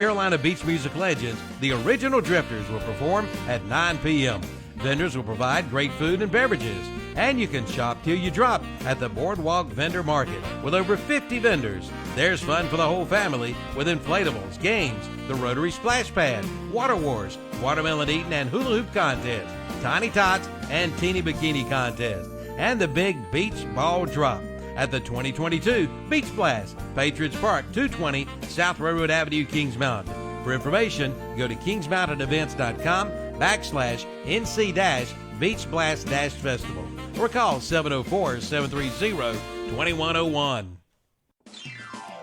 Carolina beach music legends, the original Drifters, will perform at 9 p.m. Vendors will provide great food and beverages, and you can shop till you drop at the Boardwalk Vendor Market with over 50 vendors. There's fun for the whole family with inflatables, games, the Rotary Splash Pad, Water Wars, Watermelon Eating and Hula Hoop Contest, Tiny Tots and Teeny Bikini Contest, and the Big Beach Ball Drop at the 2022 Beach Blast, Patriots Park, 220 South Railroad Avenue, Kings Mountain. For information, go to kingsmountainevents.com/NC-Beach Blast-Festival or call 704-730-2101.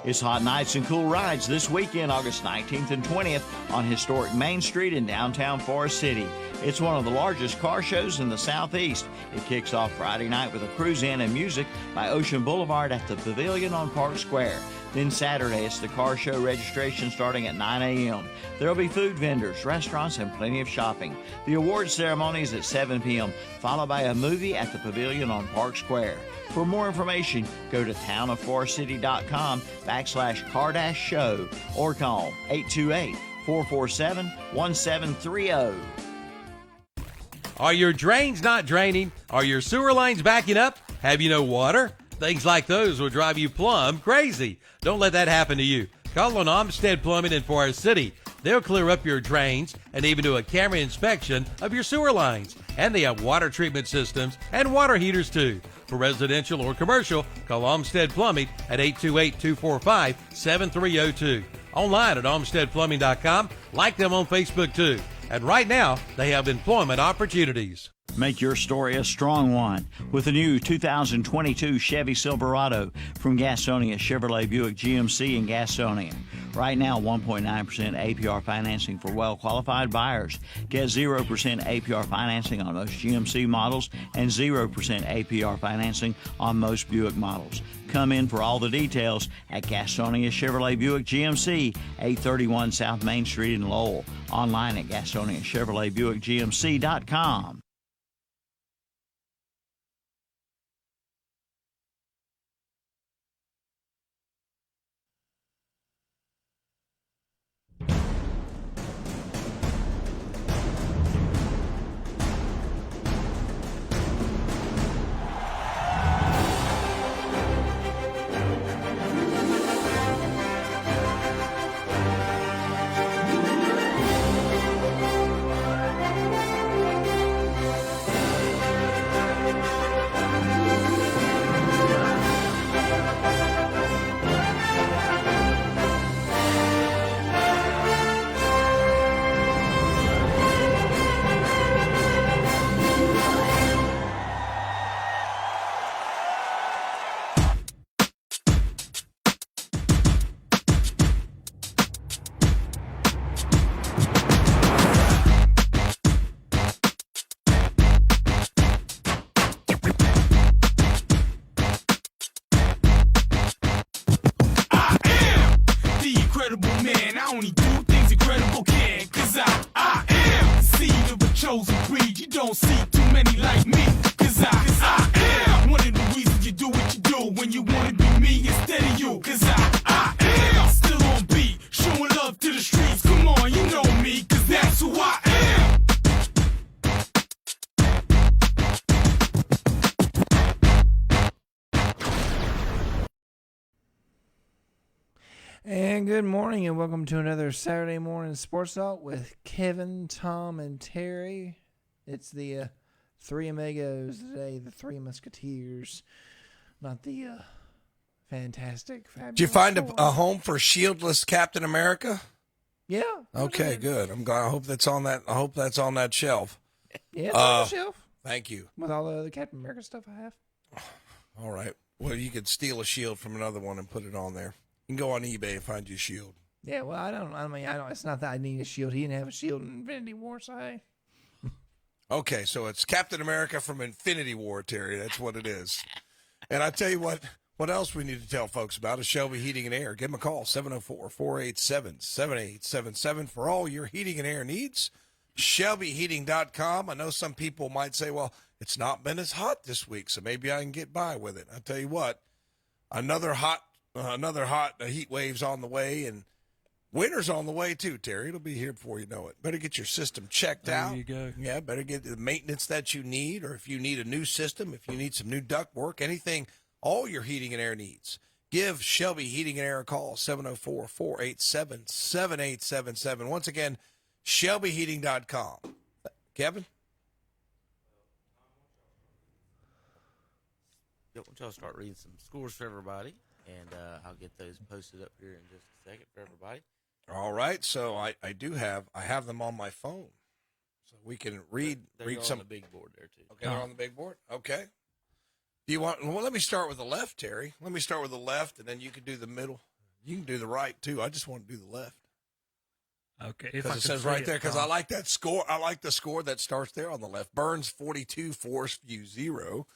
It's Hot Nights and Cool Rides this weekend, August 19th and 20th on historic Main Street in downtown Forest City. It's one of the largest car shows in the Southeast. It kicks off Friday night with a cruise-in and music by Ocean Boulevard at the Pavilion on Park Square. Then Saturday, it's the car show registration starting at 9 a.m. There'll be food vendors, restaurants, and plenty of shopping. The awards ceremony is at 7 p.m., followed by a movie at the Pavilion on Park Square. For more information, go to townofforestcity.com/car-show or call 828-447-1730. Are your drains not draining? Are your sewer lines backing up? Have you no water? Things like those will drive you plumb crazy. Don't let that happen to you. Call on Olmsted Plumbing in Forest City. They'll clear up your drains and even do a camera inspection of your sewer lines. And they have water treatment systems and water heaters too. For residential or commercial, call Olmsted Plumbing at 828-245-7302. Online at olmstedplumbing.com. Like them on Facebook too. And right now, they have employment opportunities. Make your story a strong one with the new 2022 Chevy Silverado from Gastonia Chevrolet Buick GMC in Gastonia. Right now, 1.9% APR financing for well-qualified buyers. Get 0% APR financing on most GMC models and 0% APR financing on most Buick models. Come in for all the details at Gastonia Chevrolet Buick GMC, 831 South Main Street in Lowell. Online at GastoniaChevroletBuickGMC.com. And good morning and welcome to another Saturday morning Sports Talk with Kevin, Tom, and Terry. It's the three amigos today, the three musketeers, not the fantastic, fabulous. Did you find a home for shieldless Captain America? Yeah. Okay, good. I'm glad. I hope that's on that. I hope that's on that shelf. Yeah, it's on the shelf. Thank you. With all the other Captain America stuff I have. All right. Well, you could steal a shield from another one and put it on there. You can go on eBay and find you a shield. Yeah, well, I don't. It's not that I need a shield. He didn't have a shield in Infinity War, so hey. Okay, so it's Captain America from Infinity War, Terry. That's what it is. And I tell you what else we need to tell folks about is Shelby Heating and Air. Give them a call, 704-487-7877 for all your heating and air needs. ShelbyHeating.com. I know some people might say, well, it's not been as hot this week, so maybe I can get by with it. I tell you what, another hot heat wave's on the way, and Winter's on the way too, Terry. It'll be here before you know it. Better get your system checked out. There you go. Yeah, better get the maintenance that you need, or if you need a new system, if you need some new duct work, anything, all your heating and air needs. Give Shelby Heating and Air a call, 704-487-7877. Once again, shelbyheating.com. Kevin? Why don't y'all start reading some scores for everybody, and I'll get those posted up here in just a second for everybody. All right, so I have them on my phone, so we can read some. On the big board there too. Okay, they're on the big board. Okay. Do you want? Well, let me start with the left, Terry. Let me start with the left, and then you can do the middle. You can do the right too. I just want to do the left. Okay. Because it says right there. Because I like that score. I like the score that starts there on the left. Burns 42, Forest View 0.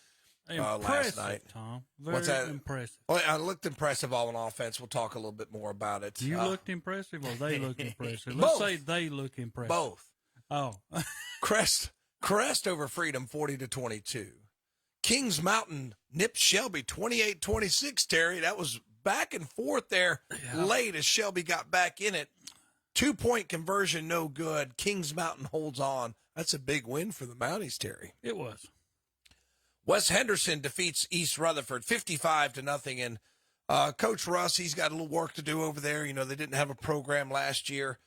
Last night. Tom. Very What's that? impressive. Well, I looked impressive on offense. We'll talk a little bit more about it. You looked impressive, or they looked impressive? Both. Let's say they look impressive. Both. Oh. Crest over Freedom 40-22. Kings Mountain nipped Shelby 28-26, Terry. That was back and forth there late as Shelby got back in it. 2-point conversion, no good. Kings Mountain holds on. That's a big win for the Mounties, Terry. It was. West Henderson defeats East Rutherford 55-0. And Coach Russ, he's got a little work to do over there. You know, they didn't have a program last year.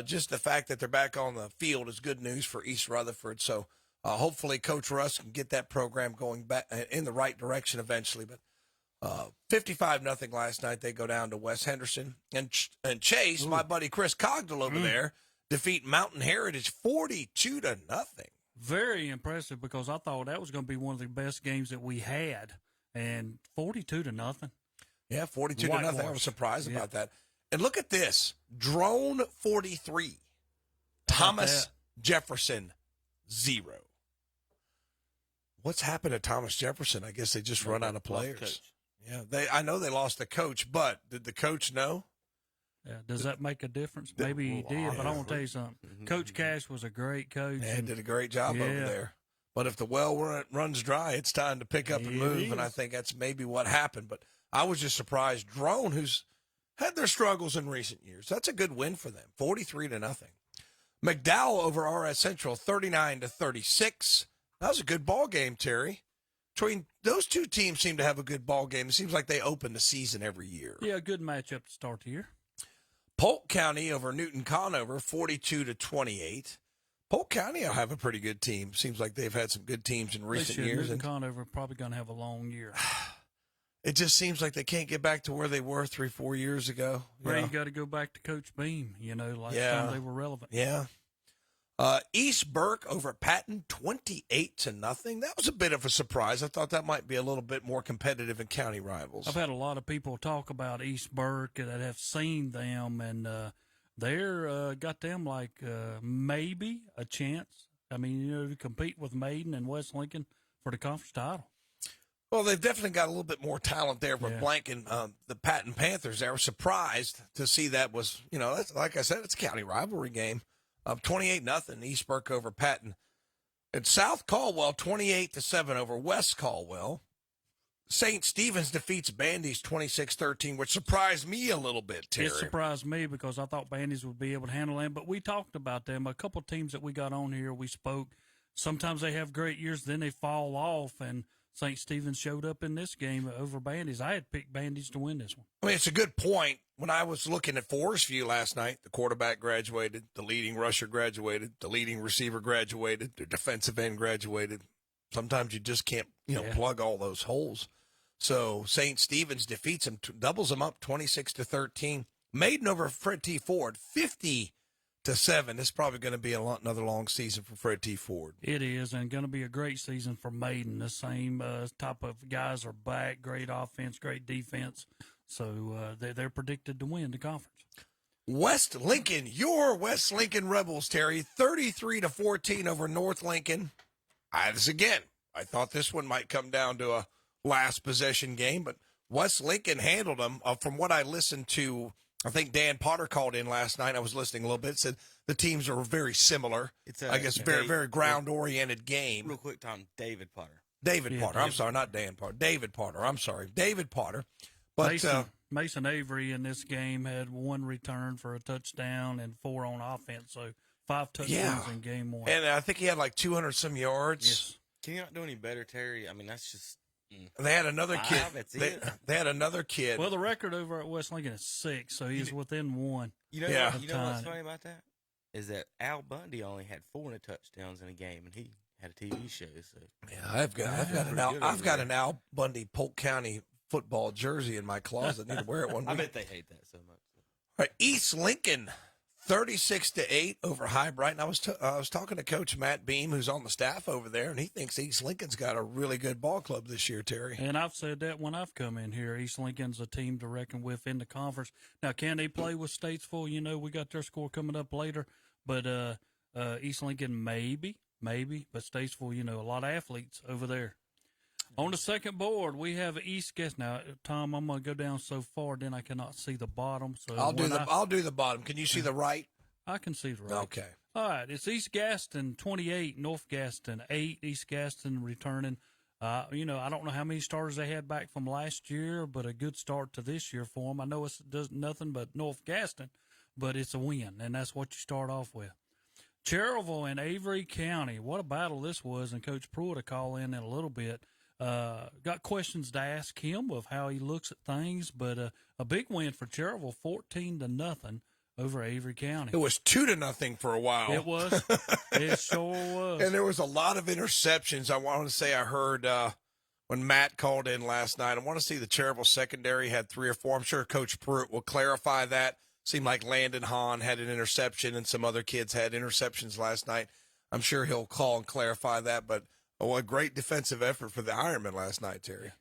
Just the fact that they're back on the field is good news for East Rutherford. So hopefully Coach Russ can get that program going back in the right direction eventually. But 55-0 last night. They go down to West Henderson. And Chase, my buddy Chris Cogdell over there, defeat Mountain Heritage 42-0. Very impressive, because I thought that was going to be one of the best games that we had. And 42-0. Yeah, 42-0. I was surprised about that. And look at this. Drone 43. Thomas Jefferson 0. What's happened to Thomas Jefferson? I guess they just run out of players. Yeah, I know they lost the coach, but did the coach know? Yeah, does that make a difference? Maybe he did, but I want to tell you something. Coach Cash was a great coach. Yeah, he did a great job over there. But if the well runs dry, it's time to pick up and move, and I think that's maybe what happened. But I was just surprised. Drone, who's had their struggles in recent years, that's a good win for them, 43-0. McDowell over RS Central, 39-36. That was a good ball game, Terry. Between those two teams seem to have a good ball game. It seems like they open the season every year. Yeah, a good matchup to start the year. Polk County over Newton Conover, 42-28. Polk County will have a pretty good team. Seems like they've had some good teams in recent years. Newton Conover probably going to have a long year. It just seems like they can't get back to where they were 3-4 years ago. You got to go back to Coach Beam, last time they were relevant. Yeah. East Burke over Patton, 28-0. That was a bit of a surprise. I thought that might be a little bit more competitive in county rivals. I've had a lot of people talk about East Burke that have seen them, and they're got them like maybe a chance. I mean, to compete with Maiden and West Lincoln for the conference title. Well, they've definitely got a little bit more talent there for blanking the Patton Panthers. I was surprised to see that was, that's, like I said, it's a county rivalry game. 28-0, East Burke over Patton. And South Caldwell, 28-7 over West Caldwell. St. Stephen's defeats Bandy's 26-13, which surprised me a little bit, Terry. It surprised me because I thought Bandy's would be able to handle them, but we talked about them. A couple of teams that we got on here, we spoke. Sometimes they have great years, then they fall off, and St. Stephen's showed up in this game over Bandy's. I had picked Bandy's to win this one. I mean, it's a good point. When I was looking at Forest View last night, the quarterback graduated, the leading rusher graduated, the leading receiver graduated, the defensive end graduated. Sometimes you just can't, plug all those holes. So St. Stephen's defeats them, doubles them up 26-13. Maiden over Fred T. Ford, 50-7. This is probably going to be another long season for Fred T. Ford. It is, and going to be a great season for Maiden. The same type of guys are back, great offense, great defense. So they're predicted to win the conference. West Lincoln, your West Lincoln Rebels, Terry, 33-14 over North Lincoln. I thought this one might come down to a last possession game, but West Lincoln handled them. From what I listened to, I think Dan Potter called in last night. I was listening a little bit. Said the teams are very similar. It's very, very ground-oriented game. Real quick, Tom, David Potter. David Potter. I'm sorry, not Dan Potter. David Potter. I'm sorry. David Potter. But Mason Avery in this game had 1 return for a touchdown and 4 on offense, so 5 touchdowns in game 1. And I think he had like 200 some yards. Yes. Can you not do any better, Terry? I mean, that's just They had another kid. That's They had another kid. Well, the record over at West Lincoln is 6, so he's within 1. You know, Yeah. you know what's funny about that is that Al Bundy only had 4 touchdowns in a game, and he had a TV show. So Yeah, I've got an Al Bundy Polk County football jersey in my closet. I need to wear it one I week. bet they hate that so much. All right, East Lincoln, 36-8 over High Brighton. I was talking to Coach Matt Beam, who's on the staff over there, and he thinks East Lincoln's got a really good ball club this year, Terry. And I've said that when I've come in here. East Lincoln's a team to reckon with in the conference. Now, can they play with Statesville? You know, we got their score coming up later. But East Lincoln, maybe. But Statesville, you know, a lot of athletes over there. On the second board, we have East Guest. Now, Tom, I'm going to go down so far, then I cannot see the bottom. So I'll do the bottom. Can you see the right? I can see the right. Okay. All right, it's East Gaston 28, North Gaston 8. East Gaston returning. You know, I don't know how many starters they had back from last year, but a good start to this year for them. I know it does nothing but North Gaston, but it's a win, and that's what you start off with. Cherryville and Avery County. What a battle this was, and Coach Pruitt will call in a little bit. Got questions to ask him of how he looks at things, but a big win for Cherryville, 14-0 over Avery County. It was 2-0 for a while. It was. It sure was. And there was a lot of interceptions. I want to say I heard when Matt called in last night. I want to see the Cherryville secondary had 3 or 4. I'm sure Coach Pruitt will clarify that. Seemed like Landon Hahn had an interception and some other kids had interceptions last night. I'm sure he'll call and clarify that, but a great defensive effort for the Ironmen last night, Terry.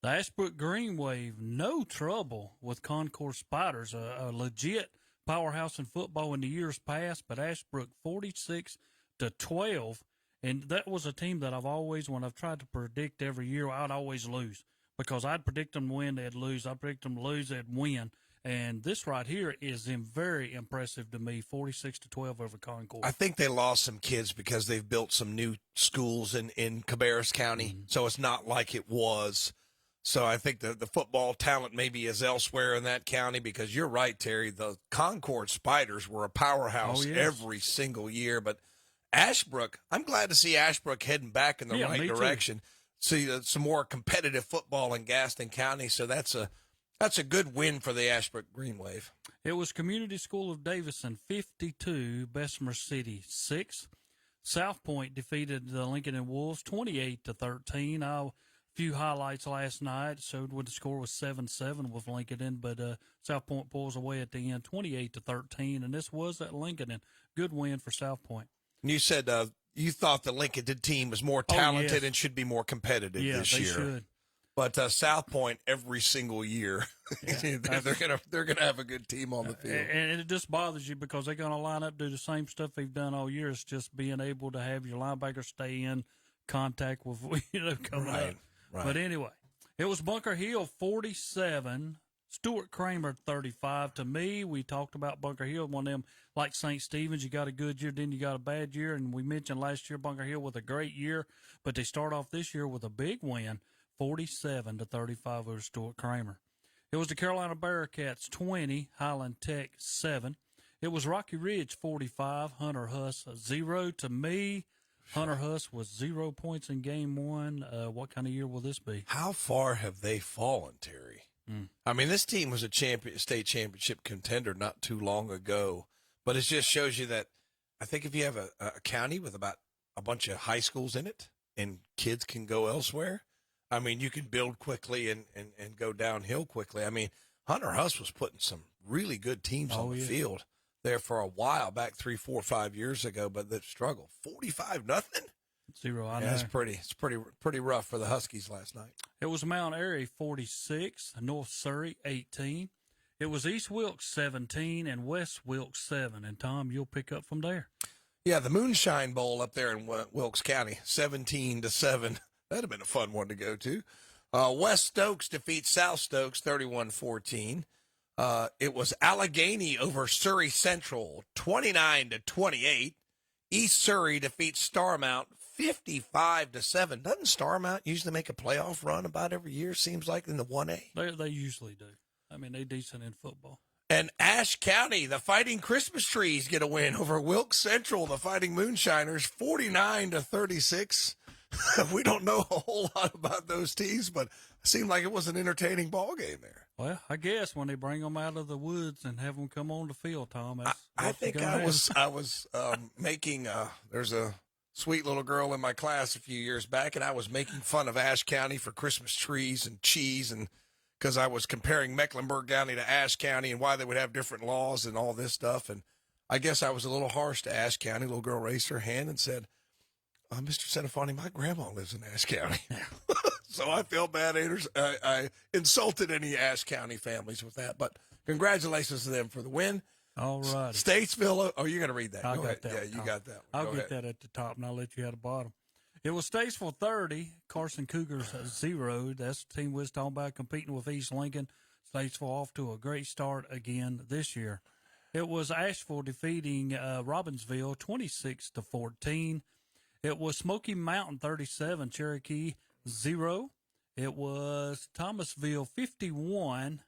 The Ashbrook Green Wave, no trouble with Concord Spiders, a legit powerhouse in football in the years past, but Ashbrook 46-12, and that was a team that I've always, when I've tried to predict every year, I'd always lose because I'd predict them to win, they'd lose. I'd predict them to lose, they'd win. And this right here is very impressive to me, 46-12 over Concord. I think they lost some kids because they've built some new schools in Cabarrus County, so it's not like it was. So I think the football talent maybe is elsewhere in that county because you're right, Terry. The Concord Spiders were a powerhouse every single year. But Ashbrook, I'm glad to see Ashbrook heading back in the right direction. See some more competitive football in Gaston County, so that's a good win for the Ashbrook Green Wave. It was Community School of Davison 52, Bessemer City 6. South Point defeated the Lincoln and Wolves 28-13. A few highlights last night showed what the score was 7-7 with Lincoln, but South Point pulls away at the end 28-13, and this was at Lincoln. Good win for South Point. And you said you thought the Lincoln team was more talented and should be more competitive this year. Yeah, they should. But South Point every single year, they're gonna have a good team on the field. And it just bothers you because they're gonna line up, do the same stuff they've done all year. It's just being able to have your linebacker stay in contact with coming up. Right. But anyway, it was Bunker Hill 47, Stuart Kramer 35. To me, we talked about Bunker Hill, one of them like St. Stephen's. You got a good year, then you got a bad year, and we mentioned last year Bunker Hill with a great year, but they start off this year with a big win. 47-35 over Stuart Kramer. It was the Carolina Bearcats 20, Highland Tech 7. It was Rocky Ridge 45, Hunter Huss 0. To me, Hunter Huss was 0 points in game 1. What kind of year will this be? How far have they fallen, Terry? I mean, this team was a state championship contender not too long ago, but it just shows you that I think if you have a county with about a bunch of high schools in it and kids can go elsewhere, I mean, you can build quickly and go downhill quickly. I mean, Hunter Huss was putting some really good teams on the field there for a while back 3, 4, 5 years ago, but the struggle 45-0. 0. I know. It's pretty rough for the Huskies last night. It was Mount Airy 46, North Surrey 18. It was East Wilkes 17 and West Wilkes 7. And Tom, you'll pick up from there. Yeah, the Moonshine Bowl up there in Wilkes County, 17-7. That'd have been a fun one to go to. West Stokes defeats South Stokes 31-14. It was Allegheny over Surrey Central 29-28. East Surrey defeats Starmount 55-7. Doesn't Starmount usually make a playoff run about every year? Seems like in the 1A. They usually do. I mean, they decent in football. And Ashe County, the Fighting Christmas Trees, get a win over Wilkes Central, the Fighting Moonshiners, 49-36. We don't know a whole lot about those teams, but it seemed like it was an entertaining ball game there. Well, I guess when they bring them out of the woods and have them come on the field, Tom, I think I was making there's a sweet little girl in my class a few years back, and I was making fun of Ashe County for Christmas trees and cheese, and because I was comparing Mecklenburg County to Ashe County and why they would have different laws and all this stuff. And I guess I was a little harsh to Ashe County. A little girl raised her hand and said, Mr. Senefani, my grandma lives in Ashe County. So I felt bad. I insulted any Ashe County families with that. But congratulations to them for the win. All right. Statesville. Oh, you're going to read that. I Go got ahead. that. Yeah, you got that. I'll get that at the top, and I'll let you at the bottom. It was Statesville 30, Carson Cougars 0. That's the team we was talking about, competing with East Lincoln. Statesville off to a great start again this year. It was Asheville defeating Robbinsville 26-14. It was Smoky Mountain 37, Cherokee 0. It was Thomasville 51.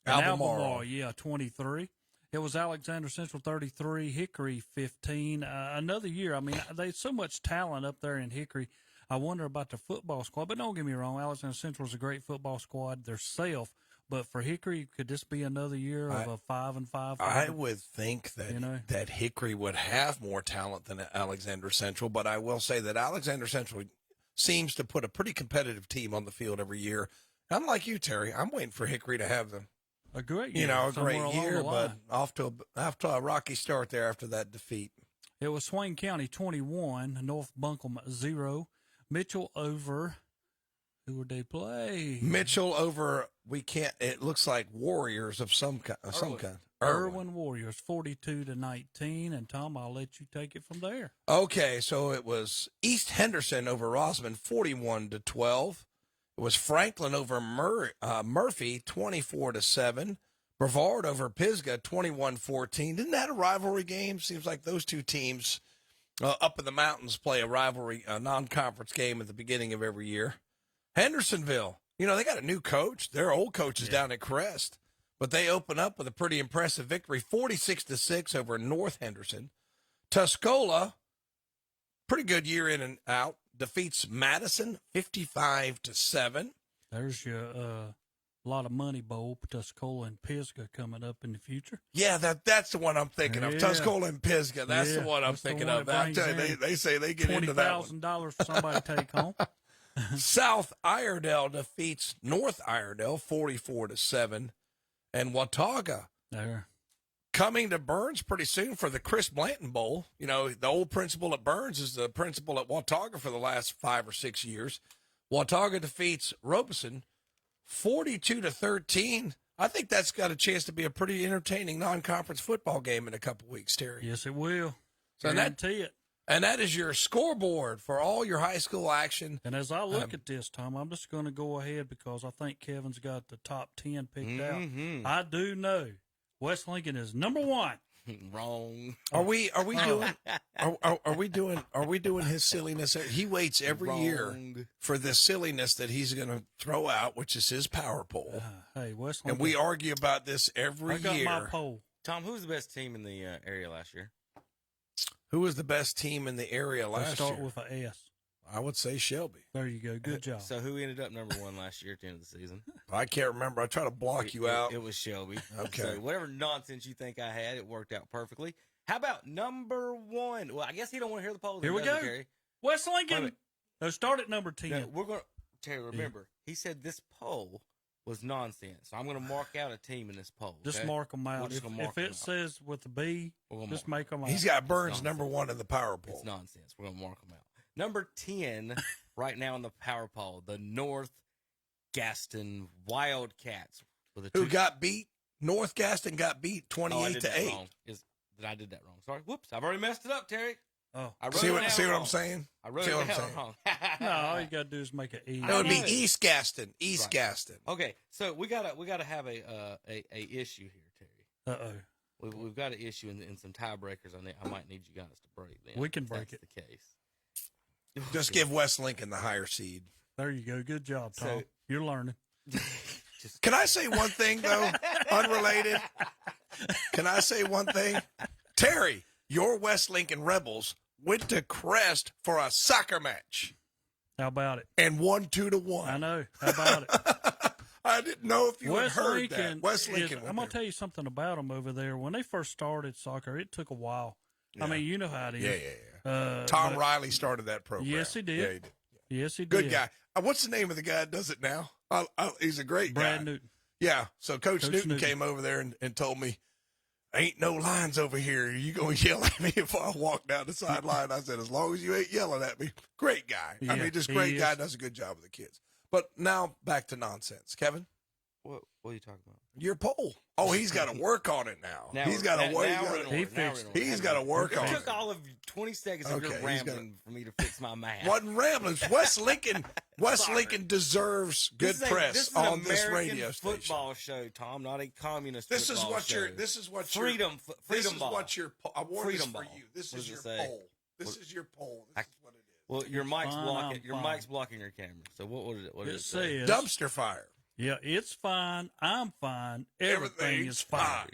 Albemarle, 23. It was Alexander Central 33, Hickory 15. Another year. I mean, there's so much talent up there in Hickory. I wonder about the football squad. But don't get me wrong, Alexander Central is a great football squad themselves. But for Hickory, could this be another year of a 5-5? I would think that that Hickory would have more talent than Alexander Central. But I will say that Alexander Central seems to put a pretty competitive team on the field every year. Unlike you, Terry, I'm waiting for Hickory to have them. A great year. A great year, but off to a rocky start there after that defeat. It was Swain County 21, North Buncombe 0. Mitchell over, who would they play? Mitchell over, it looks like Warriors of some kind. Irwin Warriors 42-19, and Tom, I'll let you take it from there. Okay, so it was East Henderson over Rossman 41-12. It was Franklin over Murphy, 24-7. Brevard over Pisgah, 21-14. Isn't that a rivalry game? Seems like those two teams up in the mountains play a rivalry, a non-conference game at the beginning of every year. Hendersonville, they got a new coach. Their old coach is down at Crest, but they open up with a pretty impressive victory, 46-6 over North Henderson. Tuscola, pretty good year in and out. Defeats Madison 55-7. There's your lot of money bowl, Tuscola and Pisgah coming up in the future. Yeah, that's the one I'm thinking of. Tuscola and Pisgah. That's the one I'm thinking of. They say they get into that one. $20,000 for somebody to take home. South Iredell defeats North Iredell 44-7, and Watauga coming to Burns pretty soon for the Chris Blanton Bowl. The old principal at Burns is the principal at Watauga for the last 5 or 6 years. Watauga defeats Robeson 42-13. I think that's got a chance to be a pretty entertaining non-conference football game in a couple weeks, Terry. Yes, it will. Guarantee it. And that is your scoreboard for all your high school action. And as I look at this, Tom, I'm just going to go ahead because I think Kevin's got the top 10 picked out. I do know West Lincoln is number 1. Wrong. Are we doing his silliness? He waits every year for this silliness that he's going to throw out, which is his power poll. Hey, West Lincoln. And we argue about this every year. I got my poll. Tom, who was the best team in the area last year? Who was the best team in the area last year? Start with an S. I would say Shelby. There you go. Good job. So who ended up number 1 last year at the end of the season? I can't remember. I try to block you out. It was Shelby. Okay. So whatever nonsense you think I had, it worked out perfectly. How about number 1? Well, I guess he don't want to hear the polls. Here we go. Terry. West Lincoln. No, start at number 10. No, we're going to, Terry, remember, he said this poll was nonsense. So I'm going to mark out a team in this poll. Okay? Just mark them out. If it says with a B, just make them out. He's got Burns number 1 in the power poll. It's nonsense. We're going to mark them out. Number 10 right now in the power poll, the North Gaston Wildcats. Who got beat? North Gaston got beat 28-8. I did that wrong. Sorry. Whoops. I've already messed it up, Terry. Oh, I wrote see what wrong. I'm saying? I wrote it down wrong. No, all you gotta do is make an E. That would be East Gaston. East Gaston. Okay, so we gotta have a issue here, Terry. We've got an issue in some tiebreakers. I might need you guys to break them. We can break it. That's the case. Just give West Lincoln the higher seed. There you go. Good job, Tom. So, you're learning. Can I say one thing, though? Unrelated. Can I say one thing? Terry, your West Lincoln Rebels went to Crest for a soccer match. How about it? And won 2-1. I know. How about it? I didn't know if you had heard Lincoln that. West Lincoln. I'm going to tell you something about them over there. When they first started soccer, it took a while. Yeah. I mean, you know how it is. Yeah. Tom Riley started that program. Yes, he did. Yeah, he did. Yes, he did. Good guy. What's the name of the guy that does it now? He's a great guy. Brad Newton. Yeah. So Coach Newton came over there and told me, ain't no lines over here. You going to yell at me if I walk down the sideline? I said, as long as you ain't yelling at me. Great guy. Yeah, I mean, just great guy. Does a good job with the kids. But now back to nonsense. Kevin? What are you talking about? Your poll. Oh, he's got to work on it now. He's got to work. He's got to work on it. It took all of 20 seconds of your rambling for me to fix my math. Wasn't rambling. West Lincoln deserves good press on this radio station. Football show, Tom, not a communist. This is what show. This is what freedom. This is ball. what your award freedom is for ball. you. This is your poll. This is your poll. This is what it is. Well, your mic's blocking. Your mic's blocking your camera. So what did it? What did it say? Says, dumpster fire. Yeah, it's fine. I'm fine. Everything is fine.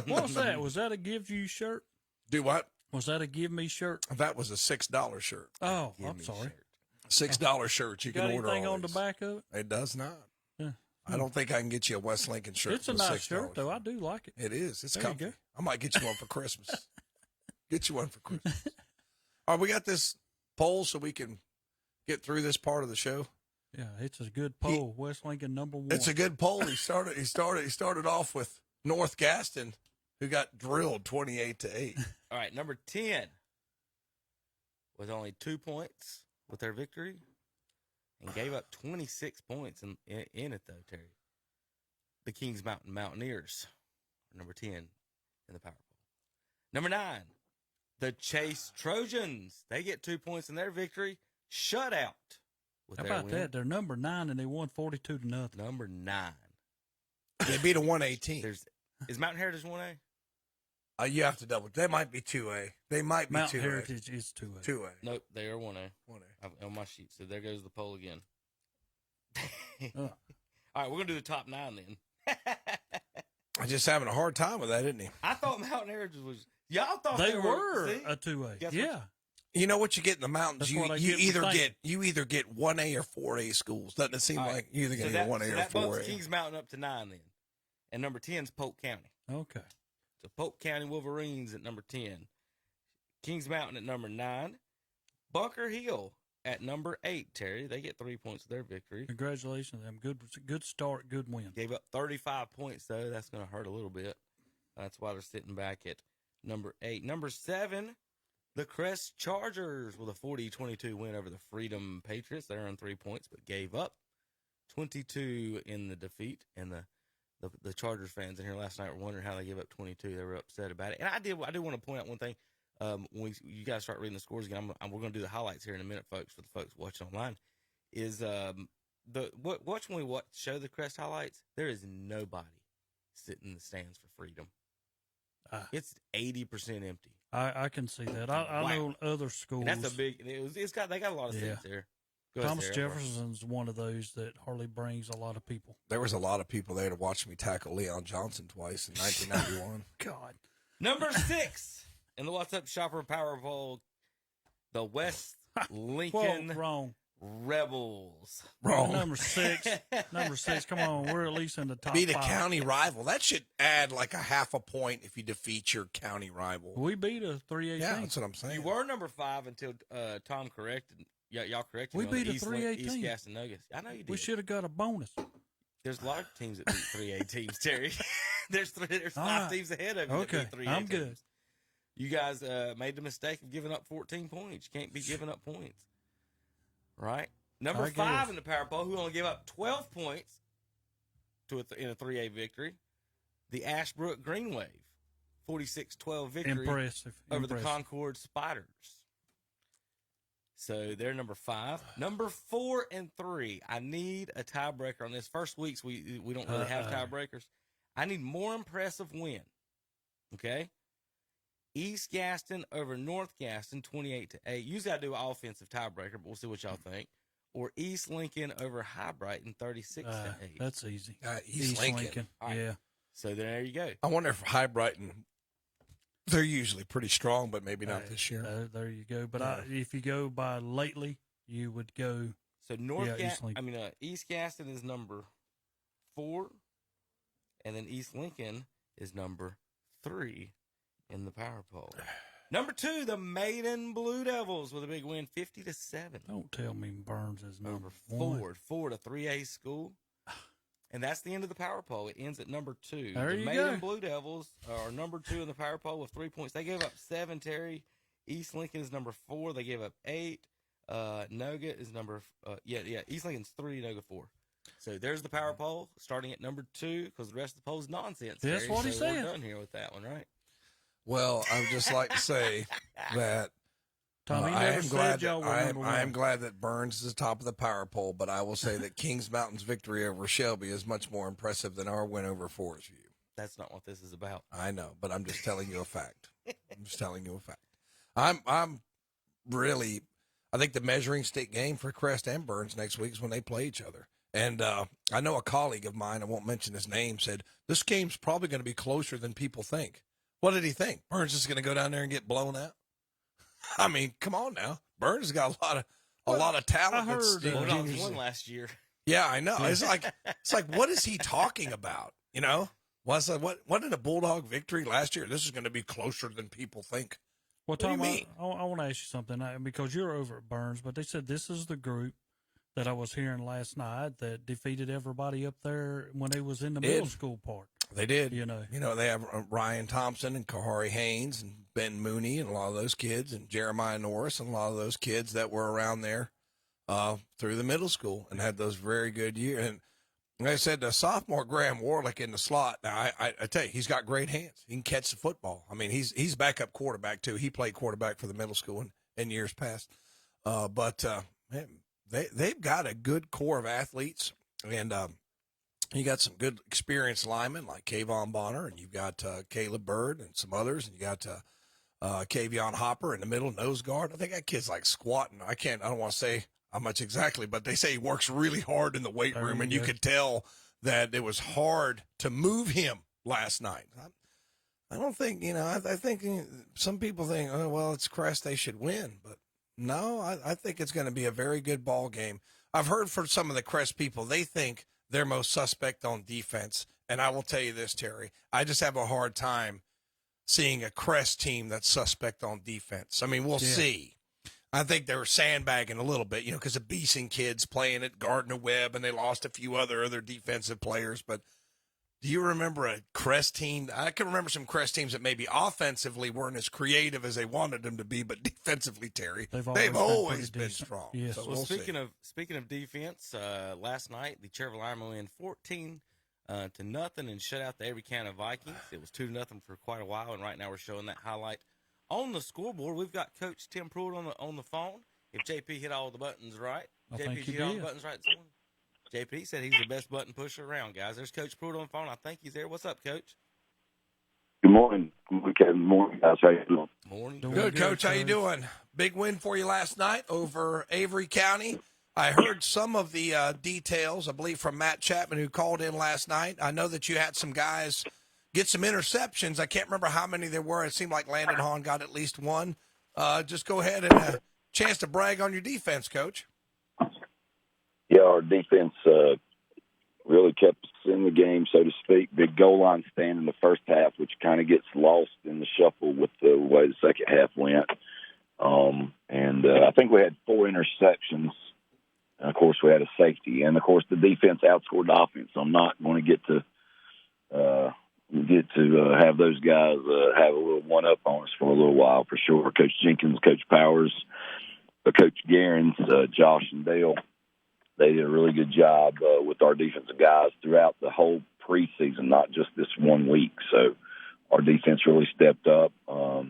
What was that? Was that a give you shirt? Do what? Was that a give me shirt? That was a $6 shirt. Oh, I'm sorry. $6 shirt you can order. Anything on the back of it? It does not. Yeah. I don't think I can get you a West Lincoln shirt. It's a nice shirt, though. I do like it. It is. It's there comfy. I might get you one for Christmas. Get you one for Christmas. All right, we got this poll so we can get through this part of the show. Yeah, it's a good poll. West Lincoln #1. It's a good poll. He started off with North Gaston, who got drilled 28-8. All right, number 10 with only 2 points with their victory and gave up 26 points in it, though, Terry. The Kings Mountain Mountaineers are number 10 in the Power Poll. Number 9, the Chase Trojans. They get 2 points in their victory. Shutout. How about that? They're number 9 and they won 42-0. Number 9. They beat a 118. Is Mountain Heritage 1A? You have to double. They might be 2A. They might be Mountain 2A. Heritage is 2A. 2A. Nope, they are 1A. 1A. On my sheet. So there goes the poll again. All right, we're going to do the top 9 then. I'm just having a hard time with that, isn't he? I thought Mountain Heritage was. Y'all thought they were see? a 2A. Guess Yeah. You know what you get in the mountains? You either get get 1A or 4A schools. Doesn't it seem like you either get 1A or 4A? Bumps Kings Mountain up to 9 then. And number 10 is Polk County. Okay. So Polk County Wolverines at number 10. Kings Mountain at number 9. Bunker Hill at number 8, Terry. They get 3 points of their victory. Congratulations to them. Good start, good win. Gave up 35 points, though. That's going to hurt a little bit. That's why they're sitting back at number 8. Number 7, the Crest Chargers with a 40-22 win over the Freedom Patriots. They earned 3 points, but gave up 22 in the defeat. And the Chargers fans in here last night were wondering how they gave up 22. They were upset about it. And I do want to point out one thing. When you guys start reading the scores again, we're going to do the highlights here in a minute, folks, for the folks watching online. Is watch when we show the Crest highlights, there is nobody sitting in the stands for Freedom. It's 80% empty. I can see that. I know other schools. And that's a big. They got a lot of seats there. Thomas Jefferson's one of those that hardly brings a lot of people. There was a lot of people there to watch me tackle Leon Johnson twice in 1991. God. Number 6 in the What's Up Shopper Powerball, the West Lincoln wrong. Rebels. Wrong. Number 6. Number 6. Come on, we're at least in the top 5. Beat a county rival. That should add like a half a point if you defeat your county rival. We beat a 318. Yeah, that's what I'm saying. You were number 5 until Tom corrected. Y'all corrected we me. We beat a 318. East Gas and Nuggets. I know you did. We should have got a bonus. There's a lot of teams that beat 3A teams, Terry. There's 5 teams ahead of you that beat 3A I'm teams. good. You guys made the mistake of giving up 14 points. You can't be giving up points. Right? Number 5 in the Powerball, who only gave up 12 points in a 3A victory, the Ashbrook Green Wave. 46-12 victory over the Concord Spiders. So they're number 5. Number 4 and 3. I need a tiebreaker on this. First weeks we don't really have tiebreakers. I need more impressive win. Okay? East Gaston over North Gaston, 28-8. You got to do an offensive tiebreaker, but we'll see what y'all think. or East Lincoln over High Brighton 36-8? That's easy. East Lincoln. All right. Yeah. So there you go. I wonder if High Brighton, they're usually pretty strong, but maybe not this year. There you go. But if you go by lately, you would go. So East Gaston is number 4, and then East Lincoln is number 3 in the power poll. Number 2, the Maiden Blue Devils with a big win, 50-7. Don't tell me Burns is Number number 4 to 3A school. And that's the end of the power poll. It ends at number 2. There the you Maiden go. Blue Devils are number 2 in the power poll with 3 points. They gave up 7, Terry. East Lincoln is number 4. They gave up 8. Noga is number East Lincoln's 3, Noga 4. So there's the power poll starting at number 2 because the rest of the poll is nonsense. That's Terry. what he said. We're done here with that one, right? Well, I would just like to say that Tommy I never am said glad y'all were I number am one. glad that Burns is top of the power poll, but I will say that Kings Mountain's victory over Shelby is much more impressive than our win over Forest View. That's not what this is about. I know, but I'm just telling you a fact. I'm really, I think the measuring stick game for Crest and Burns next week is when they play each other. And I know a colleague of mine, I won't mention his name, said this game's probably going to be closer than people think. What did he think? Burns is going to go down there and get blown out? I mean, come on now. Burns has got a lot of talent. I heard, Bulldogs won last year. Yeah, I know. It's like what is he talking about? You know, what in a Bulldog victory last year? This is going to be closer than people think. Well, What do you Tom, mean? I want to ask you something because you're over at Burns, but they said this is the group that I was hearing last night that defeated everybody up there when they was in the middle school part. They did. You know, they have Ryan Thompson and Kahari Haynes and Ben Mooney and a lot of those kids and Jeremiah Norris and a lot of those kids that were around there through the middle school and had those very good years. And like I said, the sophomore Graham Warlick in the slot. Now, I tell you, he's got great hands. He can catch the football. I mean, he's backup quarterback too. He played quarterback for the middle school in years past. But they've got a good core of athletes, and you got some good experienced linemen like Kayvon Bonner, and you've got Caleb Bird and some others, and you got Kavion Hopper in the middle, nose guard. I think that kid's like squatting. I don't want to say how much exactly, but they say he works really hard in the weight room, and you could tell that it was hard to move him last night. I don't think, I think some people think, oh, well, it's Crest, they should win, but no, I think it's going to be a very good ball game. I've heard from some of the Crest people, they think they're most suspect on defense. And I will tell you this, Terry, I just have a hard time seeing a Crest team that's suspect on defense. I mean, we'll see. I think they were sandbagging a little bit, because the Beeson kids playing at Gardner-Webb, and they lost a few other defensive players. But do you remember a Crest team? I can remember some Crest teams that maybe offensively weren't as creative as they wanted them to be, but defensively, Terry, they've always been strong. Yes. Well, So we'll speaking see. of defense, last night the Cherville Ironman win 14-0 and shut out the Avery County Vikings. It was 2-0 for quite a while, and right now we're showing that highlight on the scoreboard. We've got Coach Tim Pruitt on the phone. If JP hit all the buttons right, I think he hit all the did. buttons right this morning. JP said he's the best button pusher around, guys. There's Coach Pruitt on the phone. I think he's there. What's up, Coach? Good morning. Good morning, guys. How you doing? Morning. Good, Coach. How you doing? Big win for you last night over Avery County. I heard some of the details, I believe, from Matt Chapman, who called in last night. I know that you had some guys get some interceptions. I can't remember how many there were. It seemed like Landon Hahn got at least one. Just go ahead and chance to brag on your defense, Coach. Yeah, our defense really kept us in the game, so to speak. Big goal line stand in the first half, which kind of gets lost in the shuffle with the way the second half went. I think we had 4 interceptions. And, of course, we had a safety. And, of course, the defense outscored the offense. So I'm not going to get to have those guys have a little one-up on us for a little while, for sure. Coach Jenkins, Coach Powers, Coach Garens, Josh and Dale, they did a really good job with our defensive guys throughout the whole preseason, not just this 1 week. So our defense really stepped up. Of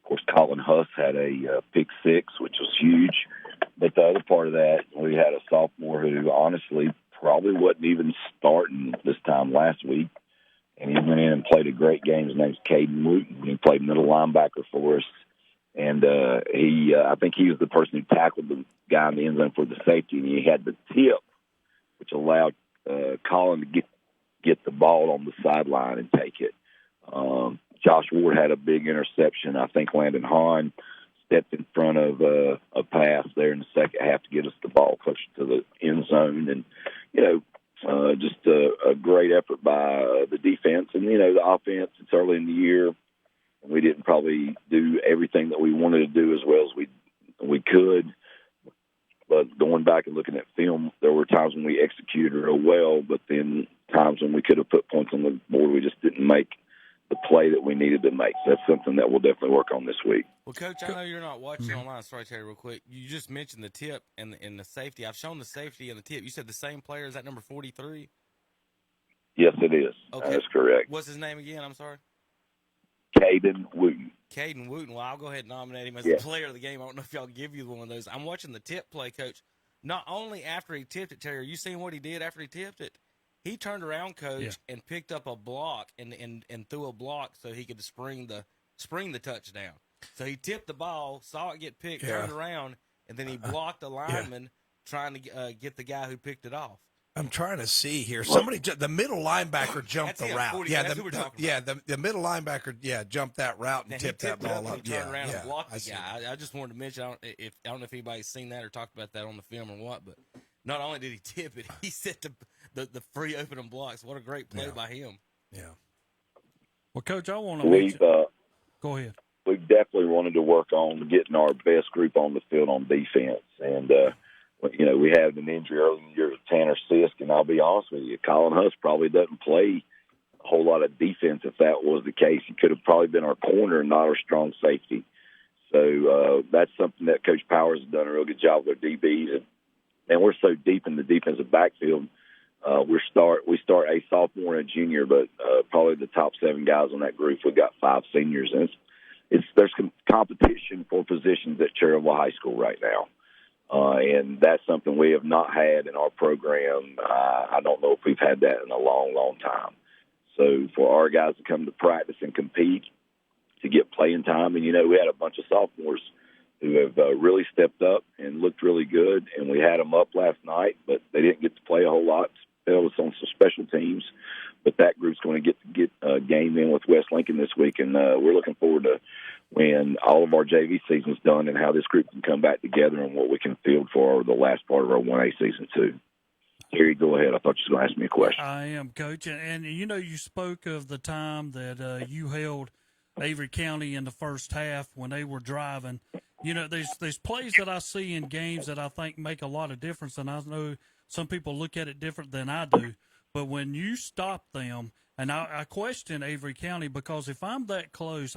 course, Colin Huss had a pick 6, which was huge. But the other part of that, we had a sophomore who honestly probably wasn't even starting this time last week. And he went in and played a great game. His name's Caden Wooten. He played middle linebacker for us. And I think he was the person who tackled the guy in the end zone for the safety, and he had the tip, which allowed Colin to get the ball on the sideline and take it. Josh Ward had a big interception. I think Landon Hahn stepped in front of a pass there in the second half to get us the ball closer to the end zone. And, just a great effort by the defense. And, the offense, it's early in the year. We didn't probably do everything that we wanted to do as well as we could. But going back and looking at film, there were times when we executed real well, but then times when we could have put points on the board, we just didn't make the play that we needed to make. So that's something that we'll definitely work on this week. Well, Coach, I know you're not watching online. Sorry, Terry, real quick. You just mentioned the tip and the safety. I've shown the safety and the tip. You said the same player. Is that number 43? Yes, it is. Okay. That's correct. What's his name again? I'm sorry. Caden Wooten. Caden Wooten. Well, I'll go ahead and nominate him as the player of the game. I don't know if y'all give you one of those. I'm watching the tip play, Coach. Not only after he tipped it, Terry, are you seeing what he did after he tipped it? He turned around, Coach, and picked up a block and threw a block so he could spring the touchdown. So he tipped the ball, saw it get picked, turned around, and then he blocked the lineman trying to get the guy who picked it off. I'm trying to see here. The middle linebacker jumped the route. The middle linebacker, jumped that route and tipped that ball up. He turned around and blocked the guy. I just wanted to mention, I don't know if anybody's seen that or talked about that on the film or what, but not only did he tip it, he set the free opening blocks. What a great play by him. Yeah. Well, Coach, I want to mention. Go ahead. We've definitely wanted to work on getting our best group on the field on defense, and we had an injury early in the year with Tanner Sisk, and I'll be honest with you, Colin Huss probably doesn't play a whole lot of defense if that was the case. He could have probably been our corner and not our strong safety. So that's something that Coach Powers has done a real good job with our DBs, and we're so deep in the defensive backfield. We start a sophomore and a junior, but probably the top 7 guys on that group. We've got 5 seniors, and there's competition for positions at Cherryville High School right now. And that's something we have not had in our program. I don't know if we've had that in a long, long time. So for our guys to come to practice and compete, to get playing time, and, we had a bunch of sophomores who have really stepped up and looked really good, and we had them up last night, but they didn't get to play a whole lot. Failed us on some special teams. But that group's going to get a game in with West Lincoln this week, and we're looking forward to when all of our JV season's done and how this group can come back together and what we can field for the last part of our 1A season, too. Terry, go ahead. I thought you were going to ask me a question. I am, Coach. And you spoke of the time that you held Avery County in the first half when they were driving. There's plays that I see in games that I think make a lot of difference, and I know some people look at it different than I do. But when you stop them, and I question Avery County because if I'm that close,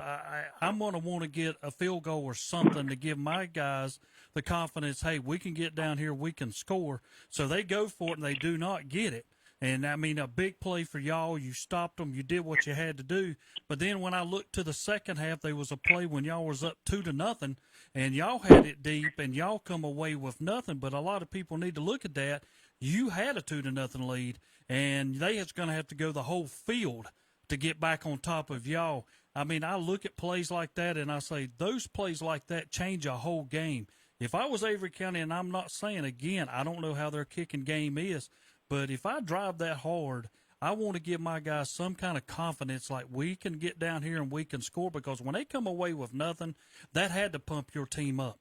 I'm going to want to get a field goal or something to give my guys the confidence, hey, we can get down here, we can score. So they go for it, and they do not get it. And, a big play for y'all. You stopped them. You did what you had to do. But then when I looked to the second half, there was a play when y'all was up 2-0, and y'all had it deep, and y'all come away with nothing. But a lot of people need to look at that. You had a 2-0 lead, and they is going to have to go the whole field to get back on top of y'all. I look at plays like that, and I say those plays like that change a whole game. If I was Avery County, and I'm not saying, again, I don't know how their kicking game is, but if I drive that hard, I want to give my guys some kind of confidence like we can get down here and we can score, because when they come away with nothing, that had to pump your team up.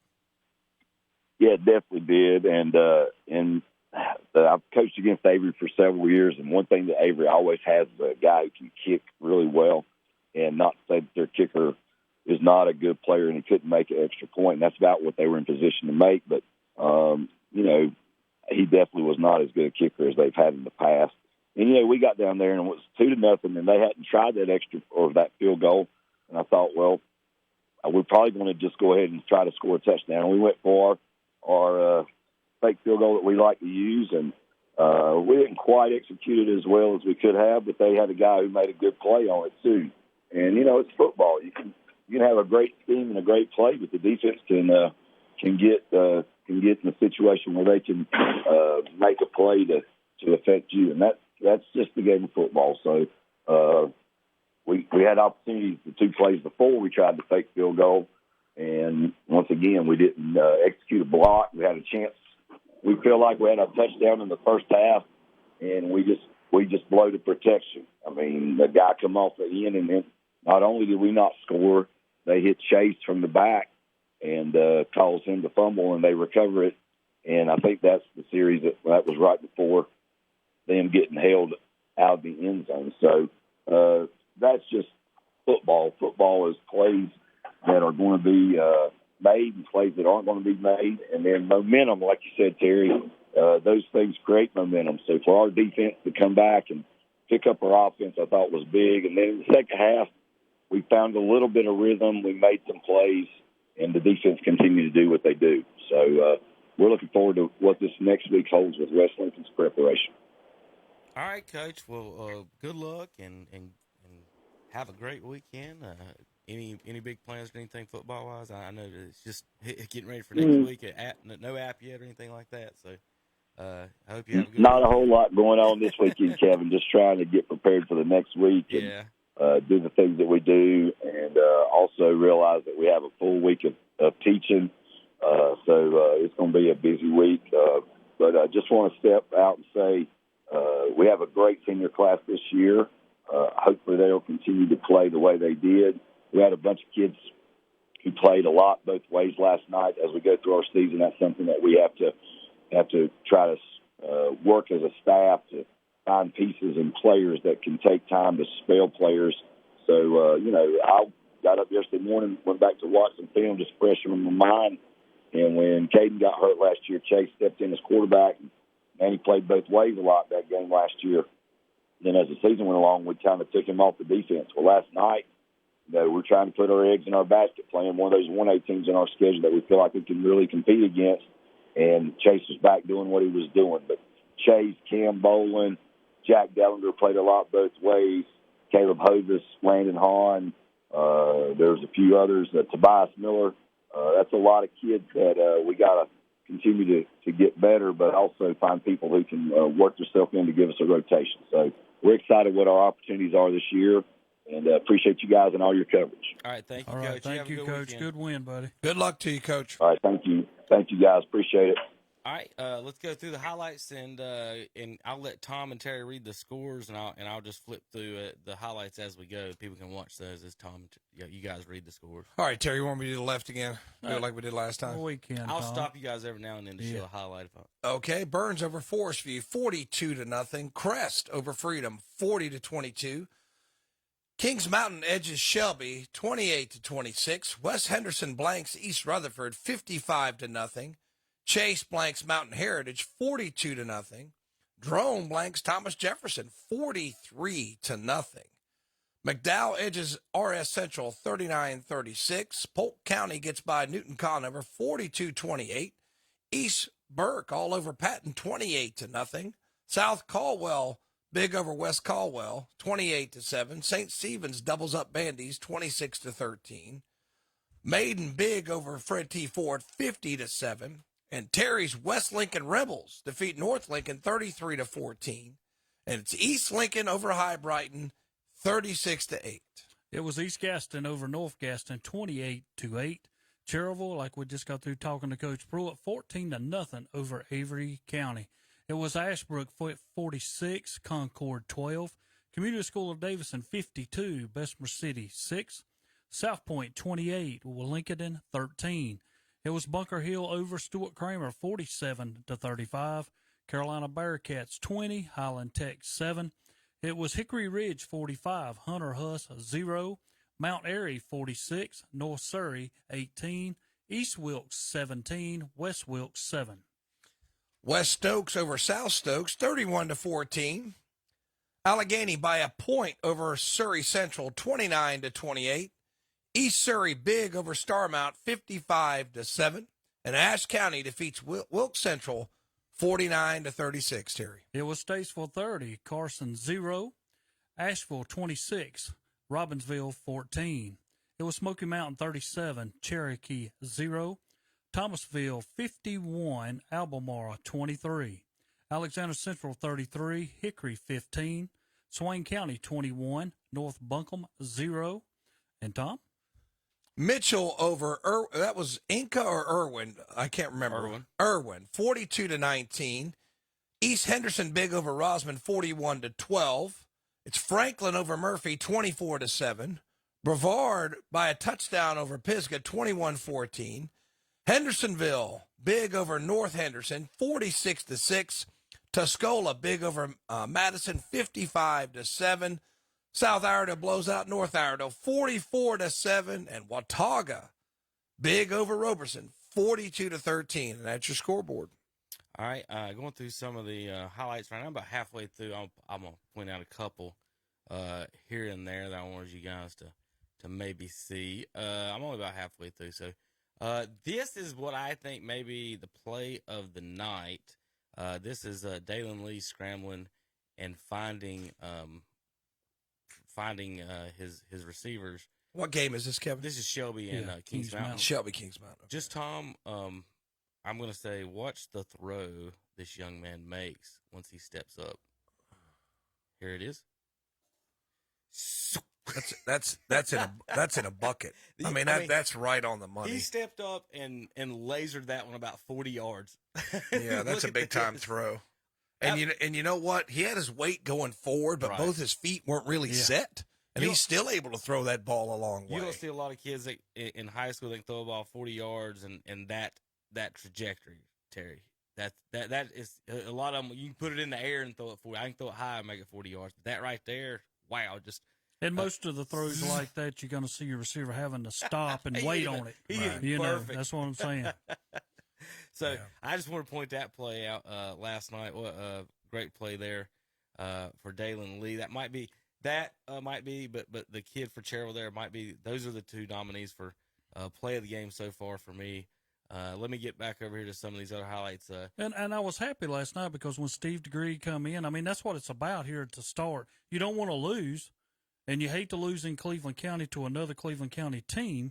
Yeah, it definitely did. And I've coached against Avery for several years, and one thing that Avery always has is a guy who can kick really well, and not to say that their kicker is not a good player and he couldn't make an extra point, and that's about what they were in position to make. But, he definitely was not as good a kicker as they've had in the past. And, we got down there and it was 2-0, and they hadn't tried that extra or that field goal. And I thought, well, we're probably going to just go ahead and try to score a touchdown. And we went for our fake field goal that we like to use, and we didn't quite execute it as well as we could have, but they had a guy who made a good play on it too. And, it's football. You can have a great scheme and a great play, but the defense can get in a situation where they can make a play to affect you, and that's just the game of football. So we had opportunities the 2 plays before we tried the fake field goal, And once again, we didn't execute a block. We had a chance. We feel like we had a touchdown in the first half, and we just bloated protection. I mean, the guy come off the end, and then not only did we not score, they hit Chase from the back and caused him to fumble, and they recover it. And I think that's the series that was right before them getting held out of the end zone. So that's just football. Football is plays that are going to be made and plays that aren't going to be made. And then momentum, like you said, Terry, those things create momentum. So for our defense to come back and pick up our offense, I thought was big. And then in the second half, we found a little bit of rhythm. We made some plays, and the defense continued to do what they do. So we're looking forward to what this next week holds with West Lincoln's preparation. All right, Coach. Well, good luck and have a great weekend. Any big plans or anything football wise? I know that it's just getting ready for next week. No app yet or anything like that. So I hope you have a good Not weekend. a whole lot going on this weekend, Kevin. Just trying to get prepared for the next week and do the things that we do, and also realize that we have a full week of teaching. So it's going to be a busy week. But I just want to step out and say we have a great senior class this year. Hopefully they'll continue to play the way they did. We had a bunch of kids who played a lot both ways last night. As we go through our season, that's something that we have to try to work as a staff to find pieces and players that can take time to spell players. So, I got up yesterday morning, went back to watch some film, just fresh in my mind. And when Caden got hurt last year, Chase stepped in as quarterback, and he played both ways a lot that game last year. Then as the season went along, we kind of took him off the defense. Well, last night, we're trying to put our eggs in our basket, playing one of those 1A teams in our schedule that we feel like we can really compete against. And Chase was back doing what he was doing. But Chase, Cam Boland, Jack Dellinger played a lot both ways. Caleb Hovis, Landon Hahn. There's a few others. Tobias Miller. That's a lot of kids that we got to continue to get better, but also find people who can work themselves in to give us a rotation. So we're excited what our opportunities are this year, and appreciate you guys and all your coverage. All right, thank you, All Coach. right, thank you, Coach. Weekend. Good win, buddy. Good luck to you, Coach. All right, thank you. Thank you, guys. Appreciate it. All right, let's go through the highlights, and I'll let Tom and Terry read the scores, and I'll just flip through the highlights as we go. People can watch those as Tom, you guys read the scores. All right, Terry, you want me to do the left again? Do it like we did last time? Well, we can. I'll Tom. stop you guys every now and then to show a highlight. Okay, Burns over Forest View, 42-0. Crest over Freedom, 40-22. Kings Mountain edges Shelby, 28-26. West Henderson blanks East Rutherford, 55-0. Chase blanks Mountain Heritage, 42-0. Drone blanks Thomas Jefferson, 43-0. McDowell edges RS Central, 39-36. Polk County gets by Newton Conover, 42-28. East Burke all over Patton, 28-0. South Caldwell big over West Caldwell, 28-7. St. Stephen's doubles up Bandies, 26-13. Maiden big over Fred T. Ford, 50-7. And Terry's West Lincoln Rebels defeat North Lincoln, 33-14. And it's East Lincoln over High Brighton, 36-8. It was East Gaston over North Gaston, 28-8. Cherryville, like we just got through talking to Coach Pruitt, 14-0 over Avery County. It was Ashbrook 46, Concord 12, Community School of Davison 52, Bessemer City 6, South Point 28, Lincoln 13. It was Bunker Hill over Stuart Kramer 47-35, Carolina Bearcats 20, Highland Tech 7. It was Hickory Ridge 45, Hunter Huss 0, Mount Airy 46, North Surrey 18, East Wilkes 17, West Wilkes 7. West Stokes over South Stokes, 31-14. Allegheny by a point over Surrey Central, 29-28. East Surrey big over Starmount, 55-7. And Ashe County defeats Wilkes Central, 49-36. Terry. It was Statesville 30, Carson 0, Asheville 26, Robbinsville 14. It was Smoky Mountain 37, Cherokee 0. Thomasville 51, Albemarle 23, Alexander Central 33, Hickory 15, Swain County 21, North Buncombe 0. And Tom? Mitchell over that was Inca or Irwin? I can't remember. Irwin, 42-19. East Henderson big over Rosman, 41-12. It's Franklin over Murphy, 24-7. Brevard by a touchdown over Pisgah, 21-14. Hendersonville big over North Henderson, 46-6. Tuscola big over Madison, 55-7. South Iredell blows out North Iredell, 44-7. And Watauga big over Roberson, 42-13. And that's your scoreboard. All right, going through some of the highlights right now. I'm about halfway through. I'm going to point out a couple here and there that I wanted you guys to maybe see. I'm only about halfway through. So this is what I think may be the play of the night. This is Dalen Lee scrambling and finding his receivers. What game is this, Kevin? This is Shelby and Kings Mountain. Shelby Kings Mountain. Okay. Just Tom, I'm going to say, watch the throw this young man makes once he steps up. Here it is. That's in a bucket. I mean, that's right on the money. He stepped up and lasered that one about 40 yards. Yeah, that's a big time throw. And you know what? He had his weight going forward, but both his feet weren't really set. And he's still able to throw that ball a long way. You don't see a lot of kids that, in high school that can throw a ball 40 yards and that trajectory, Terry. That is a lot of them. You can put it in the air and throw it 40. I can throw it high and make it 40 yards. But that right there, wow, just. And most of the throws like that, you're going to see your receiver having to stop and wait on it. Right. You know, that's what I'm saying. So I just want to point that play out last night. What a great play there for Dalen Lee. That might be, but the kid for Cherryl there might be. Those are the two nominees for play of the game so far for me. Let me get back over here to some of these other highlights. And I was happy last night because when Steve DeGree come in, I mean, that's what it's about here to start. You don't want to lose, and you hate to lose in Cleveland County to another Cleveland County team.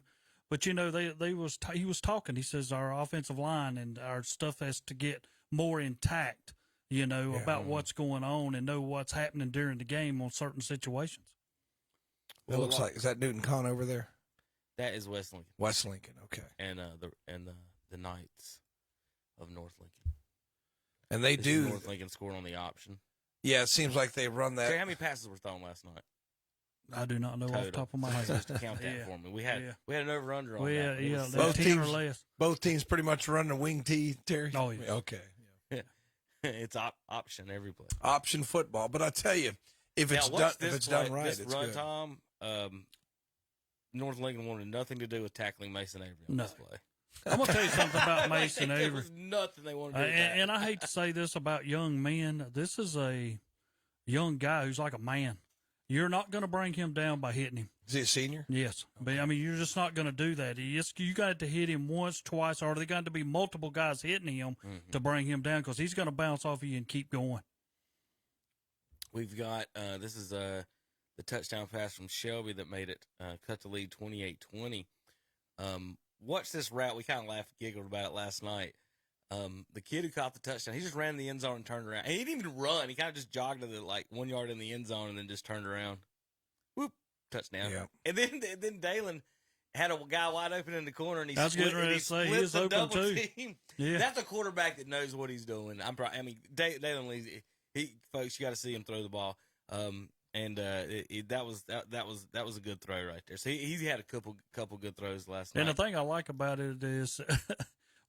But, you know, he was talking. He says our offensive line and our stuff has to get more intact, you know, about what's going on and know what's happening during the game on certain situations. It looks like, is that Newton Con over there? That is West Lincoln. West Lincoln, okay. And the Knights of North Lincoln. And they do. North Lincoln scored on the option. Yeah, it seems like they run that. Terry, how many passes were thrown last night? I do not know off the top of my head. Just count that for me. We had an over-under on that. Yeah, both 10 teams, or less. Both teams pretty much run the wing tee, Terry? Oh, yeah. Okay. Yeah. It's option every play. Option football. But I tell you, if it's done right, it's run, good. Tom, North Lincoln wanted nothing to do with tackling Mason Avery on this play. I'm going to tell you something about Mason Avery. There was nothing they wanted to do with that. And I hate to say this about young men. This is a young guy who's like a man. You're not going to bring him down by hitting him. Is he a senior? Yes. But, I mean, you're just not going to do that. You got to hit him once, twice, or there got to be multiple guys hitting him to bring him down because he's going to bounce off of you and keep going. We've got this is the touchdown pass from Shelby that made it cut the lead 28-20. Watch this route. We kind of laughed and giggled about it last night. The kid who caught the touchdown, he just ran in the end zone and turned around. And he didn't even run. He kind of just jogged to the 1 yard in the end zone and then just turned around. Whoop, touchdown. Yeah. And then Dalen had a guy wide open in the corner and he split the double team. Yeah. That's a quarterback that knows what he's doing. Dalen Lee, folks, you got to see him throw the ball. That was a good throw right there. So he had a couple good throws last night. And the thing I like about it is,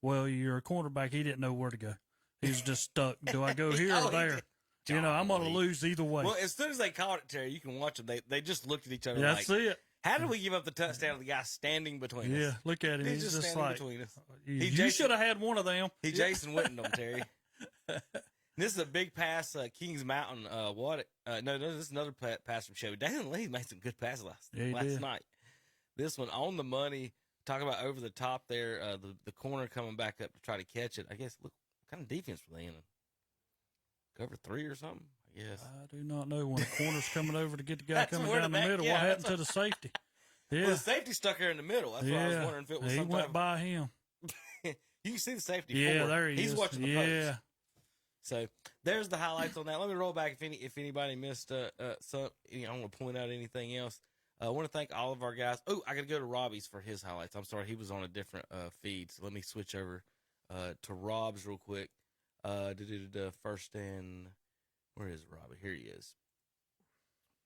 well, you're a cornerback. He didn't know where to go. He was just stuck. Do I go here or there? You know, I'm going to lose either way. Well, as soon as they caught it, Terry, you can watch them. They just looked at each other That's it. How did we give up the touchdown to the guy standing between us? Yeah, look at him. He's just standing like, between us. You should have had one of them. He Jason Witten them, Terry. This is a big pass, Kings Mountain. No, this is another pass from Shelby. Dalen Lee made some good passes last night. This one on the money. Talk about over the top there. The corner coming back up to try to catch it. I guess, look, what kind of defense were they in? Cover 3 or something, I guess. I do not know. When the corner's coming over to get the guy coming down the middle, what happened to the safety? Yeah. Well, the safety stuck there in the middle. That's why I was wondering if it was he went by him. You can see the safety. Yeah, there he is. He's watching the post. So there's the highlights on that. Let me roll back if anybody missed some. I don't want to point out anything else. I want to thank all of our guys. Oh, I got to go to Robbie's for his highlights. I'm sorry, he was on a different feed, so let me switch over to Rob's real quick. First and where is Robbie? Here he is.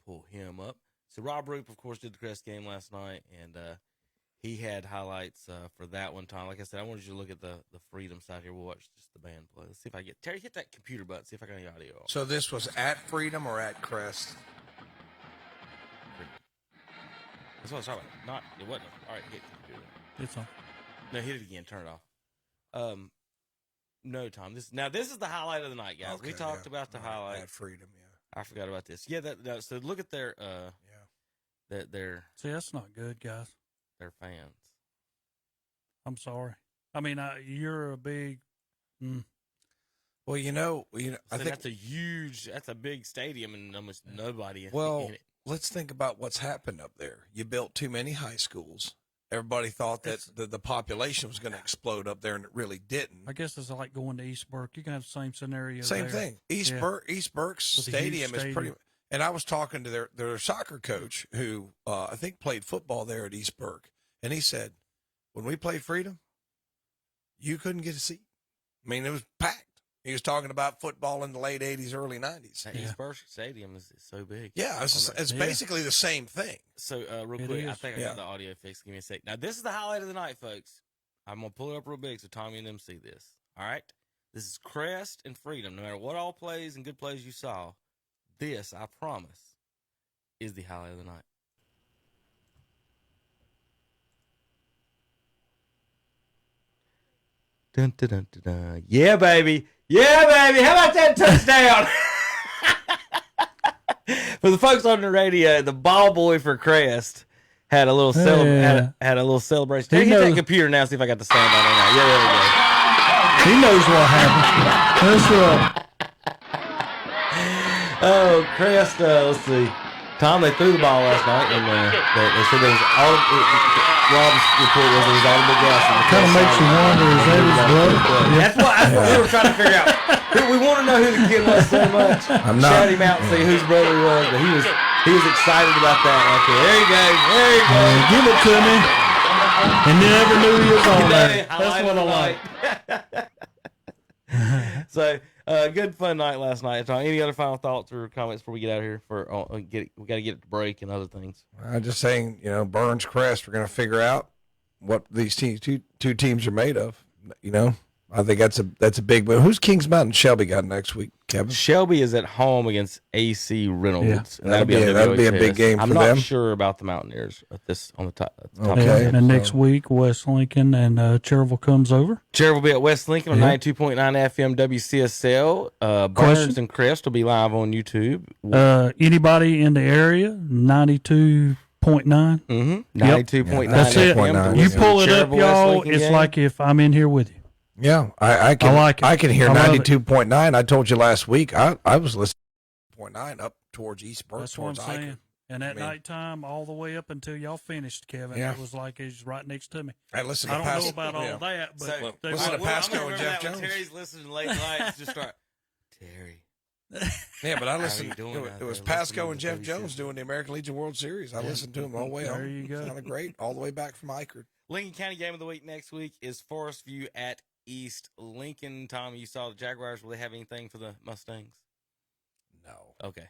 Pull him up. So Rob Roop, of course, did the Crest game last night, and he had highlights for that one time. Like I said, I wanted you to look at the Freedom side here. We'll watch just the band play. Let's see if I get Terry. Hit that computer button. See if I got any audio on. So this was at Freedom or at Crest? That's what I was talking about. It wasn't. All right, hit computer. It's on. No, hit it again. Turn it off. No, Tom. This is the highlight of the night, guys. Okay, we talked about the highlight. At Freedom, yeah. I forgot about this. Yeah, so look at their their See, that's not good, guys. their fans. I'm sorry. I mean, you're a big. Well, I think That's a big stadium and almost nobody in it. Let's think about what's happened up there. You built too many high schools. Everybody thought that the population was going to explode up there, and it really didn't. I guess it's like going to East Burke. You can have the same scenario. Same there. thing. East Burke's With a huge stadium is pretty. And I was talking to their soccer coach, who I think played football there at East Burke, and he said, when we played Freedom, you couldn't get a seat. I mean, it was packed. He was talking about football in the late 80s, early 90s. That East Burke Stadium is so big. Yeah, it's basically the same thing. So, real quick, I think I got the audio fixed. Give me a sec. Now, this is the highlight of the night, folks. I'm going to pull it up real big so Tommy and them see this. All right? This is Crest and Freedom. No matter what all plays and good plays you saw, this, I promise, is the highlight of the night. Dun, dun, dun, dun, dun. Yeah, baby. Yeah, baby. How about that touchdown? For the folks on the radio, the ball boy for Crest had a little had a little celebration. Hit that computer now. See if I got the sound on it now. Yeah, there we go. He knows what happened. That's Oh, Crest. Let's see. Tom, they threw the ball last night, and they said there was Rob's report was there was audible gas. kind of makes you wonder, is that his brother? That's what we were trying to figure out. We want to know who the kid was so much. Shout him out and see whose brother he was, but he was excited about that right there. There you go. There you go. Give it to me. And never knew he was on there. That's what I like. So, good fun night last night. Any other final thoughts or comments before we get out of here? We got to get it to break and other things. I'm just saying, Burns Crest, we're going to figure out what these two teams are made of. I think that's a big one. Who's Kings Mountain Shelby got next week, Kevin? Shelby is at home against AC Reynolds. Yeah. That'll be a big game for them. I'm not sure about the Mountaineers on the top. Okay. And next week, West Lincoln and Cherville comes over. Cherville will be at West Lincoln on 92.9 FM WCSL. Burns and Crest will be live on YouTube. Anybody in the area, 92.9. 92.9 That's it. FM. You pull it up, y'all. It's like if I'm in here with you. Yeah, I can. I like it. I can hear 92.9. I told you last week. I was listening to 92.9 up towards East Burke. That's what I'm saying. And at nighttime, all the way up until y'all finished, Kevin, it was like he's right next to me. Hey, listen, I don't know about all that, but listen to Pasco and Jeff Jones. Terry's listening late nights. Just start, Terry. Yeah, but I listened. It was Pasco and Jeff Jones doing the American Legion World Series. I listened to them all the way home. There you go. Sounded great all the way back from Eichard. Lincoln County Game of the Week next week is Forest View at East Lincoln. Tommy, you saw the Jaguars. Will they have anything for the Mustangs? No. Okay.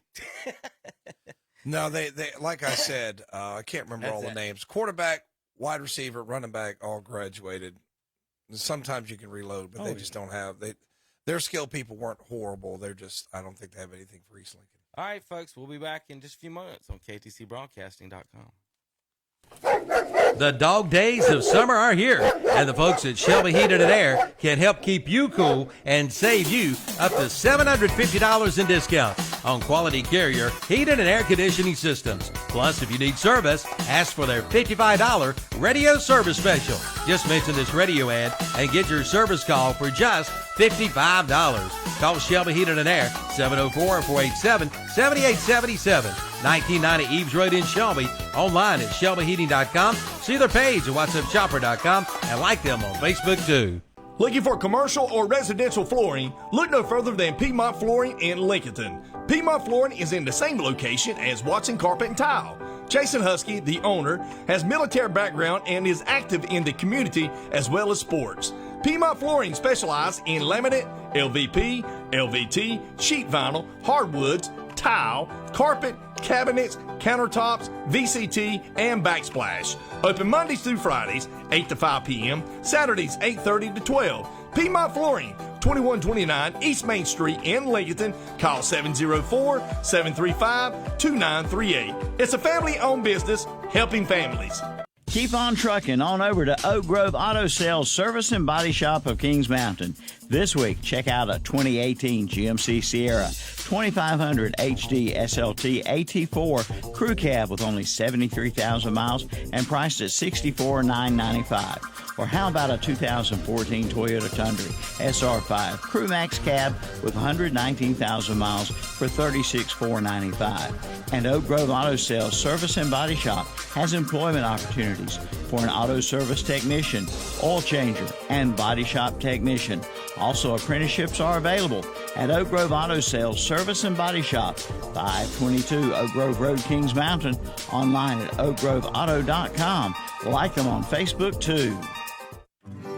No, they like I said, I can't remember all the names. Quarterback, wide receiver, running back, all graduated. Sometimes you can reload, but they just don't have their skill people weren't horrible. They're just I don't think they have anything for East Lincoln. All right, folks, we'll be back in just a few moments on KTCBroadcasting.com. The dog days of summer are here, and the folks at Shelby Heating and Air can help keep you cool and save you up to $750 in discounts on quality Carrier heating and air conditioning systems. Plus, if you need service, ask for their $55 radio service special. Just mention this radio ad and get your service call for just $55. Call Shelby Heating and Air, 704-487-7877. 1990 Eves Road in Shelby. Online at shelbyheating.com. See their page at whatsupshopper.com and like them on Facebook too. Looking for commercial or residential flooring? Look no further than Piedmont Flooring in Lincoln. Piedmont Flooring is in the same location as Watson Carpet and Tile. Jason Husky, the owner, has military background and is active in the community as well as sports. Piedmont Flooring specializes in laminate, LVP, LVT, sheet vinyl, hardwoods, tile, carpet, cabinets, countertops, VCT, and backsplash. Open Mondays through Fridays, 8 to 5 p.m., Saturdays, 8:30 to 12. Piedmont Flooring, 2129 East Main Street in Lincoln. Call 704-735-2938. It's a family-owned business helping families. Keep on trucking on over to Oak Grove Auto Sales Service and Body Shop of Kings Mountain. This week, check out a 2018 GMC Sierra 2500 HD SLT AT4 Crew Cab with only 73,000 miles and priced at $64,995. Or how about a 2014 Toyota Tundra SR5 Crew Max Cab with 119,000 miles for $36,495. And Oak Grove Auto Sales Service and Body Shop has employment opportunities for an auto service technician, oil changer, and body shop technician. Also, apprenticeships are available at Oak Grove Auto Sales Service and Body Shop, 522 Oak Grove Road, Kings Mountain, online at oakgroveauto.com. Like them on Facebook, too.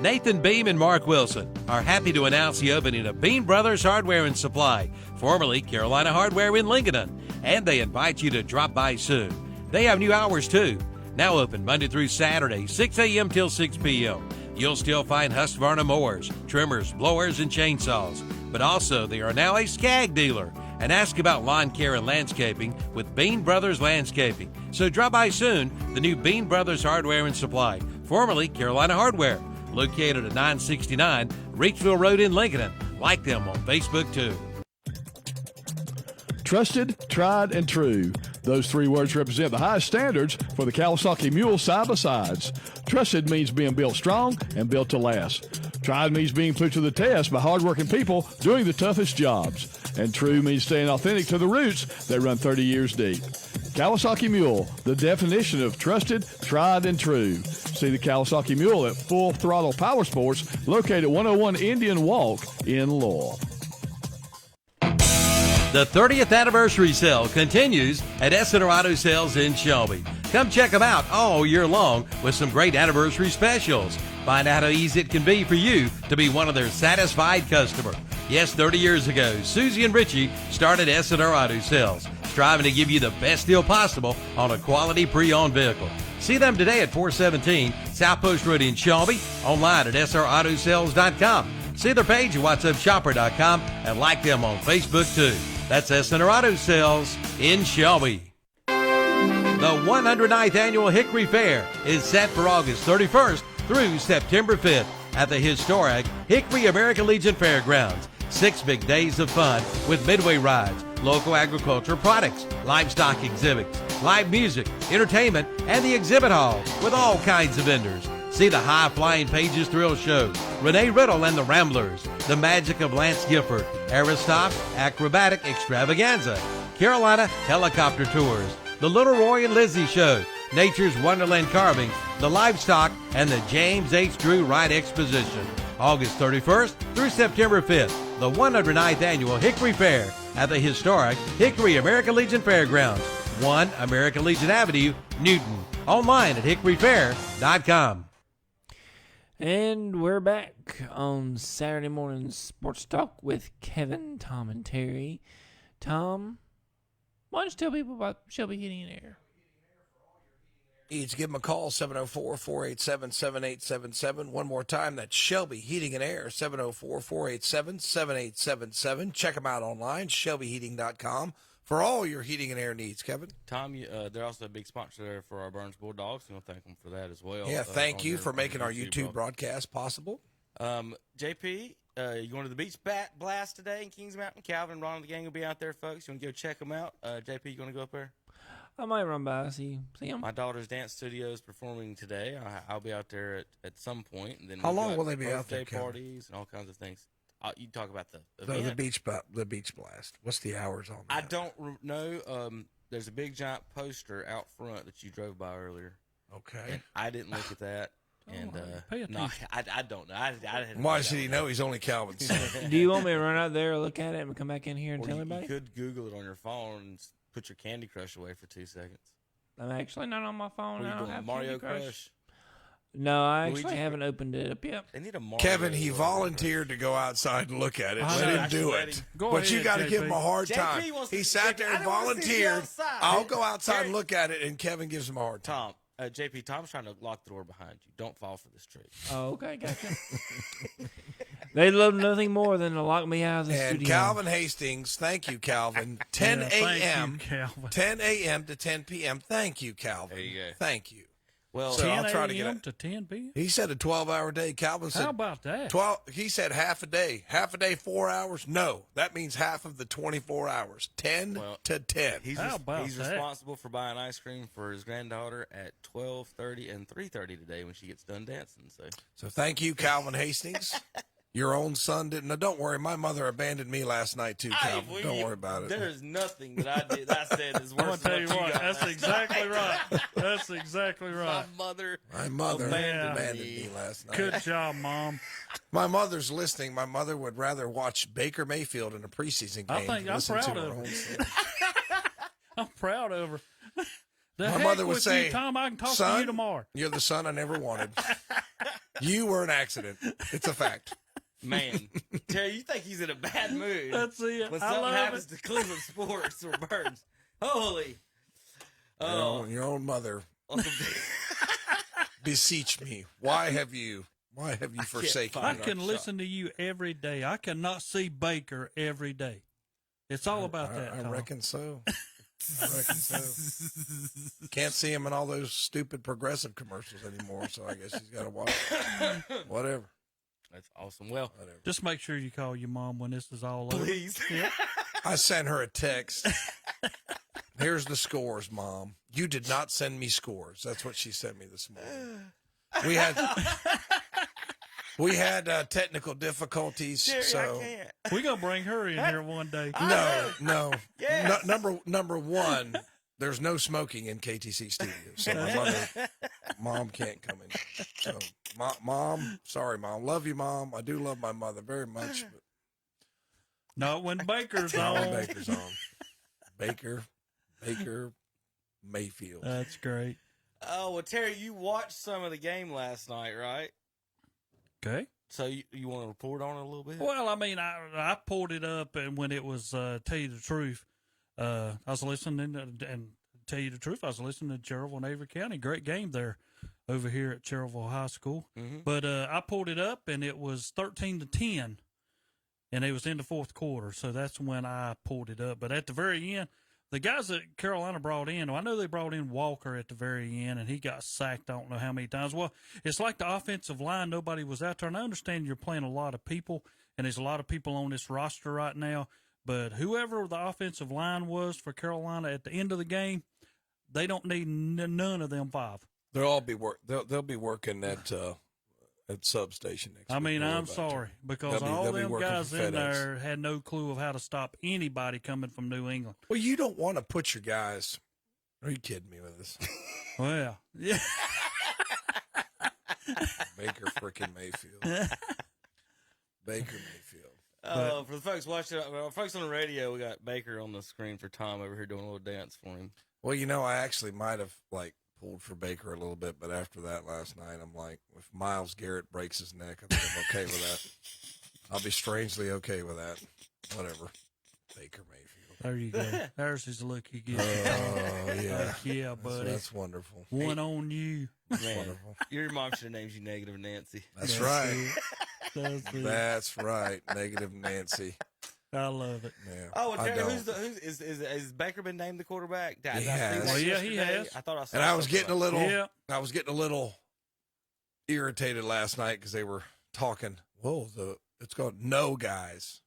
Nathan Beam and Mark Wilson are happy to announce the opening of Beam Brothers Hardware and Supply, formerly Carolina Hardware in Lincoln, and they invite you to drop by soon. They have new hours, too. Now open Monday through Saturday, 6 a.m. till 6 p.m. You'll still find Husqvarna mowers, trimmers, blowers, and chainsaws. But also, they are now a Skag dealer. And ask about lawn care and landscaping with Bean Brothers Landscaping. So drop by soon, the new Bean Brothers Hardware and Supply, formerly Carolina Hardware, located at 969 Reachville Road in Lincoln. Like them on Facebook, too. Trusted, tried, and true. Those three words represent the highest standards for the Kawasaki Mule side-by-sides. Trusted means being built strong and built to last. Tried means being put to the test by hardworking people doing the toughest jobs. And true means staying authentic to the roots that run 30 years deep. Kawasaki Mule, the definition of trusted, tried, and true. See the Kawasaki Mule at Full Throttle Power Sports, located at 101 Indian Walk in Lowell. The 30th anniversary sale continues at Essiter Auto Sales in Shelby. Come check them out all year long with some great anniversary specials. Find out how easy it can be for you to be one of their satisfied customers. Yes, 30 years ago, Susie and Richie started Essiter Auto Sales, striving to give you the best deal possible on a quality pre-owned vehicle. See them today at 417 South Post Road in Shelby, online at srautosales.com. See their page at whatsupshopper.com and like them on Facebook too. That's Essiter Auto Sales in Shelby. The 109th Annual Hickory Fair is set for August 31st through September 5th at the historic Hickory American Legion Fairgrounds. 6 big days of fun with midway rides, local agriculture products, livestock exhibits, live music, entertainment, and the exhibit hall with all kinds of vendors. See the High Flying Pages Thrill Show, Renee Riddle and the Ramblers, The Magic of Lance Gifford, Aristops Acrobatic Extravaganza, Carolina Helicopter Tours, The Little Roy and Lizzie Show, Nature's Wonderland Carving, the Livestock, and the James H. Drew Ride Exposition. August 31st through September 5th, the 109th Annual Hickory Fair at the historic Hickory American Legion Fairgrounds, 1 American Legion Avenue, Newton. Online at hickoryfair.com. And we're back on Saturday morning Sports Talk with Kevin, Tom, and Terry. Tom, why don't you tell people about Shelby Heating and Air? Needs, give them a call, 704-487-7877. One more time, that's Shelby Heating and Air, 704-487-7877. Check them out online, shelbyheating.com, for all your heating and air needs. Kevin? Tom, they're also a big sponsor there for our Burns Bulldogs. We'll thank them for that as well. Yeah, thank you for making our YouTube broadcast possible. JP, you going to the beach blast today in Kings Mountain? Calvin and Ron and the gang will be out there, folks. You want to go check them out? JP, you going to go up there? I might run by, see him. My daughter's dance studio is performing today. I'll be out there at some point. And then how long will they be out there? Birthday parties and all kinds of things. You talk about the beach blast. What's the hours on that? I don't know. There's a big giant poster out front that you drove by earlier. Okay. And I didn't look at that. And no, I don't know. Why should he know? He's only Calvin's son. Do you want me to run out there, look at it, and come back in here and tell everybody? You could Google it on your phone and put your Candy Crush away for 2 seconds. I'm actually not on my phone. What are I you don't doing, have Mario Candy Crush. Crush? No, I Luigi? actually haven't opened it up yet. They need a Mario. Kevin, he or volunteered to go outside and look at it. I Let know. him do Let it. him. Go But you ahead, got to JP. give him a hard JP time. wants to He see- sat there I and don't wanna see you volunteered. outside. I'll go outside Terry- and look at it, and Kevin gives him a hard time. Tom, JP, Tom's trying to lock the door behind you. Don't fall for this trick. Oh, okay, gotcha. They love nothing more than to lock me out of the And studio. Calvin Hastings, thank you, Calvin. 10 Yeah, thank you, a.m. Calvin. 10 a.m. to 10 p.m. Thank you, Calvin. There you go. Thank you. Well, So 10 I'll try to get a.m. it. to 10 p.m. He said a 12-hour day. Calvin said How about that? 12. He said half a day. Half a day, 4 hours. No, that means half of the 24 hours. 10 to 10. he's How about he's that? responsible for buying ice cream for his granddaughter at 12:30 and 3:30 today when she gets done dancing. So thank you, Calvin Hastings. Your own son didn't. No, don't worry. My mother abandoned me last night too, Calvin. Don't worry about it. There's nothing that I said is I'm going worse to tell than you what what, got that's last exactly night. right. That's exactly right. My mother abandoned me last night. Good job, Mom. My mother's listening. My mother would rather watch Baker Mayfield in a preseason game I think than I'm listen proud to her of own her. son. I'm proud of her. The My heck mother would with say, you, Tom, I can talk to "Son, you tomorrow." You're the son I never wanted. You were an accident. It's a fact. Man, Terry, you think he's in a bad mood? That's it. When I something love happens it. to Cleveland sports or Burns, holy! Your own mother beseech me. Why have you forsaken me? I can listen to you every day. I cannot see Baker every day. It's all about that, I Tom. reckon so. I reckon so. Can't see him in all those stupid progressive commercials anymore, so I guess he's got to watch it. Whatever. That's awesome. Well, Whatever. Just make sure you call your mom when this is all over. please. I sent her a text. Here's the scores, Mom. You did not send me scores. That's what she sent me this morning. We had technical difficulties, Terry, so I can't. We're going to bring her in here one day. no. Yes. Number one, there's no smoking in KTC studios, so Mom can't come in. So, Mom, sorry, Mom, love you, Mom. I do love my mother very much, but Not when Baker's not when on. Baker's on. Baker Mayfield. That's great. Oh well, Terry, you watched some of the game last night, right? Okay. So you want to report on it a little bit? Well, I mean, I pulled it up, and when it was, tell you the truth, I was listening, and tell you the truth, I was listening to Cherville and Avery County. Great game there over here at Cherville High School. Mm-hmm. But I pulled it up, and it was 13-10, and it was in the fourth quarter. So that's when I pulled it up. But at the very end, the guys that Carolina brought in, I know they brought in Walker at the very end, and he got sacked I don't know how many times. Well, it's like the offensive line, nobody was out there. And I understand you're playing a lot of people, and there's a lot of people on this roster right now. But whoever the offensive line was for Carolina at the end of the game, they don't need none of them five. They'll be working at substation next week. I mean, Don't worry I'm about it. sorry, because all they'll be them working guys for in FedEx. there had no clue of how to stop anybody coming from New England. Well, you don't want to put your guys. Are you kidding me with this? Well, yeah. Baker freaking Mayfield. Baker Mayfield. Oh, for the folks watching, folks on the radio, we got Baker on the screen for Tom over here doing a little dance for him. Well, I actually might have pulled for Baker a little bit, but after that last night, I'm like, if Myles Garrett breaks his neck, I think I'm okay with that. I'll be strangely okay with that. Whatever. Baker Mayfield. There you go. There's his look you get. Oh, yeah. Like, yeah, buddy. That's wonderful. One on you. Man, Wonderful. your mom should have named you Negative Nancy. That's right. That's it. That's right. Negative Nancy. I love it. Yeah. Oh, well, I Terry, don't. is Baker been named the quarterback? Did He I see has. that Well, yeah, he yesterday? has. I thought I saw. And I was something getting a about little, Yeah. I was getting a little irritated last night because they were talking. Whoa, it's called no guys.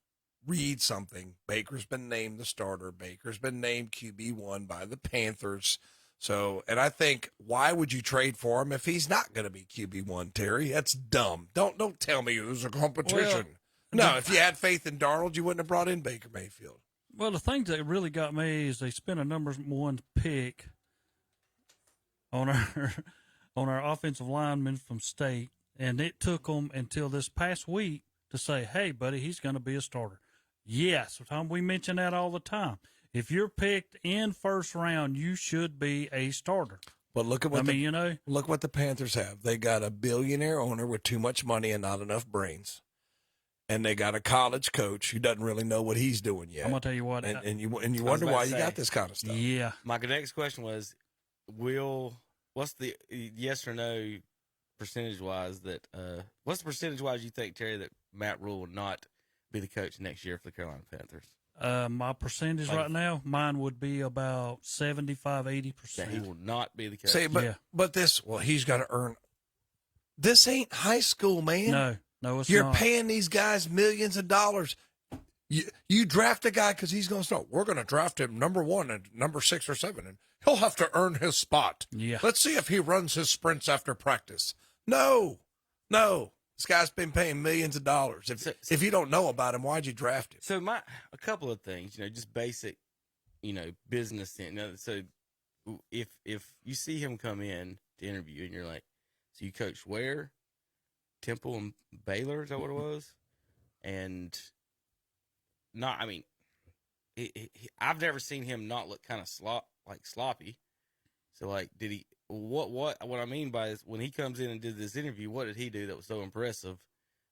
Read something. Baker's been named the starter. Baker's been named QB1 by the Panthers. So, and I think, why would you trade for him if he's not going to be QB1, Terry? That's dumb. Don't tell me it was a competition. No, if you had faith in Darnold, you wouldn't have brought in Baker Mayfield. Well, the thing that really got me is they spent a number one pick on our offensive lineman from state, and it took them until this past week to say, "Hey, buddy, he's going to be a starter." Yes, Tom, we mention that all the time. If you're picked in first round, you should be a starter. But look at what look what the Panthers have. They got a billionaire owner with too much money and not enough brains, and they got a college coach who doesn't really know what he's doing yet. I'm gonna tell you what, and you wonder why you got this kind of stuff. Yeah. My next question was, what's the yes or no percentage wise that what's the percentage wise you think, Terry, that Matt Rule will not be the coach next year for the Carolina Panthers? My percentage right now, mine would be about 75-80%. That he will not be the coach. See, but he's got to earn. This ain't high school, man. No, it's You're not. paying these guys millions of dollars. You draft a guy because he's going to start. We're going to draft him number 1 and number 6 or 7, and he'll have to earn his spot. Yeah. Let's see if he runs his sprints after practice. No. This guy's been paying millions of dollars. If you don't know about him, why'd you draft him? So a couple of things, just basic, business thing. So if you see him come in to interview and you're like, so you coach where? Temple and Baylor, is that what it was? And I've never seen him not look kind of sloppy. So did he? What I mean by is when he comes in and did this interview, what did he do that was so impressive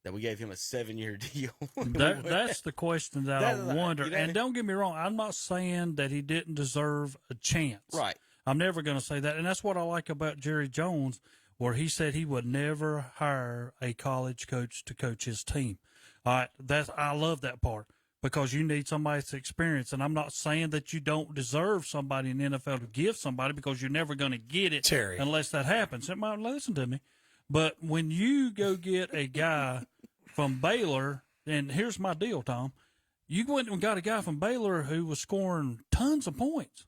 that we gave him a 7-year deal? That's the question that I wonder. And don't get me wrong, I'm not saying that he didn't deserve a chance. Right. I'm never going to say that. And that's what I like about Jerry Jones, where he said he would never hire a college coach to coach his team. All right, I love that part, because you need somebody that's experienced. And I'm not saying that you don't deserve somebody in the NFL to give somebody, because you're never going to get it, Terry, unless that happens. Listen to me. But when you go get a guy from Baylor, and here's my deal, Tom, you went and got a guy from Baylor who was scoring tons of points.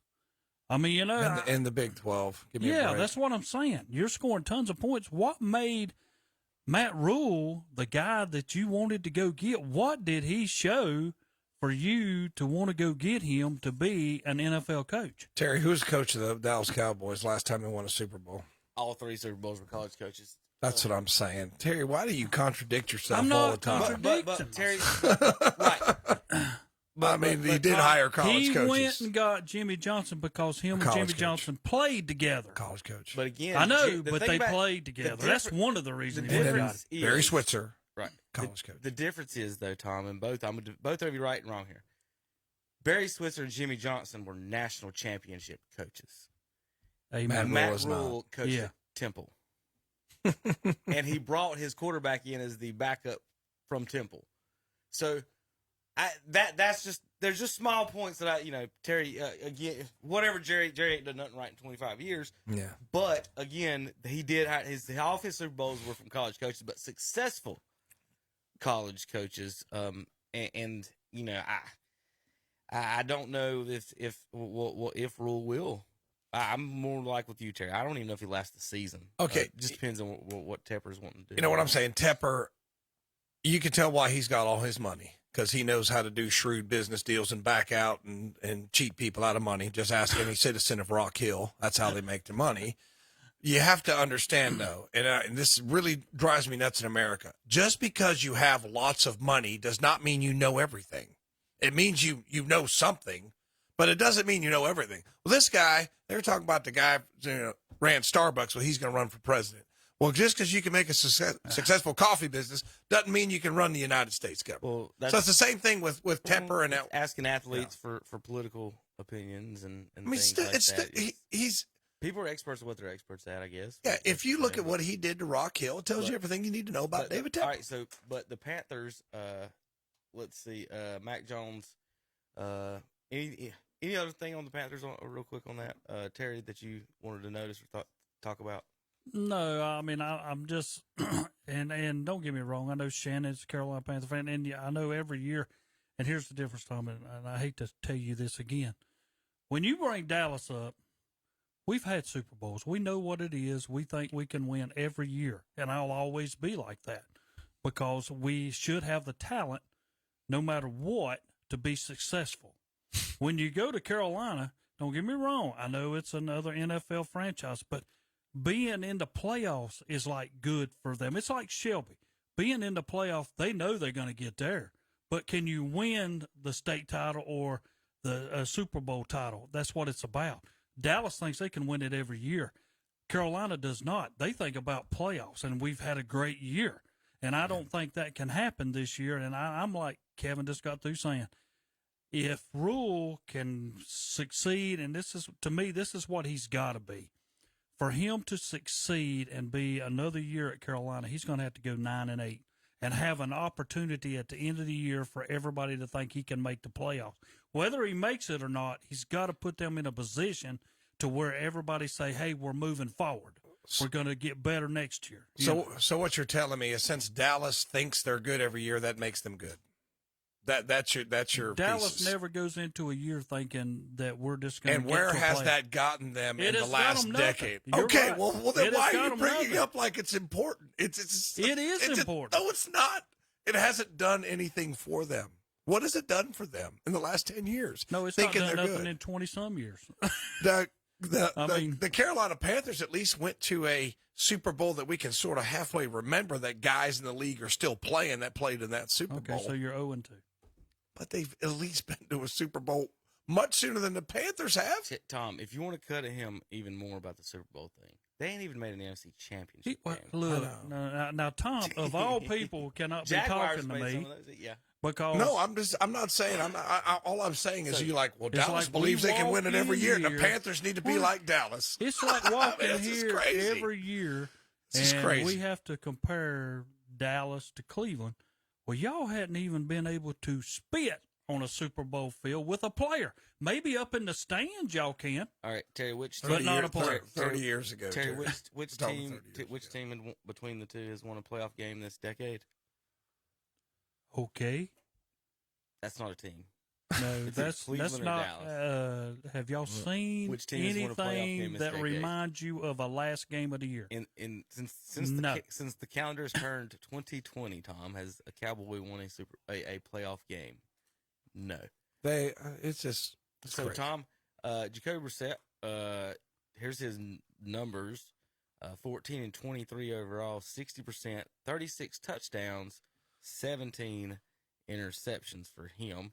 In the Big 12. Give me a break. That's what I'm saying. You're scoring tons of points. What made Matt Rule the guy that you wanted to go get? What did he show for you to want to go get him to be an NFL coach? Terry, who was the coach of the Dallas Cowboys last time they won a Super Bowl? All 3 Super Bowls were college coaches. That's what I'm saying. Terry, why do you contradict yourself I'm all not the time? But Terry, right. But he did hire college coaches. He went and got Jimmy Johnson because him and Jimmy Johnson played together. College coach. But again, I know, but they played together. That's one of the reasons. Barry Switzer, right? College coach. The difference is, though, Tom, and both of you right and wrong here. Barry Switzer and Jimmy Johnson were national championship coaches. Amen. Matt Rule coached at Temple. And he brought his quarterback in as the backup from Temple. So that's just, there's just small points that Terry, again, whatever, Jerry ain't done nothing right in 25 years. Yeah. But again, he did all of his Super Bowls were from college coaches, but successful college coaches. I don't know if Rule will. I'm more like with you, Terry. I don't even know if he lasts the season. Okay. It just depends on what Tepper's wanting to do. You know what I'm saying? Tepper, you can tell why he's got all his money, because he knows how to do shrewd business deals and back out and cheat people out of money. Just ask any citizen of Rock Hill. That's how they make their money. You have to understand, though, and this really drives me nuts in America. Just because you have lots of money does not mean you know everything. It means you know something, but it doesn't mean you know everything. Well, this guy, they were talking about the guy ran Starbucks, well, he's going to run for president. Well, just because you can make a successful coffee business doesn't mean you can run the United States government. Well, so it's the same thing with Tepper and asking athletes for political opinions and things like that. He's people are experts at what they're experts at, I guess. Yeah, if you look at what he did to Rock Hill, it tells you everything you need to know about David Tepper. All right, but the Panthers, let's see, Mac Jones, any other thing on the Panthers, real quick on that, Terry, that you wanted to notice or talk about? No, I'm just, and don't get me wrong, I know Shannon's a Carolina Panther fan, and I know every year, and here's the difference, Tom, and I hate to tell you this again. When you bring Dallas up, we've had Super Bowls. We know what it is. We think we can win every year, and I'll always be like that, because we should have the talent, no matter what, to be successful. When you go to Carolina, don't get me wrong, I know it's another NFL franchise, but being in the playoffs is like good for them. It's like Shelby. Being in the playoffs, they know they're going to get there. But can you win the state title or the Super Bowl title. That's what it's about. Dallas thinks they can win it every year. Carolina does not. They think about playoffs, and we've had a great year. And I don't think that can happen this year. And I'm like Kevin just got through saying, if Rule can succeed, and this is, to me, this is what he's got to be. For him to succeed and be another year at Carolina, he's going to have to go 9-8 and have an opportunity at the end of the year for everybody to think he can make the playoffs. Whether he makes it or not, he's got to put them in a position to where everybody say, hey, we're moving forward. We're going to get better next year. So what you're telling me is since Dallas thinks they're good every year, that makes them good. That's your Dallas pieces. never goes into a year thinking that we're just going to. And where has that gotten them in the last decade? Okay, right. well then why are you bringing nothing. up like it's important? It is important. No, it's not. It hasn't done anything for them. What has it done for them in the last 10 years? No, it's thinking not done they're nothing good. in 20-some years. The Carolina Panthers at least went to a Super Bowl that we can sort of halfway remember that guys in the league are still playing that played in that Super Bowl. Okay, so you're 0-2. But they've at least been to a Super Bowl much sooner than the Panthers have. Tom, if you want to cut at him even more about the Super Bowl thing, they ain't even made an NFC Championship game. Look, now, Tom, of all people, cannot be talking to me. Because no, I'm not saying. All I'm saying is you like. Well, Dallas like believes they can win it every year. The here. Panthers need to be like Dallas. It's like walking This is here crazy. every year, This is and crazy. we have to compare Dallas to Cleveland. Well, y'all hadn't even been able to spit on a Super Bowl field with a player. Maybe up in the stands y'all can. All right, Terry, which But not a player. 30 years ago. Terry, Terry. which Talking team 30 years which ago. team between the two has won a playoff game this decade? Okay. That's not a team. No, It's either that's Cleveland or not. Dallas. Have y'all seen Which team has won a playoff game anything this that decade? reminds you of a last game of the year? Since the calendar's turned 2020, Tom, has a Cowboy won a playoff game? No. It's just. It's So crazy. Tom, Jacoby Brissett, here's his numbers: 14 and 23 overall, 60%, 36 touchdowns, 17 interceptions for him.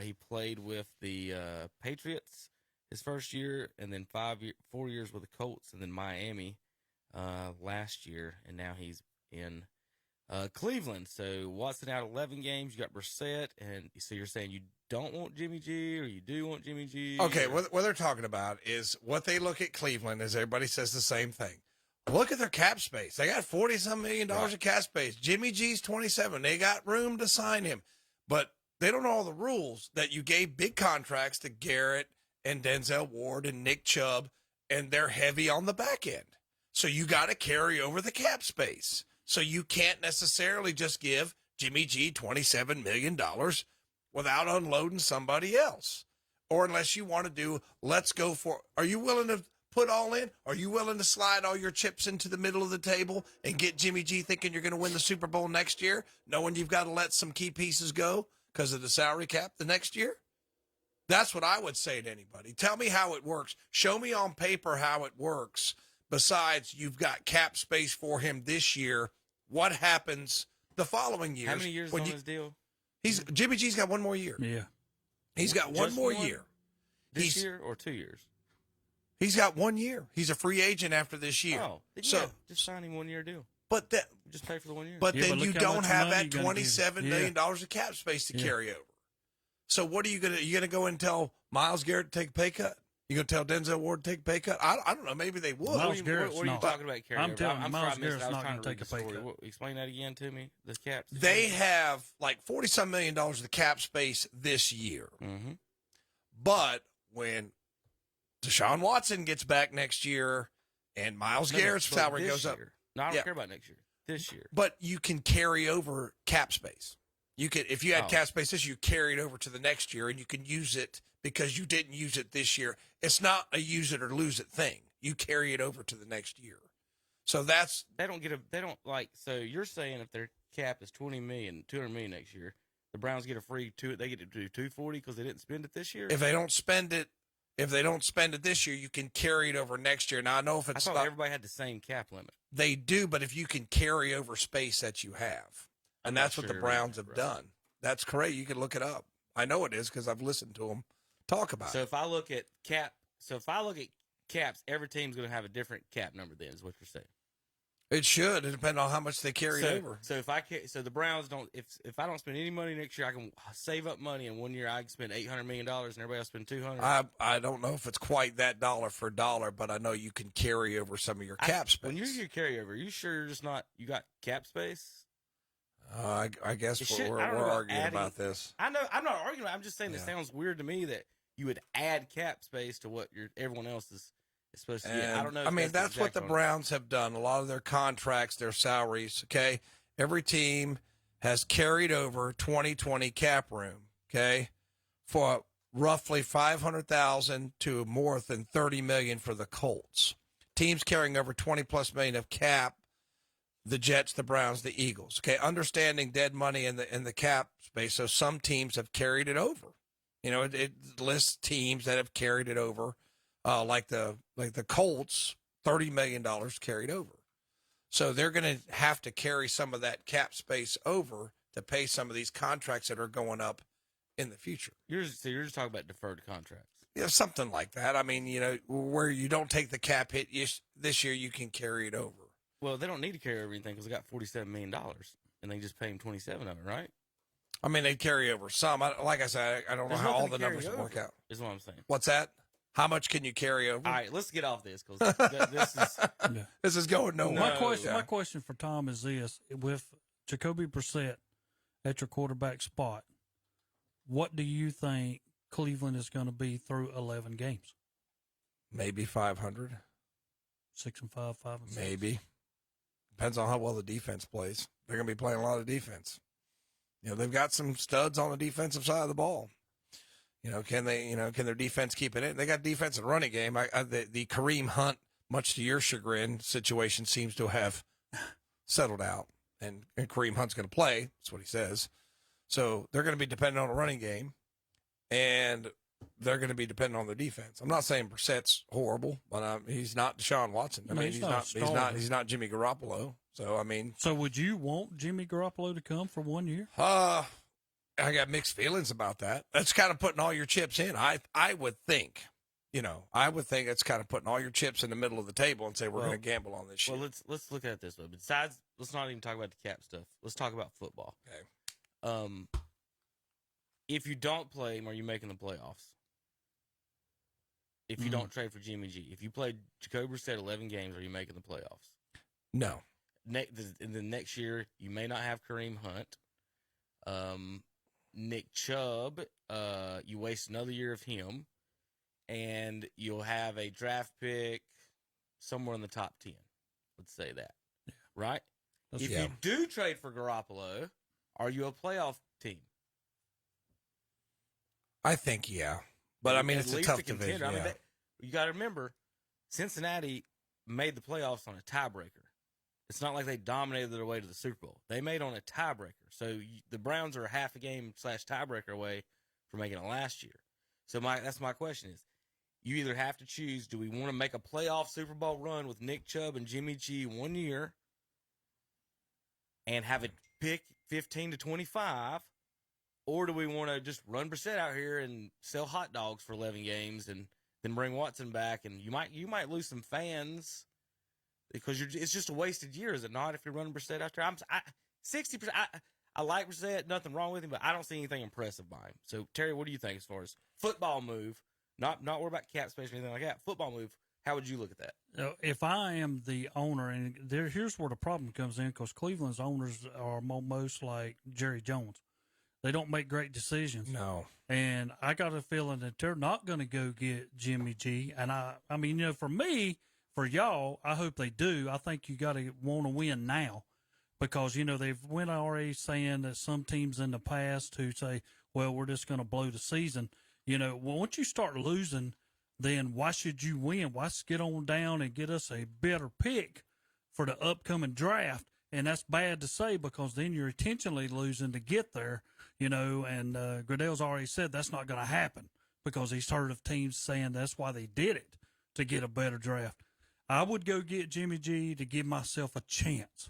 He played with the Patriots his first year, and then 4 years with the Colts, and then Miami last year, and now he's in Cleveland. So Watson out 11 games. You got Brissett, and so you're saying you don't want Jimmy G, or you do want Jimmy G? Okay, what they're talking about is what they look at Cleveland is everybody says the same thing. Look at their cap space. They got $40-some million of cap space. Jimmy G's 27. They got room to sign him. But they don't know all the rules that you gave big contracts to Garrett and Denzel Ward and Nick Chubb, and they're heavy on the back end. So you got to carry over the cap space. So you can't necessarily just give Jimmy G $27 million without unloading somebody else. Or unless you want to do, let's go for, are you willing to put all in? Are you willing to slide all your chips into the middle of the table and get Jimmy G thinking you're going to win the Super Bowl next year, knowing you've got to let some key pieces go because of the salary cap the next year? That's what I would say to anybody. Tell me how it works. Show me on paper how it works. Besides, you've got cap space for him this year. What happens the following year? How many years on his deal? Jimmy G's got one more year. Yeah. He's got one Just more one? year. This year or 2 years? He's got 1 year. He's a free agent after this year. Oh, then so just sign him 1 year deal. But that, Just pay for the 1 year. but Yeah, then but you look how don't much have money that you're gonna give. $27 million of cap space to carry over. So what are you gonna go and tell Myles Garrett to take a pay cut? You gonna tell Denzel Ward to take a pay cut? I don't know. Maybe they would. Myles Garrett's what are you not. talking about, carry I'm over? telling you, sorry, Myles I missed it. Garrett's I was not trying gonna to read take a the pay story. cut. Explain that again to me. The cap. They have like $40-some million of the cap space this year. Mm-hmm. But when Deshaun Watson gets back next year and Myles Garrett's salary goes up. No, I don't care about next year. This year. But you can carry over cap space. You could, if you had Oh. cap space this year, you carry it over to the next year, and you can use it because you didn't use it this year. It's not a use it or lose it thing. You carry it over to the next year. So that's They don't like. So you're saying if their cap is 200 million next year, the Browns get a free they get to do 240 because they didn't spend it this year. if they don't spend it this year, you can carry it over next year. Now I know if I it's thought not, everybody had the same cap limit. they do, but if you can carry over space that you have, and I'm that's not what the sure Browns about have that, done. That's correct. You can look it up. I know it is because I've listened to them talk about So it. if I look at caps, every team's going to have a different cap number. Then is what you're saying. It should. It depends on how much they carried over. So so the Browns don't. If I don't spend any money next year, I can save up money. And 1 year I can spend $800 million, and everybody else spend $200. I don't know if it's quite that dollar for dollar, but I know you can carry over some of your cap space. When you hear carryover, are you sure you're just not? You got cap space? I guess we're arguing about this. I know I'm not arguing. I'm just saying it sounds weird to me that you would add cap space to what everyone else is supposed to get. I don't know. I mean, that's what the Browns have done. A lot of their contracts, their salaries, okay? Every team has carried over 2020 cap room, okay, for roughly $500,000 to more than $30 million for the Colts. Teams carrying over 20+ million of cap, the Jets, the Browns, the Eagles. Okay, understanding dead money in the cap space. So some teams have carried it over. You know, it lists teams that have carried it over. Like the Colts, $30 million carried over. So they're going to have to carry some of that cap space over to pay some of these contracts that are going up in the future. You're just talking about deferred contracts. Yeah, something like that. I mean, you know, where you don't take the cap hit this year, you can carry it over. Well, they don't need to carry everything because they got $47 million, and they just pay him 27 of it, right? I mean, they carry over some. Like I said, I don't know how all the numbers work out. Is what I'm saying. What's that? How much can you carry over? All right, let's get off this because this is going nowhere. My question for Tom is this: with Jacoby Brissett at your quarterback spot, what do you think Cleveland is going to be through 11 games? Maybe 500. 6-5, 5-6. Maybe. Depends on how well the defense plays. They're going to be playing a lot of defense. You know, they've got some studs on the defensive side of the ball. Can their defense keep it in? They got defense and running game. The Kareem Hunt, much to your chagrin, situation seems to have settled out. And Kareem Hunt's going to play. That's what he says. So they're going to be dependent on a running game. And they're going to be dependent on their defense. I'm not saying Brissett's horrible, but he's not Deshaun Watson. I mean, he's not Jimmy Garoppolo. So, I mean. So would you want Jimmy Garoppolo to come for 1 year? I got mixed feelings about that. That's kind of putting all your chips in. I would think, it's kind of putting all your chips in the middle of the table and say we're going to gamble on this shit. Well, let's look at it this way. Besides, let's not even talk about the cap stuff. Let's talk about football. Okay. If you don't play him, are you making the playoffs? If you don't trade for Jimmy G, if you play Jacoby Brissett 11 games, are you making the playoffs? No. In the next year, you may not have Kareem Hunt. Nick Chubb, you waste another year of him, and you'll have a draft pick somewhere in the top 10. Let's say that. Yeah. Right? If you do trade for Garoppolo, are you a playoff team? I think, yeah. But, I mean, it's a tough division. I mean, you got to remember, Cincinnati made the playoffs on a tiebreaker. It's not like they dominated their way to the Super Bowl. They made on a tiebreaker. So the Browns are a half a game / tiebreaker away from making it last year. So that's my question is, you either have to choose, do we want to make a playoff Super Bowl run with Nick Chubb and Jimmy G 1 year and have it pick 15 to 25, or do we want to just run Brissett out here and sell hot dogs for 11 games and then bring Watson back? And you might lose some fans because it's just a wasted year, is it not? If you're running Brissett out there, 60%. I like Brissett, nothing wrong with him, but I don't see anything impressive by him. So Terry, what do you think as far as football move? Not worry about cap space or anything like that. Football move. How would you look at that? If I am the owner, and here's where the problem comes in, because Cleveland's owners are most like Jerry Jones. They don't make great decisions. No. And I got a feeling that they're not going to go get Jimmy G. And I mean, for me, for y'all, I hope they do. I think you got to want to win now, because, they've went already saying that some teams in the past who say, well, we're just going to blow the season. Once you start losing, then why should you win? Why get on down and get us a better pick for the upcoming draft? And that's bad to say, because then you're intentionally losing to get there, and Goodell's already said that's not going to happen, because he's heard of teams saying that's why they did it, to get a better draft. I would go get Jimmy G to give myself a chance.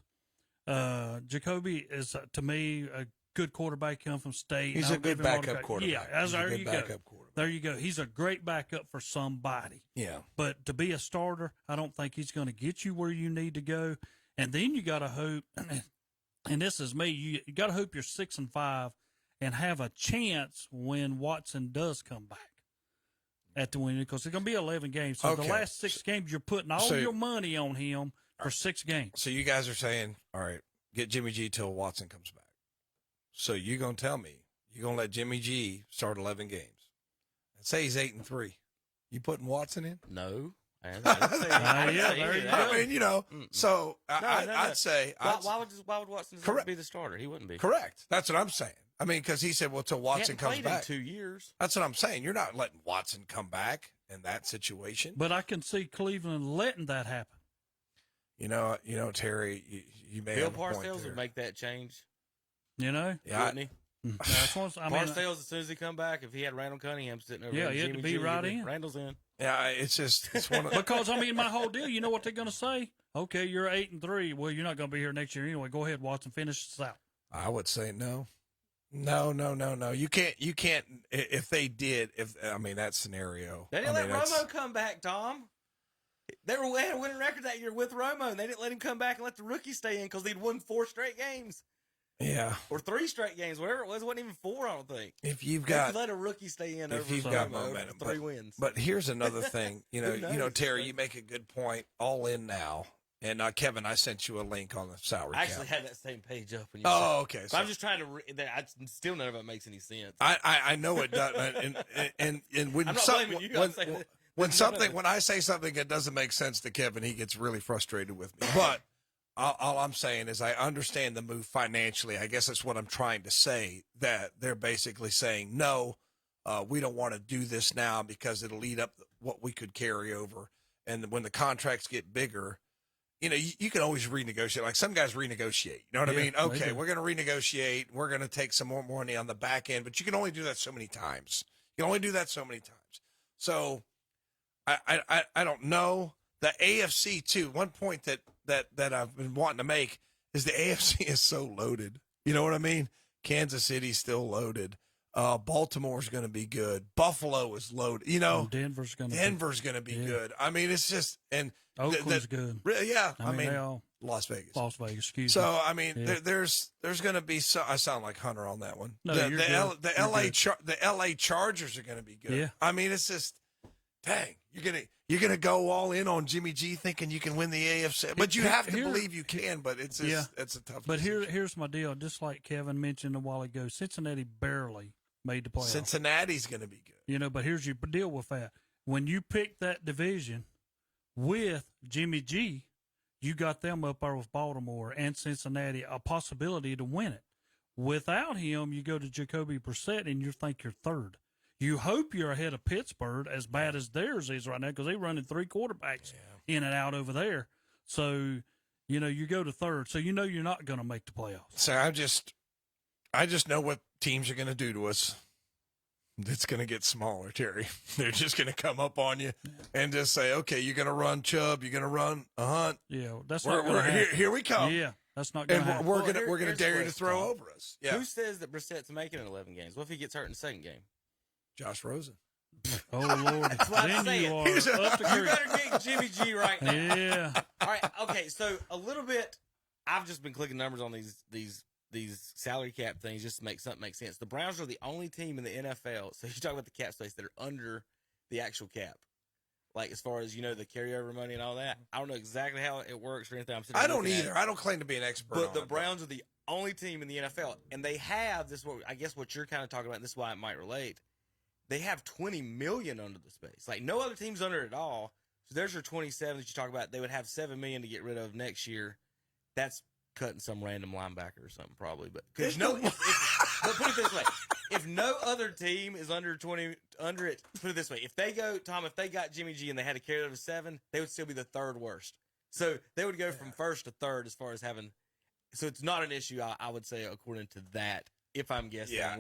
Jacoby is, to me, good quarterback, come from state. He's I'll a good give him all the backup credit. quarterback. Yeah, He's a there good you go. backup quarterback. There you go. He's a great backup for somebody. Yeah. But to be a starter, I don't think he's going to get you where you need to go. And then you got to hope, and this is me, you got to hope you're 6-5 and have a chance when Watson does come back at the winning, because it's going to be 11 games. So the last 6 games, you're putting all your money on him for 6 games. So you guys are saying, all right, get Jimmy G till Watson comes back. So you're going to tell me you're going to let Jimmy G start 11 games and say he's 8-3. You putting Watson in? No. There you go. I mean, you know, so I'd say. Why would Watson be the starter? He wouldn't be. Correct. That's what I'm saying. I mean, because he said, well, till Watson comes back. In 2 years. That's what I'm saying. You're not letting Watson come back in that situation. But I can see Cleveland letting that happen. You know, Terry, you may Bill have a point Parcells there. would make that change. You know? Yeah. Wouldn't he? Parcells, as soon as he come back, if he had Randall Cunningham sitting over there, he had to be right in. Randall's in. Yeah, it's one of because I mean, my whole deal. You know what they're going to say? Okay, you're 8-3. Well, you're not going to be here next year anyway. Go ahead, Watson, finish this out. I would say no. You can't. If they did, that scenario. They didn't let Romo come back, Tom. They had a winning record that year with Romo, and they didn't let him come back and let the rookie stay in because he'd won 4 straight games. Yeah. Or 3 straight games, whatever it was. It wasn't even 4, I don't think. If you've got, let a rookie stay in, if you've got momentum, 3 wins. But here's another thing. Terry, you make a good point. All in now. And Kevin, I sent you a link on the salary cap. I actually had that same page up. When you okay. So I'm just trying to. Still none of it makes any sense. I know it does. And when I'm not blaming you. When I say something that doesn't make sense to Kevin, he gets really frustrated with me. But all I'm saying is I understand the move financially. I guess that's what I'm trying to say. That they're basically saying no, we don't want to do this now because it'll eat up what we could carry over. And when the contracts get bigger. You can always renegotiate. Like some guys renegotiate. You know what I mean? Okay, we're going to renegotiate. We're going to take some more money on the back end, but you can only do that so many times. So I don't know. The AFC too. One point that I've been wanting to make is the AFC is so loaded. You know what I mean? Kansas City's still loaded. Baltimore's going to be good. Buffalo is loaded. Denver's going to be good. I mean, it's just Oakland's good. Yeah, I mean Las Vegas. Excuse me. So I mean, there's going to be I sound like Hunter on that one. No, the LA Chargers are going to be good. Yeah. I mean, it's just dang. You're gonna go all in on Jimmy G thinking you can win the AFC, but you have to believe you can. But it's a tough. But here's my deal. Just like Kevin mentioned a while ago, Cincinnati barely made the playoffs. Cincinnati's going to be good. But here's your deal with that. When you pick that division with Jimmy G, you got them up there with Baltimore and Cincinnati, a possibility to win it. Without him, you go to Jacoby Brissett and you think you're third. You hope you're ahead of Pittsburgh, as bad as theirs is right now, because they're running 3 quarterbacks in and out over there. So, you go to third. So, you're not going to make the playoffs. So I just know what teams are going to do to us. It's going to get smaller, Terry. They're just going to come up on you and just say, okay, you're going to run Chubb, you're going to run a Hunt. Yeah, that's not going to happen. Here we come. Yeah, that's not going to happen. We're going to dare you to throw over us. Yeah. Who says that Brissett's making it 11 games? What if he gets hurt in the second game? Josh Rosen. Oh, Lord. That's what I'm saying. You better get Jimmy G right now. Yeah. All right. Okay. So a little bit, I've just been clicking numbers on these salary cap things just to make something make sense. The Browns are the only team in the NFL. So you talk about the cap space that are under the actual cap. Like as far as, the carryover money and all that. I don't know exactly how it works or anything. I don't either. I don't claim to be an expert. But the Browns are the only team in the NFL. And they have this, I guess what you're kind of talking about, and this is why it might relate. They have $20 million under the space. Like no other team's under it at all. So there's your 27 that you talk about. They would have $7 million to get rid of next year. That's cutting some random linebacker or something probably. But but put it this way: if no other team is under it, put it this way: if they got Jimmy G and they had to carry it over 7, they would still be the 3rd worst. So they would go from 1st to 3rd as far as having. So it's not an issue, I would say, according to that. If I'm guessing, yeah,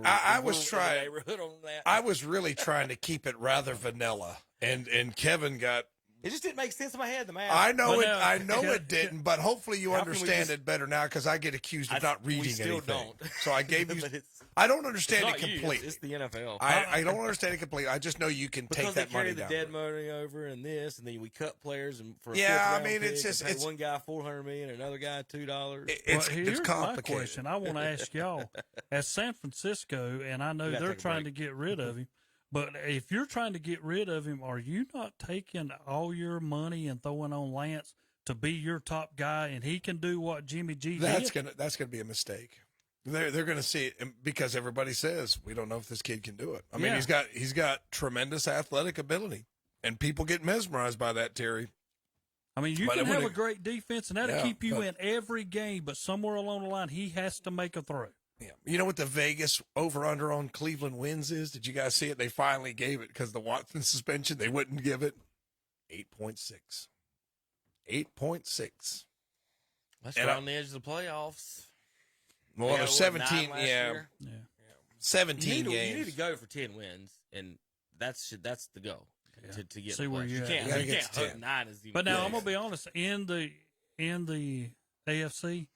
I was really trying to keep it rather vanilla, and Kevin got It just didn't make sense in my head. The math. I know But it. now- I know it didn't, but hopefully you How can we understand just- it better now because I get accused of not reading we still anything. don't. So I gave you. But I don't understand it it's not you, completely. it's the NFL. I don't understand it completely. I just know you can because take they that carry money the down. dead money over and this, and then we cut players and for a Yeah, I fifth-round mean, pick it's just- and pay it's- one guy $400 million, another guy $2. It's Here's complicated. my question. I want to ask y'all, as San Francisco, and I know You gotta they're take a trying to break. get rid of him, but if you're trying to get rid of him, are you not taking all your money and throwing on Lance to be your top guy, and he can do what Jimmy G That's did? gonna be a mistake. They're gonna see it because everybody says we don't know if this kid can do it. I mean, Yeah. he's got tremendous athletic ability, and people get mesmerized by that, Terry. I mean, you But can when have it- a great defense, and that'll Yeah, keep you but- in every game, but somewhere along the line, he has to make a throw. Yeah. You know what the Vegas over/under on Cleveland wins is? Did you guys see it? They finally gave it because the Watson suspension. They wouldn't give it. 8.6. 8.6. That's And right on the edge of the playoffs. Well, They there's got, 17. 9 last Yeah, year? Yeah. 17 You games. need to go for 10 wins, and that's the goal to get See in the where playoffs. you're You at. can't, You gotta you get can't to hook 10. 9 as the But now Yeah. I'm gonna be honest. In the AFC,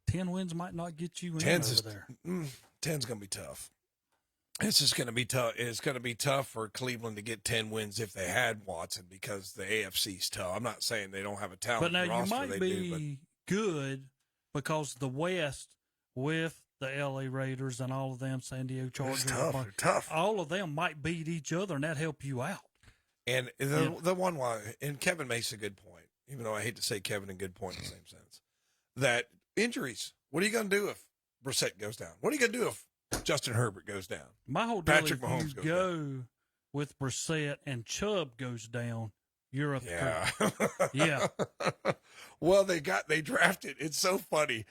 10 wins might not get you in 10's over there. 10's going to be tough. It's just going to be tough. It's going to be tough for Cleveland to get 10 wins if they had Watson because the AFC's tough. I'm not saying they don't have a talent. But now you roster, might they be do, good because the West with the LA Raiders and all of them, San Diego but Chargers, it's tough. They're tough. all of them might beat each other, and that help you out. And the one why, and Kevin makes a good point, even though I hate to say Kevin and good point in the same sense, that injuries. What are you going to do if Brissett goes down? What are you going to do if Justin Herbert goes down? My whole deal Patrick is Mahomes you goes go with Brissett and Chubb goes down, you're up Yeah. there. Yeah. Well, they drafted. It's so funny.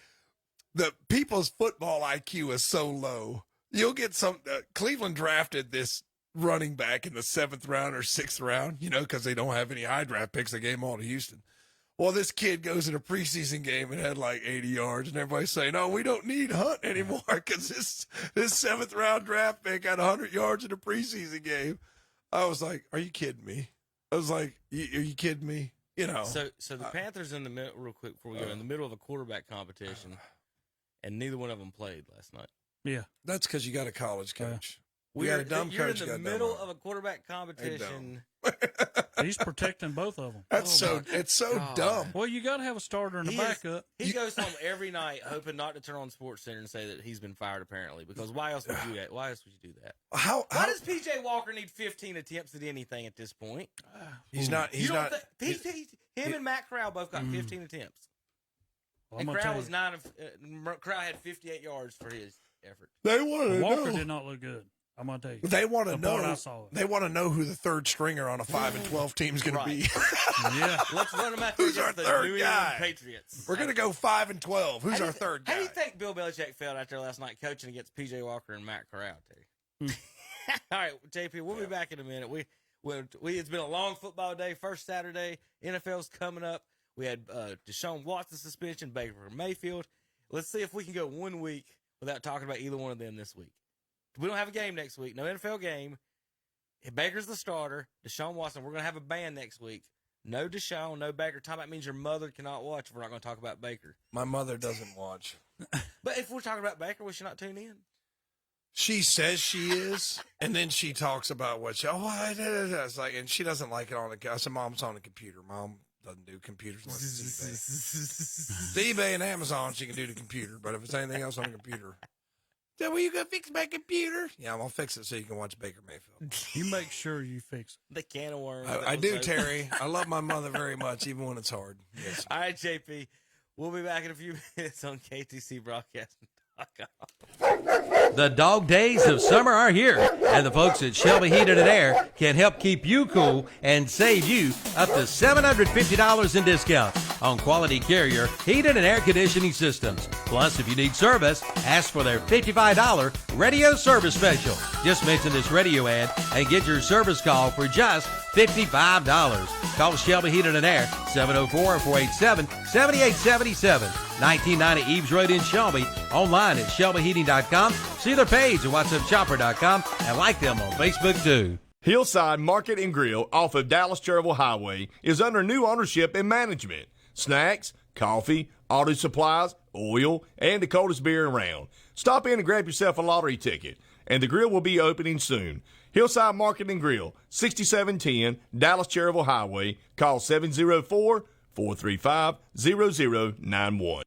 The people's football IQ is so low. You'll get some. Cleveland drafted this running back in the 7th round or 6th round, because they don't have any high draft picks. They gave them all to Houston. Well, this kid goes in a preseason game and had like 80 yards, and everybody's saying, "Oh, we don't need Hunt anymore because this 7th round draft pick had 100 yards in a preseason game." I was like, "Are you kidding me?" I was like, "Are you kidding me?" So the Panthers in the middle, real quick before we go, in the middle of a quarterback competition, and neither one of them played last night. Yeah. That's because you got a college coach. We got a dumb you're coach. in the middle of a quarterback competition. He's protecting both of them. That's it's so God. dumb. Well, you got to have a starter and a backup. He goes home every night hoping not to turn on Sports Center and say that he's been fired. Apparently, because why else would you do that? Why else would you do that? Why does PJ Walker need 15 attempts at anything at this point? He's not. He's not. Him and Matt Corral both got 15 attempts. Well, And I'm gonna Corral tell was you, Corral had 58 yards for his effort. They want to Walker know. did not look good. I'm gonna tell you. They want to The part know. I saw it. They want to know who the third stringer on a 5-12 team is going Right. to be. Yeah. Let's run them out there Who's our against the third New England guy? Patriots. We're going to go 5-12. Who's How do our you third guy? How do you think Bill Belichick felt out there last night coaching against PJ Walker and Matt Corral? Terry? All right, JP, we'll be back in a minute. We it's been a long football day. First Saturday, NFL's coming up. We had Deshaun Watson suspension, Baker Mayfield. Let's see if we can go 1 week without talking about either one of them this week. We don't have a game next week. No NFL game. Baker's the starter. Deshaun Watson. We're going to have a ban next week. No Deshaun, no Baker. Timeout means your mother cannot watch if we're not going to talk about Baker. My mother doesn't watch. But if we're talking about Baker, we should not tune in. She says she is, and then she talks about what she. It's like, and she doesn't like it on the. I said, "Mom, it's on the computer. Mom doesn't do computers unless it's eBay. The eBay and Amazon, she can do the computer, but if it's anything else on the computer." Yeah, well, you gonna fix my computer? Yeah, I'm gonna fix it so you can watch Baker Mayfield. You make sure you fix it. The can of worms. I do, Terry. I love my mother very much, even when it's hard. Yes. All right, JP. We'll be back in a few minutes on KTC Broadcasting.com. The dog days of summer are here, and the folks at Shelby Heating and Air can help keep you cool and save you up to $750 in discounts on quality Carrier heating and air conditioning systems. Plus, if you need service, ask for their $55 radio service special. Just mention this radio ad and get your service call for just $55. Call Shelby Heating and Air, 704-487-7877. 1990 Eves Road in Shelby. Online at shelbyheating.com. See their page at whatsupshopper.com and like them on Facebook too. Hillside Market and Grill off of Dallas Cherville Highway is under new ownership and management. Snacks, coffee, auto supplies, oil, and the coldest beer around. Stop in and grab yourself a lottery ticket, and the grill will be opening soon. Hillside Market and Grill, 6710 Dallas Cherville Highway. Call 704-435-0091.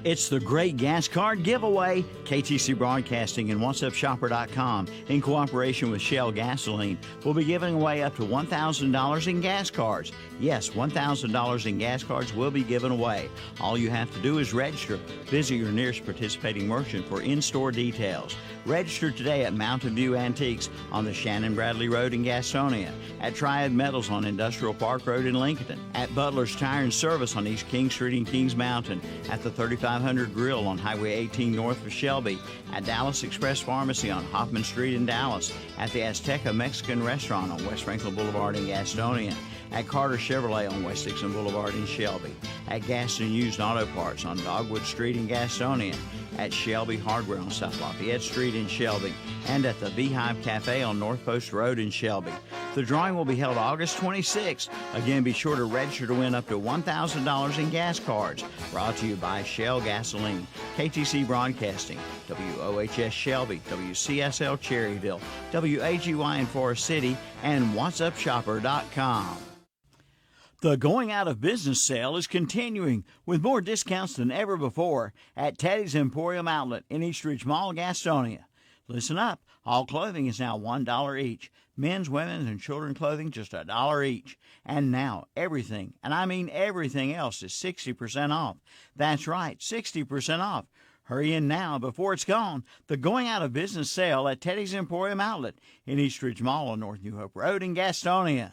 It's the Great Gas Card Giveaway. KTC Broadcasting and What'sUpShopper.com, in cooperation with Shell Gasoline, will be giving away up to $1,000 in gas cards. Yes, $1,000 in gas cards will be given away. All you have to do is register. Visit your nearest participating merchant for in-store details. Register today at Mountain View Antiques on the Shannon Bradley Road in Gastonia, at Triad Metals on Industrial Park Road in Lincoln, at Butler's Tire and Service on East King Street in Kings Mountain, at the 3500 Grill on Highway 18 north of Shelby, at Dallas Express Pharmacy on Hoffman Street in Dallas, at the Azteca Mexican Restaurant on West Franklin Boulevard in Gastonia, at Carter Chevrolet on West Dixon Boulevard in Shelby, at Gaston Used Auto Parts on Dogwood Street in Gastonia, at Shelby Hardware on South Lafayette Street in Shelby, and at the Beehive Cafe on North Post Road in Shelby. The drawing will be held August 26th. Again, be sure to register to win up to $1,000 in gas cards. Brought to you by Shell Gasoline, KTC Broadcasting, WOHS Shelby, WCSL Cherryville, WAGY in Forest City, and What'sUpShopper.com. The going out of business sale is continuing with more discounts than ever before at Teddy's Emporium Outlet in Eastridge Mall, Gastonia. Listen up, all clothing is now $1 each. Men's, women's, and children's clothing just $1 each. And now everything, and I mean everything else, is 60% off. That's right, 60% off. Hurry in now before it's gone. The going out of business sale at Teddy's Emporium Outlet in Eastridge Mall on North New Hope Road in Gastonia.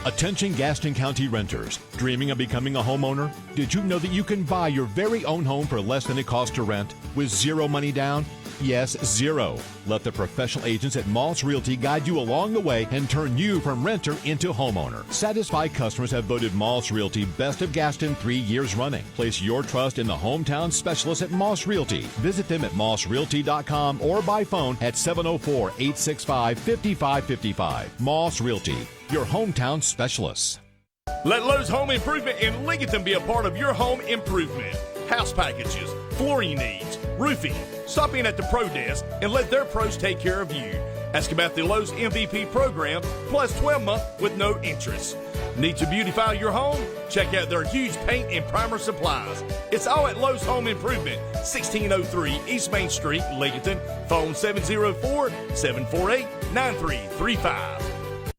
Attention Gaston County renters. Dreaming of becoming a homeowner? Did you know that you can buy your very own home for less than it costs to rent with zero money down? Yes, zero. Let the professional agents at Moss Realty guide you along the way and turn you from renter into homeowner. Satisfied customers have voted Moss Realty Best of Gaston 3 years running. Place your trust in the hometown specialists at Moss Realty. Visit them at mossrealty.com or by phone at 704-865-5555. Moss Realty, your hometown specialists. Let Lowe's Home Improvement in Lincoln be a part of your home improvement. House packages, flooring needs, roofing. Stop in at the Pro Desk and let their pros take care of you. Ask about the Lowe's MVP program, plus 12-month with no interest. Need to beautify your home? Check out their huge paint and primer supplies. It's all at Lowe's Home Improvement, 1603 East Main Street, Lincoln. Phone 704-748-9335.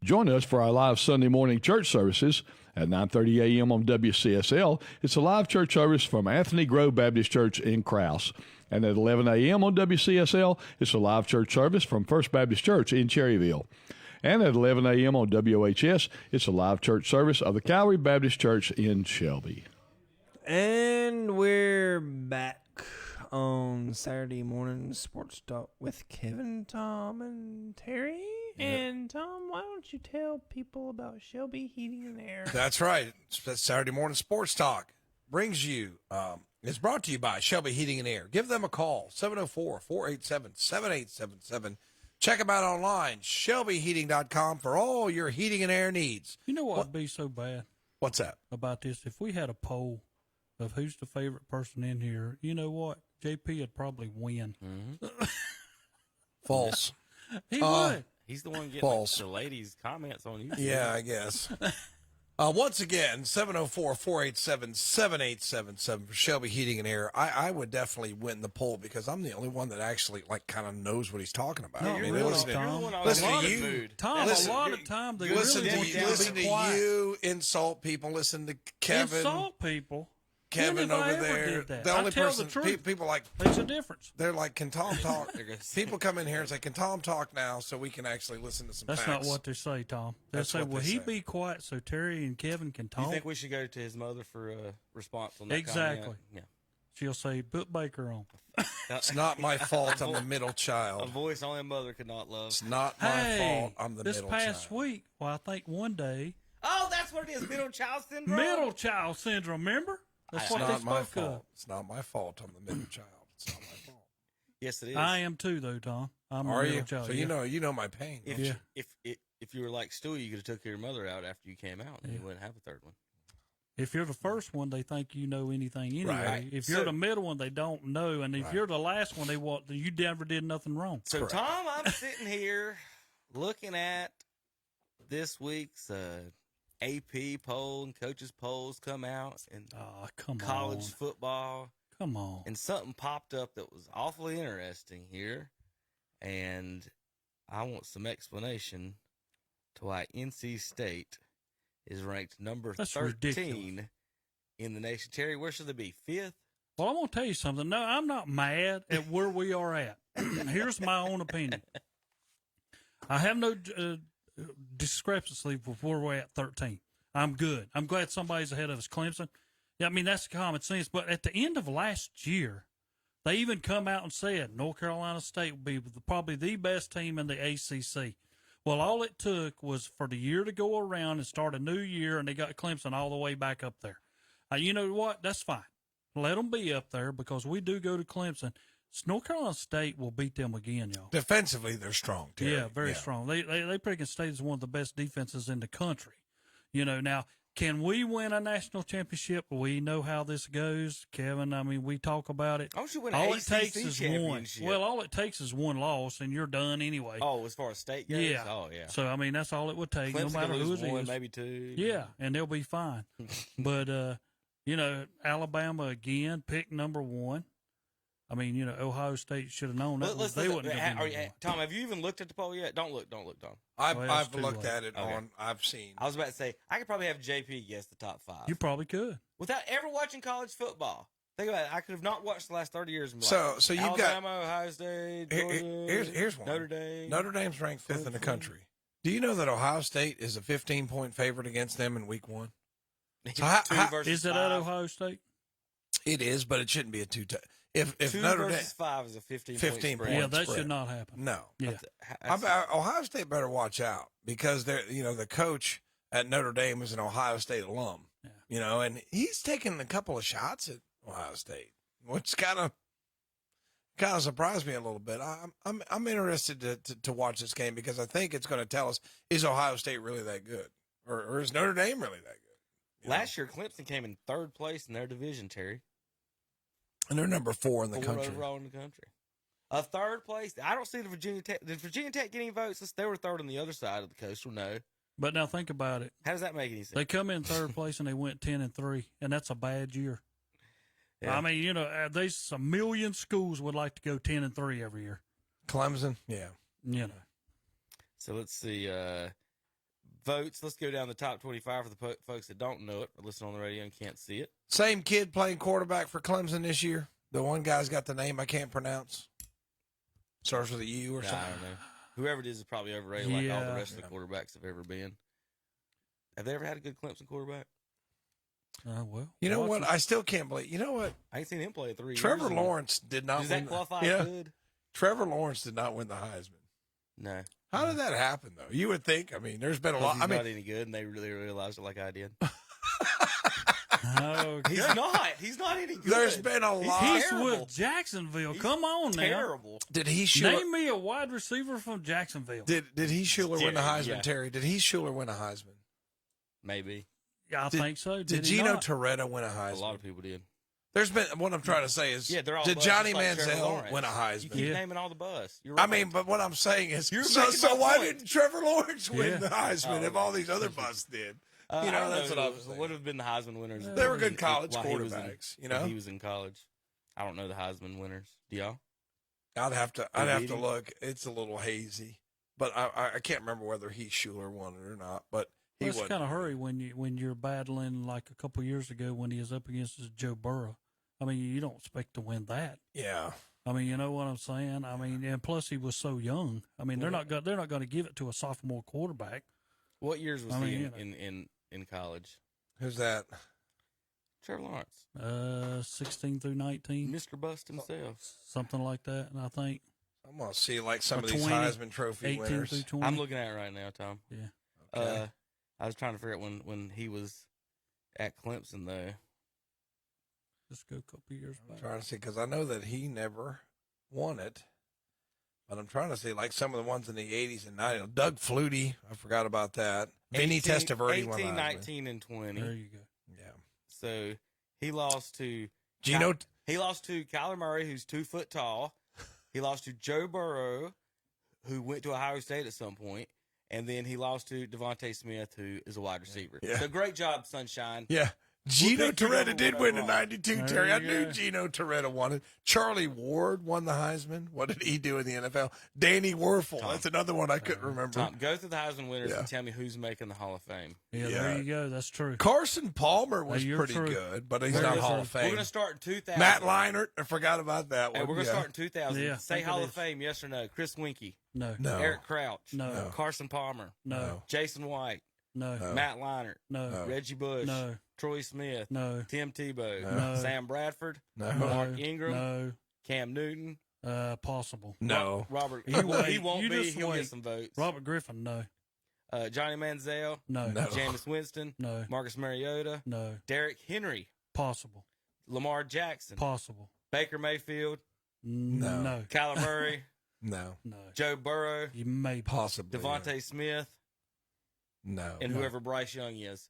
Join us for our live Sunday morning church services at 9:30 a.m. on WCSL. It's a live church service from Anthony Grove Baptist Church in Krause. And at 11 a.m. on WCSL, it's a live church service from First Baptist Church in Cherryville. And at 11 a.m. on WHS, it's a live church service of the Calvary Baptist Church in Shelby. And we're back on Saturday morning sports talk with Kevin, Tom, and Terry. Yep. And Tom, why don't you tell people about Shelby Heating and Air? That's right. Saturday morning sports talk brings you. It's brought to you by Shelby Heating and Air. Give them a call, 704-487-7877. Check them out online, shelbyheating.com, for all your heating and air needs. You know what would be so bad? What's that? About this, if we had a poll of who's the favorite person in here, you know what? JP would probably win. Mm-hmm. False. He would. He's the one getting False. The ladies' comments on YouTube. Yeah, I guess. Once again, 704-487-7877 for Shelby Heating and Air. I would definitely win the poll because I'm the only one that actually kind of knows what he's talking about. No, I mean, really, listen Tom. to you. Tom, a lot of times they listen really to you insult people. Listen to Kevin. Insult people. Kevin over there. The only person, people like, there's a difference. They're like, can Tom talk? People come in here and say, can Tom talk now so we can actually listen to some That's facts? not what they say, Tom. They say, will he be quiet so Terry and Kevin can talk? Do you think we should go to his mother for a response on that Exactly. comment? Yeah. She'll say, put Baker on. It's not my fault I'm the middle child. A voice only a mother could not love. It's not my fault I'm the middle child. This past week, well, I think one day. Oh, that's what it is, middle child syndrome? Middle child syndrome, remember? That's what they spoke of. It's not my fault I'm the middle child. It's not my fault. Yes, it is. I am too, though, Tom. I'm Are a middle you? child. So you know my pain. If don't you? if you were like Stewie, you could have took your mother out after you came out, and you wouldn't have a third one. If you're the first one, they think you know anything anyway. Right. If you're the middle one, they don't know. And if you're the last one, you never did nothing wrong. So, Correct. Tom, I'm sitting here looking at this week's AP poll and coaches polls come out and college football. Come on. And something popped up that was awfully interesting here. And I want some explanation to why NC State is ranked number That's 13 ridiculous. in the nation. Terry, where should they be? 5th? Well, I'm going to tell you something. No, I'm not mad at where we are at. Here's my own opinion. I have no discrepancy with where we're at 13. I'm good. I'm glad somebody's ahead of us. Clemson. Yeah, I mean, that's common sense. But at the end of last year, they even come out and said North Carolina State will be probably the best team in the ACC. Well, all it took was for the year to go around and start a new year, and they got Clemson all the way back up there. You know what? That's fine. Let them be up there because we do go to Clemson. North Carolina State will beat them again, y'all. Defensively, they're strong, Terry. Yeah, very strong. They Princeton State is one of the best defenses in the country. You know, now, can we win a national championship? We know how this goes, Kevin. I mean, we talk about it. Oh, should win all an it takes ACC is one. championship. Well, all it takes is one loss, and you're done anyway. Oh, as far as state goes? Yeah. Oh, yeah. So, I mean, that's all it would take, Clemson no matter could who lose it one, is. maybe two. Yeah, and they'll be fine. But, you know, Alabama again, pick number 1. I mean, you know, Ohio State should have known that. They wouldn't have been Tom, have you even looked at the poll yet? Don't look, Tom. I've looked at it I've seen. I was about to say, I could probably have JP guess the top 5. You probably could. Without ever watching college football. Think about it. I could have not watched the last 30 years. And So you've got Alabama, Ohio State, Georgia, here's one. Notre Dame. Notre Dame's ranked 5th in the country. Do you know that Ohio State is a 15-point favorite against them in week 1? So is it at Ohio State? It is, but it shouldn't be a 2. If 2 Notre Dame versus 5 is a 15 point Yeah, that spread. should not happen. No. Yeah. Ohio State better watch out because the coach at Notre Dame is an Ohio State alum. Yeah. You know, and he's taken a couple of shots at Ohio State, which kind of surprised me a little bit. I'm interested to watch this game because I think it's going to tell us, is Ohio State really that good, or is Notre Dame really that good? Last year, Clemson came in 3rd place in their division, Terry. And they're number 4 in the 4 country. overall in the country. A 3rd place. I don't see the Virginia Tech. Did Virginia Tech get any votes? They were 3rd on the other side of the coast. No. But now think about it. How does that make any sense? They come in 3rd place and they went 10-3, and that's a bad year. Yeah. I mean, you know, there's a million schools would like to go 10-3 every year. Clemson, yeah. You know. So let's see. Votes. Let's go down the top 25 for the folks that don't know it or listen on the radio and can't see it. Same kid playing quarterback for Clemson this year. The one guy's got the name I can't pronounce. Starts with a U or something. I don't know. Whoever it is probably overrated like all the rest of the quarterbacks have ever been. Have they ever had a good Clemson quarterback? Well, you know what? I still can't believe. You know what? I ain't seen him play 3 years. Trevor Lawrence did not. Does win that qualify? Good? Trevor Lawrence did not win the Heisman. No. How did that happen, though? You would think. I mean, there's been a lot. He's not any good, and they really realized it like I did. Oh, He's not. He's not any good. There's been a lot. He's with Jacksonville. Come on now. Terrible. Did he name me a wide receiver from Jacksonville? Did he Schuler win the Heisman, Terry? Did he Schuler win a Heisman? Maybe. Yeah, I think so. Did Gino Toretta win a Heisman? A lot of people did. There's been what I'm trying to say is, they're all did bust, Johnny like Manziel win a Heisman? You keep naming all the bust. You're I right. mean, but what I'm saying is, You're so why point. didn't Trevor Lawrence win the Heisman if all these other busts did? You know, that's what I was saying. Would have been the Heisman winners. They were good college while quarterbacks. You know, he was in college. I don't know the Heisman winners. Do y'all? I'd have to look. It's a little hazy, but I can't remember whether he Schuler won it or not. But he was kind of hurry when you're battling like a couple years ago when he was up against Joe Burrow. I mean, you don't expect to win that. Yeah. I mean, you know what I'm saying? I mean, and plus he was so young. I mean, they're not going to give it to a sophomore quarterback. What years was he in college? Who's that? Trevor Lawrence. 16 through 19. Mr. Bust himself. Something like that, and I think. I'm going to see like some of these Heisman Trophy winners. Through 20. I'm looking at it right now, Tom. Yeah. Okay. I was trying to figure out when he was at Clemson, though. Let's go a couple years back. I'm trying to see, because I know that he never won it. But I'm trying to see, like, some of the ones in the 80s and 90s. Doug Flutie, I forgot about that. Vinny Testaverde won 18, the Heisman. 19, and 20. There you go. Yeah. So he lost to Gino. He lost to Kyler Murray, who's 2 foot tall. He lost to Joe Burrow, who went to Ohio State at some point. And then he lost to Devontae Smith, who is a wide receiver. Yeah. So great job, Sunshine. Yeah. Gino picked you Toretta number did one win in overall. 92, There Terry. I you knew go. Gino Toretta won it. Charlie Ward won the Heisman. What did he do in the NFL? Danny Werfel. Tom. That's another one I couldn't remember. Tom, go through the Heisman winners Yeah. and tell me who's making the Hall of Fame. Yeah, Yeah. there you go. That's true. Carson Palmer was You're pretty true. good, but he's Very not true. Hall of We're Fame. going to start in 2000. Matt Leinart, I forgot about that one. And we're going to Yeah. start in 2000. Yeah, Say think it Hall of is. Fame, yes or no? Chris Winkie, No. No. Eric Crouch, No. Carson Palmer, No. Jason White, No. No. Matt Leinart, No. Reggie Bush, No. Troy Smith, No. Tim Tebow, No. Sam Bradford, No. Mark Ingram, No. Cam Newton, Possible. No. Robert. You wait. He won't You be. just He'll wait. get some votes. Robert Griffin. No. Johnny Manziel, No. No. Jameis Winston, No. Marcus Mariota, No. Derrick Henry, Possible. Lamar Jackson, Possible. Baker Mayfield, No. No. Kyler Murray, No. No. Joe Burrow, You may. Possibly. Devontae Smith, No. and No. whoever Bryce Young is.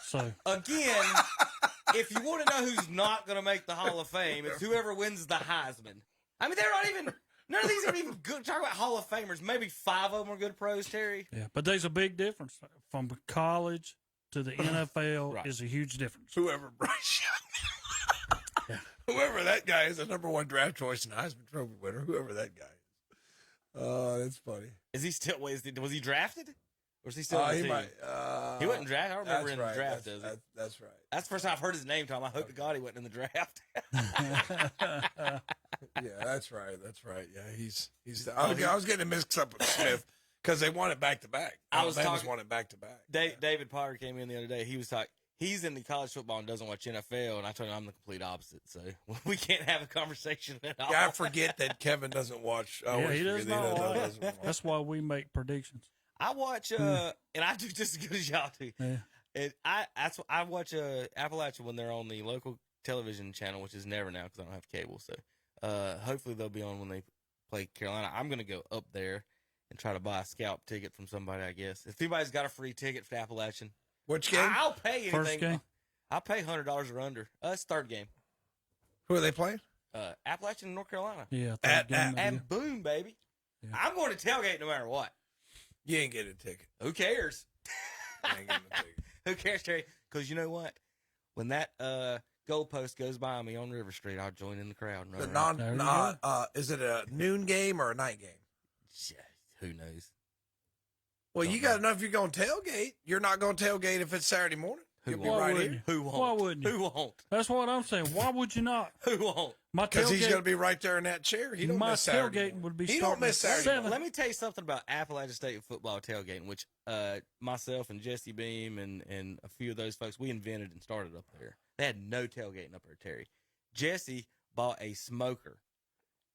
So. Again, if you want to know who's not going to make the Hall of Fame, it's whoever wins the Heisman. I mean, they're not even. None of these are even good. Talk about Hall of Famers. Maybe 5 of them are good pros, Terry. Yeah, but there's a big difference from college to the NFL. Right. Is a huge difference. Whoever Bryce Young. Whoever that guy is, a #1 draft choice and Heisman Trophy winner. Whoever that guy is. Oh, that's funny. Is he still? Was he drafted? Or is he still on the he team? might. He wasn't drafted. I don't remember That's in the right. draft. That's right. That's the first time I've heard his name, Tom. I hope to God he wasn't in the draft. Yeah, that's right. That's right. Yeah, he's. I was getting mixed up with Smith because they won it back to back. Alabama's won it back to back. David Potter came in the other day. He was like, he's into college football and doesn't watch NFL, and I told him I'm the complete opposite. So we can't have a conversation at all. Yeah, I forget that Kevin doesn't watch. I Yeah, always he does forget not that watch. doesn't watch. That's why we make predictions. I watch, and I do just as good as y'all do. Yeah. I watch Appalachia when they're on the local television channel, which is never now because I don't have cable. So hopefully they'll be on when they play Carolina. I'm going to go up there and try to buy a scalp ticket from somebody, I guess. If anybody's got a free ticket for Appalachian, Which game? I'll pay anything. First game? I'll pay $100 or under. It's third game. Who are they playing? Appalachian and North Carolina. Yeah. At- third game of the And year. boom, baby. Yeah. I'm going to tailgate no matter what. You ain't getting a ticket. Who cares? You ain't getting a ticket. Who cares, Terry? Because you know what? When that goalpost goes by me on River Street, I'll join in the crowd. And The run around. There you go. Is it a noon game or a night game? Yeah, who knows? Well, you got to know if you're going to tailgate. You're not going to tailgate if it's Saturday morning. Who You'll be won't? right wouldn't here. Who won't? Why wouldn't you? Who won't? That's what I'm saying. Why would you not? Who won't? My Because he's going to tailgate, be right there in that chair. He don't my miss Saturday tailgating morning. would be He starting don't miss at Saturday 7. morning. Let me tell you something about Appalachian State football tailgating, which myself and Jesse Beam and a few of those folks, we invented and started up there. They had no tailgating up there, Terry. Jesse bought a smoker,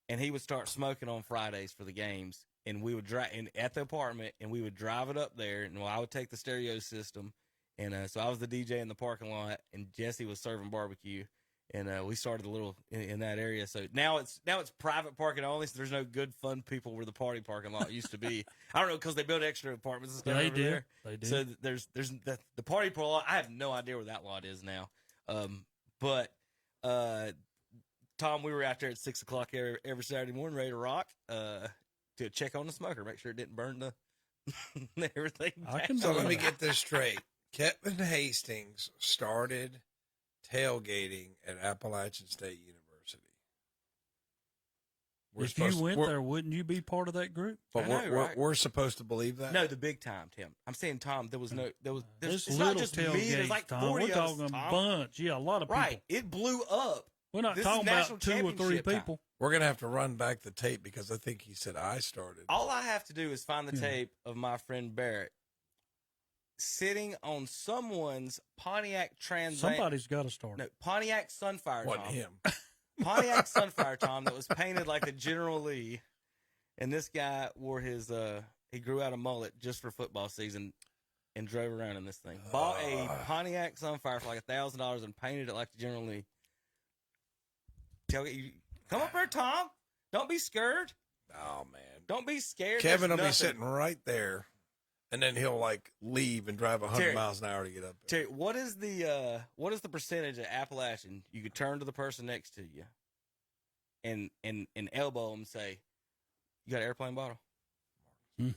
and he would start smoking on Fridays for the games, and we would drive at the apartment, and we would drive it up there, and I would take the stereo system, and so I was the DJ in the parking lot, and Jesse was serving barbecue. And we started a little in that area. So now it's private parking only. So there's no good fun people where the party parking lot used to be. I don't know because they built extra apartments and stuff They over did. there. They did. So there's the party parking lot. I have no idea where that lot is now. But Tom, we were out there at 6:00 every Saturday morning, ready to rock, to check on the smoker, make sure it didn't burn the everything. I can So do let me that. get this straight. Kevin Hastings started tailgating at Appalachian State University. If you went there, wouldn't you be part of that group? But I know, right? we're supposed to believe that? No, the big time, Tim. I'm saying, Tom, there's It's it's little not just me. tailgates, There's like Tom. 40 We're of us, talking a Tom. bunch. Yeah, a lot of people. Right. It blew up. We're not This is talking national about 2 or 3 championship time. people. We're going to have to run back the tape because I think he said I started. All I have to do is find the Yeah. tape of my friend Barrett sitting on someone's Pontiac Trans Am. Somebody's got to start. No, Pontiac Sunfire, Wasn't Tom. him. Pontiac Sunfire, Tom, that was painted like the General Lee. And this guy wore his, he grew out a mullet just for football season and drove around in this thing. Bought a Pontiac Sunfire for like $1,000 and painted it like the General Lee. Come up here, Tom. Don't be scared. Oh, man. Don't be scared. Kevin will There's be nothing. sitting right there, and then he'll, like, leave and drive 100 Terry, miles an hour to get up there. Terry, what is the percentage of Appalachian you could turn to the person next to you and elbow them and say, you got an airplane bottle? Hmm.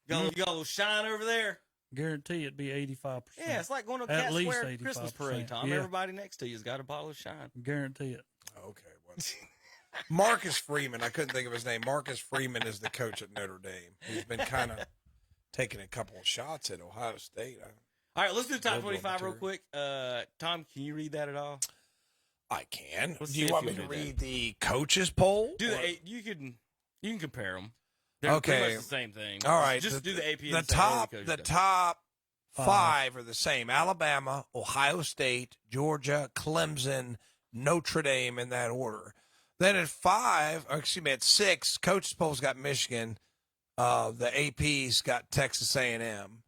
You got a little shine over there? Guarantee it'd be 85%. Yeah, it's like going to a At Cat least Square Christmas 85%, parade, Tom. yeah. Everybody next to you's got a bottle of shine. Guarantee it. Okay. Well, Marcus Freeman. I couldn't think of his name. Marcus Freeman is the coach at Notre Dame. He's been kind of taking a couple of shots at Ohio State. All right, let's do the top Love 25 real material. quick. Tom, can you read that at all? I can. Let's Do see you if want you me to can do read the coaches poll? Do Or- the you can compare them. They're Okay. pretty much the same thing. All right. Just do the AP. The and say, top. hey, The coach, top five are the same: Alabama, Ohio State, Georgia, Clemson, Notre Dame, in that order. Then at at 6, coaches polls got Michigan. The AP's got Texas A&M,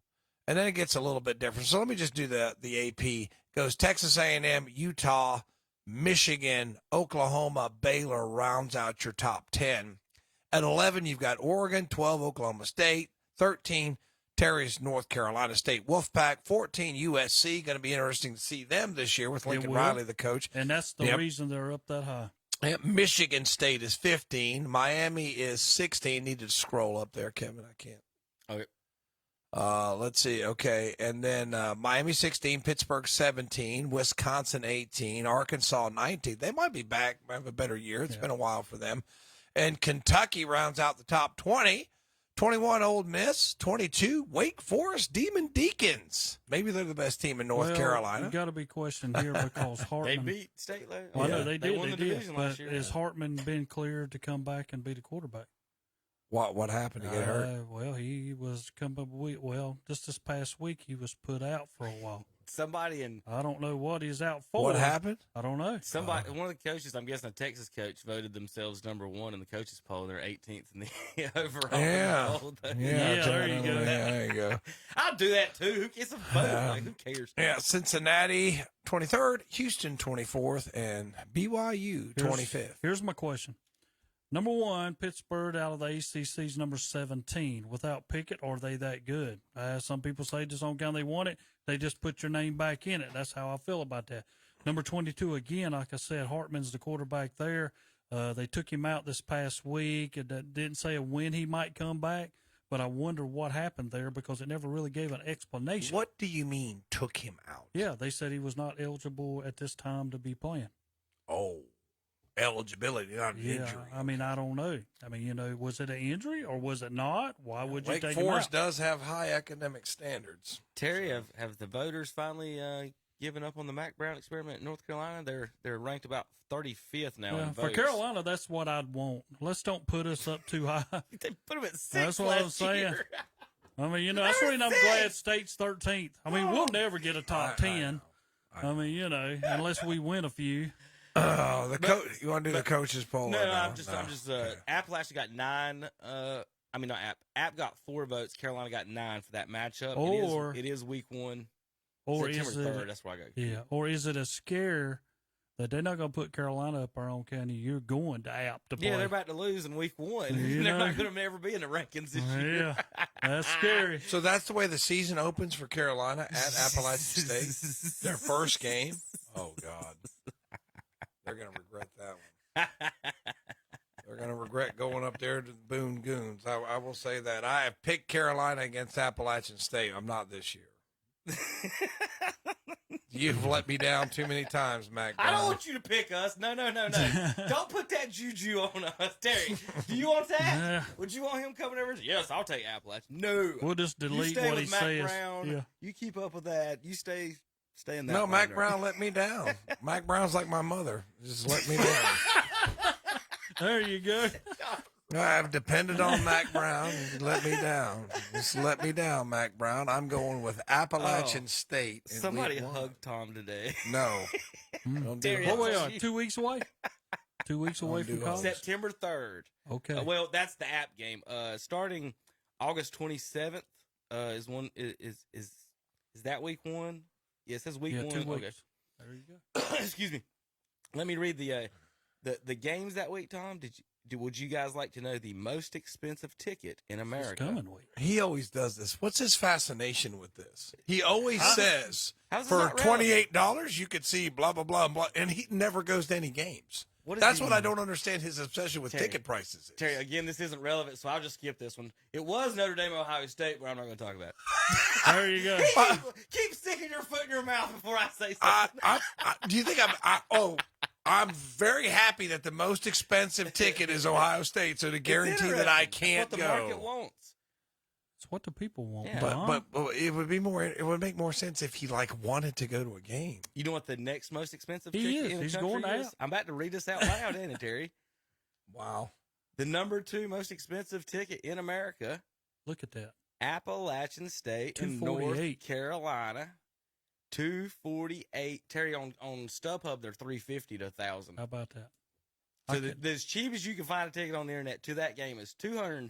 and then it gets a little bit different. So let me just do the AP. It goes Texas A&M, Utah, Michigan, Oklahoma, Baylor rounds out your top 10. At 11, you've got Oregon, 12, Oklahoma State, 13, Terry's North Carolina State Wolfpack, 14, USC. Going to be interesting to see them this year with Lincoln will. Riley, the coach. And that's the Yep. reason they're up that high. And Michigan State is 15. Miami is 16. Needed to scroll up there, Kevin. I can't. Okay. Let's see. Okay. And then Miami 16, Pittsburgh 17, Wisconsin 18, Arkansas 19. They might be back, have a better year. It's been a while for them. And Kentucky rounds out the top 20. 21, Ole Miss. 22, Wake Forest Demon Deacons. Maybe they're the best team in North Carolina. You got to be questioned here because They Hartman. beat State last. Well, no, they did. won They the did. division last But year. has Hartman been cleared to come back and be the quarterback? What happened to get hurt? Well, he was just this past week he was put out for a while. Somebody in I don't know what he's out for. What happened? I don't know. one of the coaches, I'm guessing a Texas coach, voted themselves number 1 in the coaches poll. They're 18th in the overall Yeah. poll. Yeah, there you go. Yeah, there you go. I'll do that too. Who gets a vote? Like, who cares? Yeah, Cincinnati 23rd, Houston 24th, and BYU 25th. Here's my question. Number 1, Pittsburgh out of the ACC's number 17. Without Pickett, are they that good? Some people say just on account they want it, they just put your name back in it. That's how I feel about that. Number 22, again, like I said, Hartman's the quarterback there. They took him out this past week. It didn't say when he might come back, but I wonder what happened there because it never really gave an explanation. What do you mean took him out? Yeah, they said he was not eligible at this time to be playing. Oh, eligibility, not an injury. I mean, I don't know. I mean, was it an injury or was it not? Why would you Wake take Forest him out? does have high academic standards. Terry, have the voters finally given up on the Mac Brown experiment in North Carolina? They're ranked about 35th now in For votes. Carolina, that's what I'd want. Let's don't put us up too high. They put them at 6th That's what I'm last saying. year. I mean, that's the reason I'm glad State's 13th. I mean, we'll never get a top 10. I mean, unless we win a few. Oh, you want to do the coaches poll? No, or I'm just. Okay. Appalachia got 9. I mean, not App. App got 4 votes. Carolina got 9 for that matchup. Or it is week 1. Or September is it 3rd. That's where I go. Yeah. Or is it a scare that they're not going to put Carolina up our own county? You're going to App to play. Yeah, they're about to lose in week 1. You They're know? not going to ever be in the rankings this year. Yeah, that's scary. So that's the way the season opens for Carolina at Appalachian State. Their first game. Oh God, they're going to regret that one. They're going to regret going up there to the Boone Goons. I will say that. I have picked Carolina against Appalachian State. I'm not this year. You've let me down too many times, Mac. I don't want you to pick us. No. Don't put that juju on us. Terry, do you want that? Yeah. Would you want him coming over? Yes, I'll take Appalachian. No. We'll just You delete stay what he with Mac says. Brown. Yeah. You keep up with that. You stay in that. No, lane Mac there. Brown let me down. Mac Brown's like my mother. Just let me down. There you go. I've depended on Mac Brown. He let me down. Just let me down, Mac Brown. I'm going with Appalachian State. in Somebody week 1. hugged Tom today. No. Don't do Terry, it. What we are? 2 weeks away? 2 weeks away do from it. college? September 3rd. Okay. Well, that's the app game. Starting August 27th is that week 1? Yeah, it says week 1. 2 weeks. Okay. There you go. Excuse me. Let me read the the games that week, Tom, would you guys like to know the most expensive ticket in America? It's coming week. He always does this. What's his fascination with this? He always says How's it for not relevant? $28 you could see blah blah blah blah, and he never goes to any games. That's what I don't understand his obsession with ticket prices is. Terry, again, this isn't relevant, so I'll just skip this one. It was Notre Dame, Ohio State, but I'm not going to talk about it. There you go. Keep sticking your foot in your mouth before I say something. Do you think I'm very happy that the most expensive ticket is Ohio State, so to guarantee that I can't That's what the go. market wants. It's what the people want. Yeah. Tom. But it would be more. It would make more sense if he wanted to go to a game. You know what the next most expensive He ticket is. in the He's country going is? out. I'm about to read this out loud, ain't it, Terry? Wow. The number 2 most expensive ticket in America, Look at that. Appalachian State in North $248. Carolina, $248. Terry, on StubHub, they're $350 to $1,000. How about that? So the as cheap as you can find a ticket on the internet to that game is $250.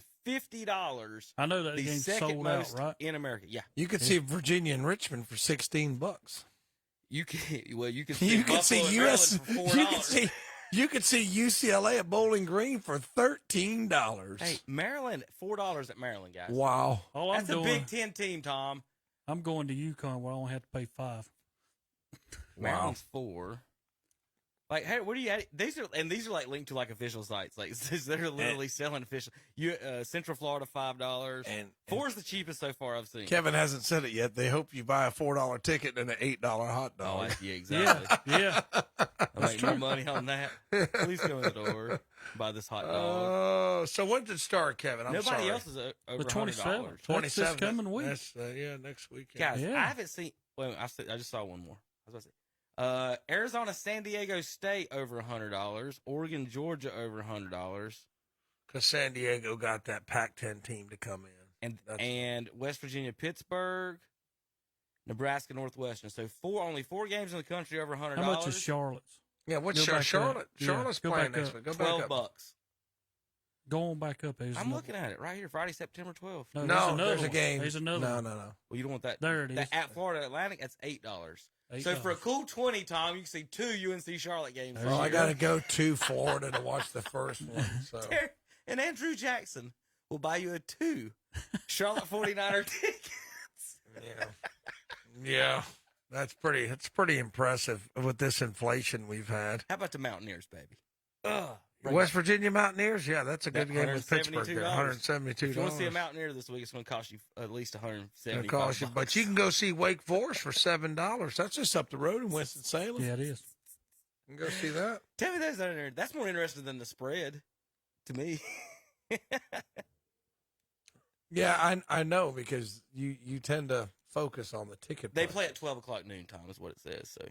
I know that The game's second sold most out, right? in America. Yeah, You could see Virginia and Richmond for $16. you can. Well, you can see You could Buffalo see and US. Maryland for $4. You could see UCLA at Bowling Green for $13. Hey, Maryland, $4 at Maryland, guys. Wow. All I'm That's a doing, Big Ten team, Tom. I'm going to UConn where I only have to pay $5. Maryland's 4. Like, hey, what are you at? These are like linked to like official sites. Like, they're literally selling official. Central Florida, $5. And 4 is the cheapest so far I've seen. Kevin hasn't said it yet. They hope you buy a $4 ticket and an $8 hot Oh, dog. yeah, exactly. Yeah. I make no money on that. Please come in the door, buy this hot dog. Oh, so when did it start, Kevin? I'm Nobody sorry. else is over The 27th. $100. 27. That's this coming week. That's, next weekend. Guys, Yeah. I haven't seen. Wait, I just saw one more. I was about to say. Arizona, San Diego State over $100. Oregon, Georgia over $100. Because San Diego got that Pac-10 team to come in. And West Virginia, Pittsburgh, Nebraska, Northwestern. So only 4 games in the country over $100. How much is Charlotte's? Yeah, what's Go back up. Charlotte? Yeah, Charlotte's go playing back next up. week. Go back up. $12. Go on back up. There's I'm another- looking at it right here. Friday, September 12th. No, No, there's there's a game. There's another. No. Well, you don't want that. There it is. At Florida Atlantic, that's $8. $8. So for a cool 20, Tom, you can see 2 UNC Charlotte games. There this Well, I year. got to go to Florida to watch the first one. So And Andrew Jackson will buy you a 2 Charlotte 49er tickets. yeah, that's pretty impressive with this inflation we've had. How about the Mountaineers, baby? West Virginia Mountaineers, yeah, that's a good That game with Pittsburgh. There, $172. $172. If you want to see a Mountaineer this week, it's going to cost you at least $175. It'll cost you, but you can go see Wake Forest for $7. That's just up the road in Winston-Salem. Yeah, it is. You can go see that. Tell me that's more interesting than the spread to me. Yeah, I know because you tend to focus on the ticket. They price. play at 12 o'clock noon time is what it says. So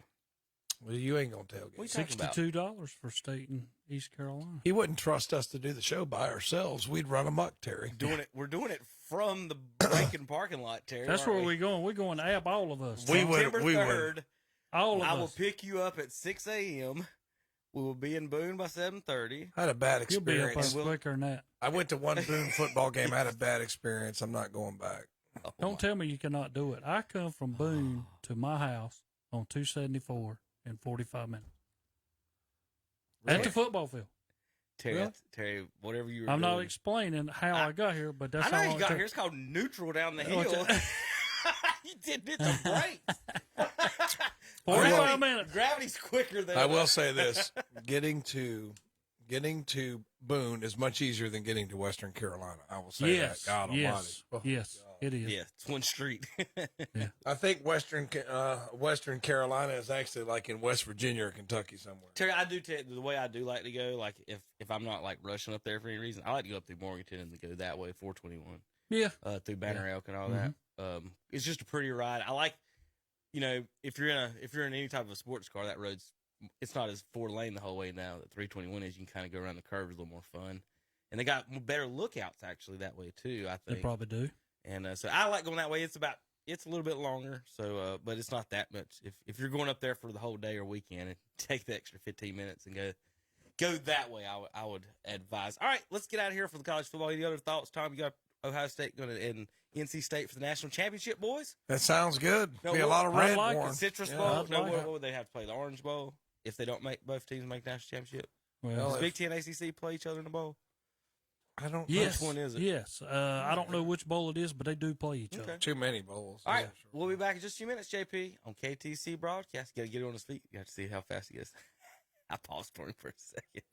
Well, you ain't gonna tailgate. What are you talking about? $62 for State in East Carolina. He wouldn't trust us to do the show by ourselves. We'd run amok, Terry. We're doing it from the Rankin parking lot, Terry. That's aren't where we? we're going. We're going to ab all of us. September we 3rd. would. All of I us. will pick you up at 6 a.m. We will be in Boone by 7:30. I had a bad You'll be up experience. there quicker than that. I went to one Boone football game. I had a bad experience. I'm not going back. Don't tell me you cannot do it. I come from Boone to my house on 274 in 45 minutes. At the football field. Terry, Really? Terry, whatever you were I'm doing. not explaining how I got here, but that's I know how you long got it here. took. It's called neutral down the Oh, hill. You didn't hit the brakes. 45 minutes. Gravity's quicker than I will say this: getting to Boone is much easier than getting to Western Carolina. I will say Yes. that. God Yes. Almighty. Yes. It is. Yeah, it's one street. I think Western Carolina is actually like in West Virginia or Kentucky somewhere. Terry, I do the way I do like to go. Like if I'm not like rushing up there for any reason, I like to go up through Morganton and to go that way, 421. Yeah. Through Banner Elk and all that. It's just a pretty ride. I like, if you're in any type of a sports car, that road's it's not as 4-lane the whole way now that 321 is. You can kind of go around the curves, a little more fun, and they got better lookouts actually that way too. I think They probably do. and so I like going that way. It's a little bit longer, so but it's not that much. If you're going up there for the whole day or weekend, and take the extra 15 minutes and go that way, I would advise. All right, let's get out of here for the college football. Any other thoughts, Tom? You got Ohio State going to and NC State for the national championship, boys? That sounds good. No, Be a lot of red like it. worn. Citrus Yeah, Bowl. I'd No, like what it. would they have to play? The Orange Bowl if they don't make both teams make national championship. Well, Does Big Ten ACC play each other in the bowl? I don't yes, Which one is it? Yes. I don't know which bowl it is, but they do play each other. too many bowls. All right, Yeah, sure. we'll be back in just a few minutes, JP, on KTC broadcast. You got to get on his feet. You got to see how fast he is. I paused for him for a second.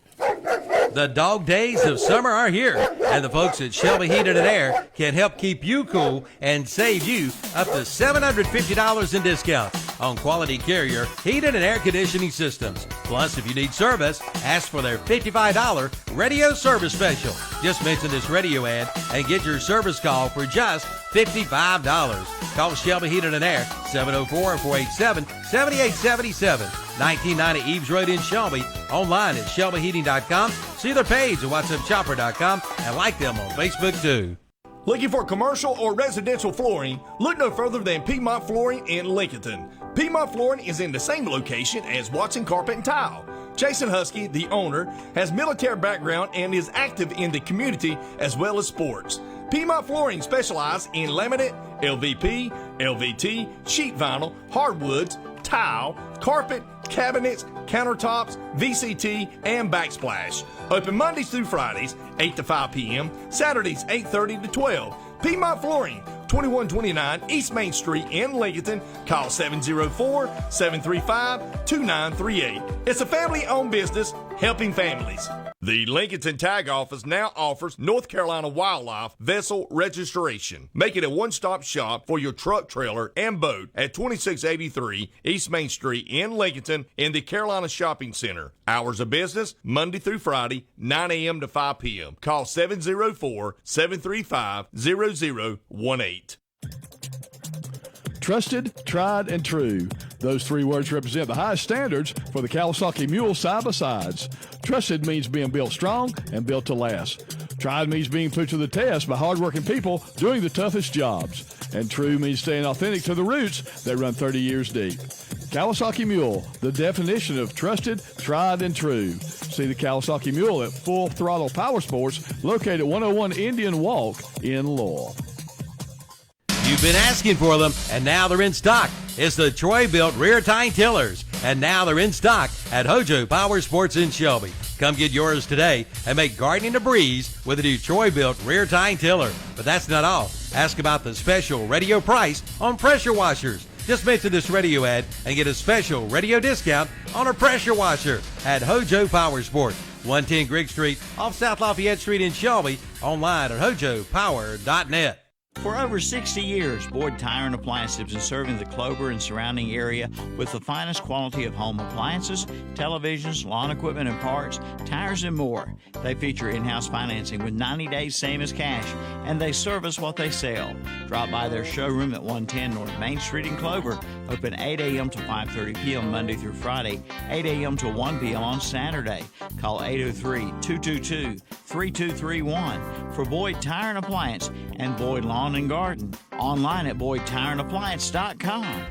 The dog days of summer are here, and the folks at Shelby Heating and Air can help keep you cool and save you up to $750 in discounts on quality Carrier heating and air conditioning systems. Plus, if you need service, ask for their $55 radio service special. Just mention this radio ad and get your service call for just $55. Call Shelby Heating and Air, 704-487-7877. 1990 Eves Road in Shelby. Online at shelbyheating.com. See their page at whatsuppchopper.com and like them on Facebook too. Looking for commercial or residential flooring? Look no further than Piedmont Flooring in Lincolnton. Piedmont Flooring is in the same location as Watson Carpet and Tile. Jason Husky, the owner, has military background and is active in the community as well as sports. Piedmont Flooring specializes in laminate, LVP, LVT, sheet vinyl, hardwoods, tile, carpet, cabinets, countertops, VCT, and backsplash. Open Mondays through Fridays, 8 to 5 p.m., Saturdays, 8:30 to 12. Piedmont Flooring, 2129 East Main Street in Lincoln. Call 704-735-2938. It's a family-owned business helping families. The Lincoln Tag Office now offers North Carolina wildlife vessel registration. Make it a one-stop shop for your truck, trailer, and boat at 2683 East Main Street in Lincoln in the Carolina Shopping Center. Hours of business, Monday through Friday, 9 a.m. to 5 p.m. Call 704-735-0018. Trusted, tried, and true. Those three words represent the highest standards for the Kawasaki Mule side-by-sides. Trusted means being built strong and built to last. Tried means being put to the test by hardworking people doing the toughest jobs. And true means staying authentic to the roots that run 30 years deep. Kawasaki Mule, the definition of trusted, tried, and true. See the Kawasaki Mule at Full Throttle Power Sports, located at 101 Indian Walk in Lowell. You've been asking for them, and now they're in stock. It's the Troy-built rear tine tillers, and now they're in stock at Hojo Power Sports in Shelby. Come get yours today and make gardening a breeze with a new Troy-built rear tine tiller. But that's not all. Ask about the special radio price on pressure washers. Just mention this radio ad and get a special radio discount on a pressure washer at Hojo Power Sports, 110 Grigg Street off South Lafayette Street in Shelby. Online at hojopower.net. For over 60 years, Boyd Tire and Appliance has been serving the Clover and surrounding area with the finest quality of home appliances, televisions, lawn equipment and parts, tires, and more. They feature in-house financing with 90 days same as cash, and they service what they sell. Drop by their showroom at 110 North Main Street in Clover, open 8 a.m. to 5:30 p.m. Monday through Friday, 8 a.m. to 1 p.m. on Saturday. Call 803-222-3231 for Boyd Tire and Appliance and Boyd Lawn and Garden. Online at BoydTireandAppliance.com.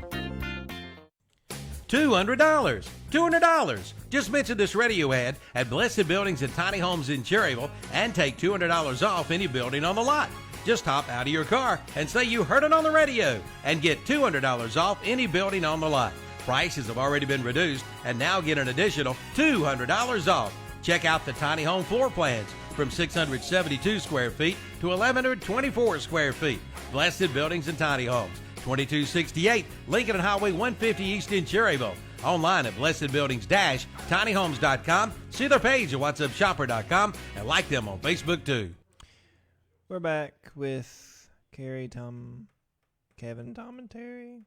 $200. Just mention this radio ad at Blessed Buildings and Tiny Homes in Cherryville and take $200 off any building on the lot. Just hop out of your car and say you heard it on the radio and get $200 off any building on the lot. Prices have already been reduced and now get an additional $200 off. Check out the tiny home floor plans from 672 square feet to 1,124 square feet. Blessed Buildings and Tiny Homes, 2268 Lincoln and Highway 150 East in Cherryville. Online at blessedbuildings-tinyhomes.com. See their page at whatsuppchopper.com and like them on Facebook too. We're back with Carrie, Tom, Kevin, Tom, and Terry.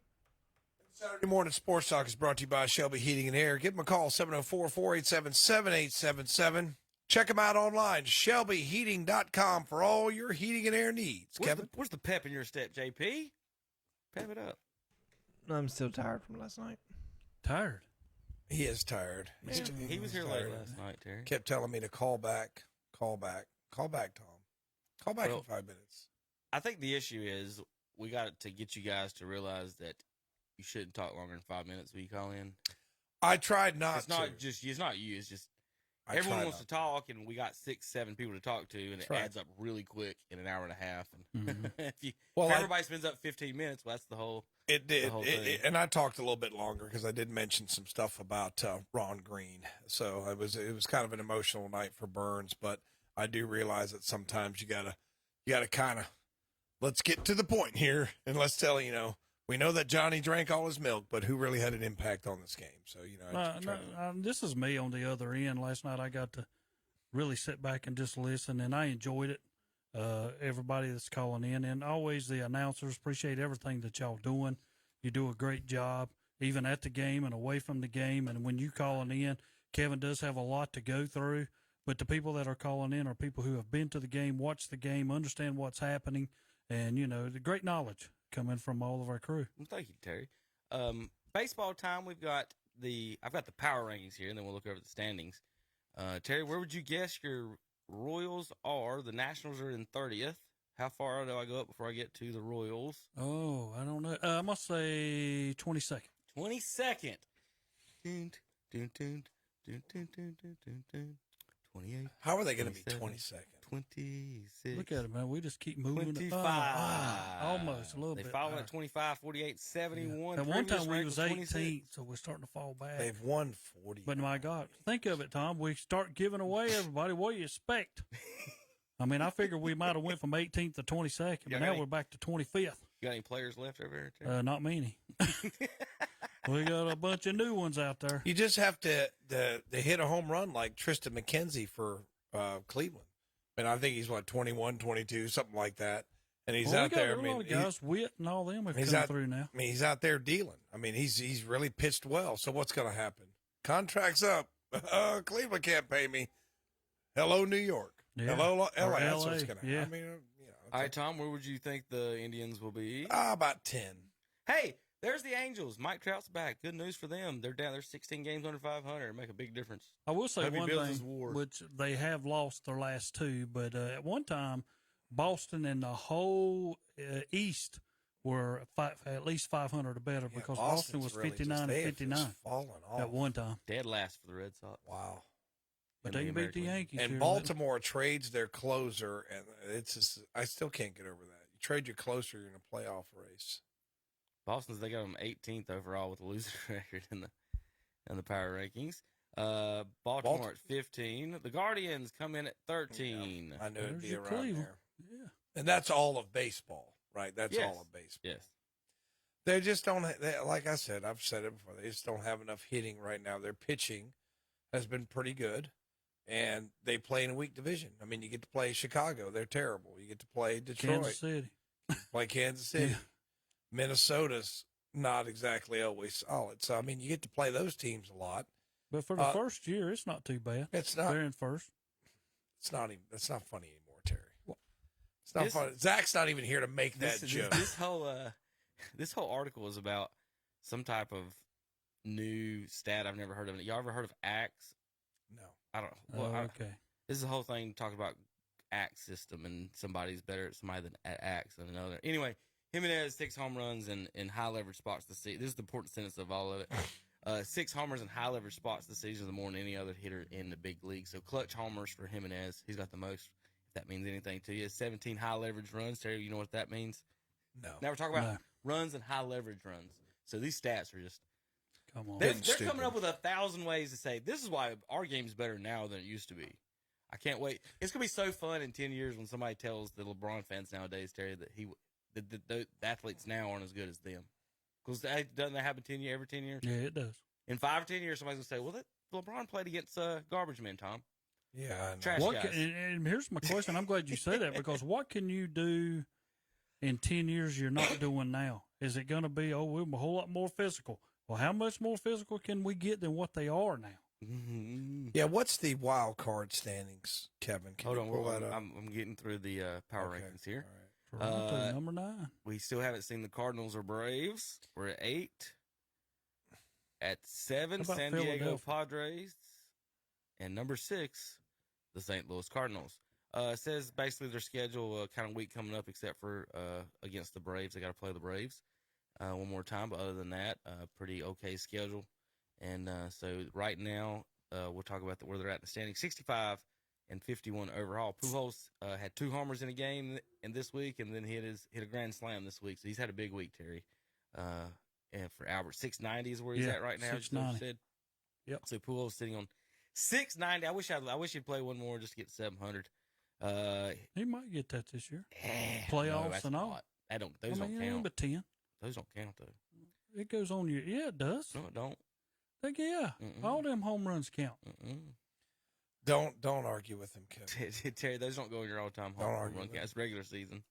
Saturday Morning Sports Talk is brought to you by Shelby Heating and Air. Give them a call, 704-487-7877. Check them out online, shelbyheating.com, for all your heating and air needs. Kevin? Where's the pep in your step, JP? Pep it up. I'm still tired from last night. Tired. He is tired. He was here late last night, Terry. Kept telling me to call back, Tom. Call back in 5 minutes. I think the issue is we got to get you guys to realize that you shouldn't talk longer than 5 minutes when you call in. I tried not It's not you. It's just Everyone wants to talk, and we got 6, 7 people to talk to, and it right. adds up really quick in an hour and a half. And if Well, everybody spends up 15 minutes, well, that's the whole. It did, the whole thing. and I talked a little bit longer because I did mention some stuff about Ron Green. So it was kind of an emotional night for Burns, but I do realize that sometimes you gotta kind of let's get to the point here, and let's tell we know that Johnny drank all his milk, but who really had an impact on this game? So this is me on the other end. Last night I got to really sit back and just listen, and I enjoyed it. Everybody that's calling in, and always the announcers, appreciate everything that y'all doing. You do a great job, even at the game and away from the game. And when you calling in, Kevin does have a lot to go through, but the people that are calling in are people who have been to the game, watched the game, understand what's happening, and the great knowledge coming from all of our crew. Well, thank you, Terry. Baseball time. I've got the power rankings here, and then we'll look over the standings. Terry, where would you guess your Royals are? The Nationals are in 30th. How far do I go up before I get to the Royals? Oh, I don't know. I must say 22nd. 22nd. Dun, dun, dun, dun, dun, dun, dun, dun, dun. 28. how are they going to be 22nd? 26. Look at it, man. We just keep moving. 25. Almost a little They bit. followed at 25, 48, 71. At one time we Previous was rank 26. 18th, so we're starting to fall back. They've won 40. But my God, think of it, Tom. We start giving away everybody. What do you expect? I mean, I figured we might have went from 18th to 22nd, but now we're back to 25th. You got any players left over here, Terry? Not many. We got a bunch of new ones out there. You just have to hit a home run like Tristan McKenzie for Cleveland. And I think he's 21, 22, something like that. And he's out there. A lot of guys, Witt and all them have come through now. I mean, he's out there dealing. I mean, he's really pitched well. So what's going to happen? Contract's up. Cleveland can't pay me. Hello, New York. Yeah. Hello, LA. Or That's LA. what's going to Yeah. happen. I mean, All right, Tom, where would you think the Indians will be? about 10. Hey, there's the Angels. Mike Trout's back. Good news for them. They're down. They're 16 games under 500. Make a big difference. I will say Hope he one builds his thing, war. which they have lost their last two, but at one time, Boston and the whole East were at least 500 or better because Boston was really 59 and 59 fallen off. at one time. Dead last for the Red Sox. Wow. But In they the can beat the American League. Yankees. And here, Baltimore trades their closer, and it's just, I still can't get over that. You trade your closer, you're in a playoff race. Boston's, they got them 18th overall with a losing record in the power rankings. Baltimore at 15. The Guardians come in at 13. I knew it'd There's be your around Cleveland. there. Yeah. And that's all of baseball, right? That's Yes. all of baseball. Yes. They just don't, like I said, I've said it before, they just don't have enough hitting right now. Their pitching has been pretty good, and they play in a weak division. I mean, you get to play Chicago. They're terrible. You get to play Detroit. Kansas City. Play Kansas City. Yeah. Minnesota's not exactly always solid. So, I mean, you get to play those teams a lot. But for the first year, it's not too bad. It's not. They're in first. It's not even. It's not funny anymore, Terry. It's not funny. Zach's not even here to make that joke. This whole article is about some type of new stat I've never heard of. Y'all ever heard of AX? No. I don't know. Well, Okay. This is the whole thing talking about AX system, and somebody's better at somebody at AX than another. Anyway, Jimenez 6 home runs in high leverage spots this season. This is the important sentence of all of it. 6 homers in high leverage spots this season is more than any other hitter in the big league. So clutch homers for Jimenez. He's got the most, if that means anything to you. 17 high leverage runs. Terry, you know what that means? No. Now we're talking about runs and high leverage runs. So these stats are just, Come on. they're coming up with 1,000 ways to say, this is why our game's better now than it used to be. I can't wait. It's going to be so fun in 10 years when somebody tells the LeBron fans nowadays, Terry, that the athletes now aren't as good as them. Because doesn't that happen every 10 years? Yeah, it does. In 5 or 10 years, somebody's going to say, well, LeBron played against garbage men, Tom. Yeah, I know. Trash What guys. and here's my question. I'm glad you say that because what can you do in 10 years you're not doing now? Is it going to be, we're a whole lot more physical? Well, how much more physical can we get than what they are now? Mm-hmm. Yeah, what's the wild card standings, Kevin? Can Hold you on, pull that up? I'm getting through the power Okay, rankings here. all right. Toronto, number 9. We still haven't seen the Cardinals or Braves. We're at 8. At 7, How about San Diego Philadelphia? Padres. And number 6, the St. Louis Cardinals. It says basically their schedule kind of weak coming up except for against the Braves. They got to play the Braves one more time. But other than that, pretty okay schedule. And so right now, we'll talk about where they're at in the standing. 65 and 51 overall. Pujols had 2 homers in a game in this week, and then hit a grand slam this week. So he's had a big week, Terry. And for Albert, 690 is where he's at right now. 690. Yep. So Pujols sitting on 690. I wish he'd play one more just to get 700. He might get that this year. Playoffs and all. Those don't count. But 10. Those don't count though. It goes on your. Yeah, it does. No, it don't. All them home runs count. Don't argue with him, Kevin. Terry, those don't go in your all-time home run count. It's regular season.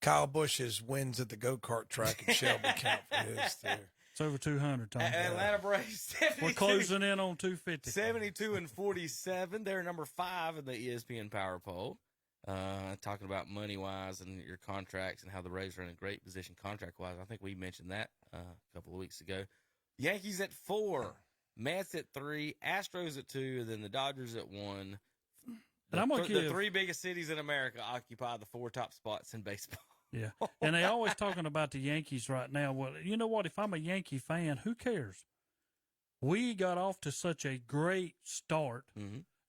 Kyle Busch's wins at the go-kart track at Shelby count for his there. It's over 200, Tom. Atlanta Braves. We're closing in on 250. 72 and 47. They're number 5 in the ESPN Power Poll. Talking about money-wise and your contracts and how the Braves are in a great position contract-wise. I think we mentioned that a couple of weeks ago. Yankees at 4, Mets at 3, Astros at 2, and then the Dodgers at 1. And I'm gonna the 3 biggest cities in America occupy the 4 top spots in baseball. Yeah, and they always talking about the Yankees right now. Well, you know what? If I'm a Yankee fan, who cares? We got off to such a great start,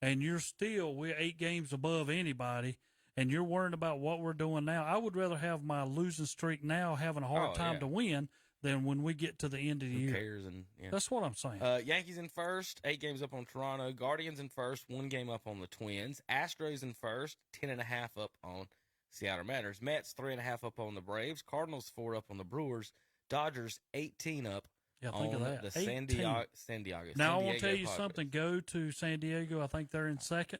and we're 8 games above anybody, and you're worrying about what we're doing now. I would rather have my losing streak now having a hard time to win than when we get to the end of the year. Who cares? And that's what I'm saying. Yankees in first, 8 games up on Toronto. Guardians in first, 1 game up on the Twins. Astros in first, 10.5 up on Seattle Mariners. Mets 3.5 up on the Braves. Cardinals 4 up on the Brewers. Dodgers 18 up think of on that. the San Diego. Now I want to tell you something. Go to San Diego. I think they're in second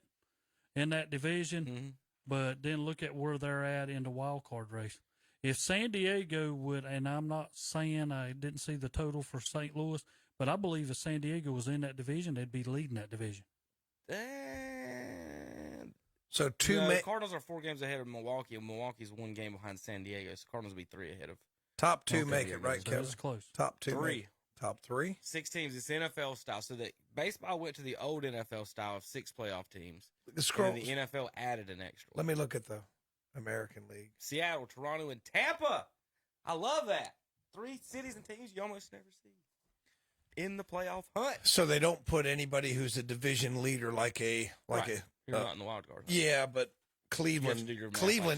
in that division. But then look at where they're at in the wild card race. If San Diego would, and I'm not saying I didn't see the total for St. Louis, but I believe if San Diego was in that division, they'd be leading that division. So the Cardinals are 4 games ahead of Milwaukee, and Milwaukee's 1 game behind San Diego. So Cardinals will be 3 ahead of. Top 2 make it, right, Kevin? It's close. Top 2. 3. Top 3? 6 teams. It's NFL style. So that baseball went to the old NFL style of 6 playoff teams. The NFL added an extra. Let me look at the American League. Seattle, Toronto, and Tampa. I love that. 3 cities and teams you almost never see in the playoff hunt. So they don't put anybody who's a division leader You're not in the wild card. Yeah, but Cleveland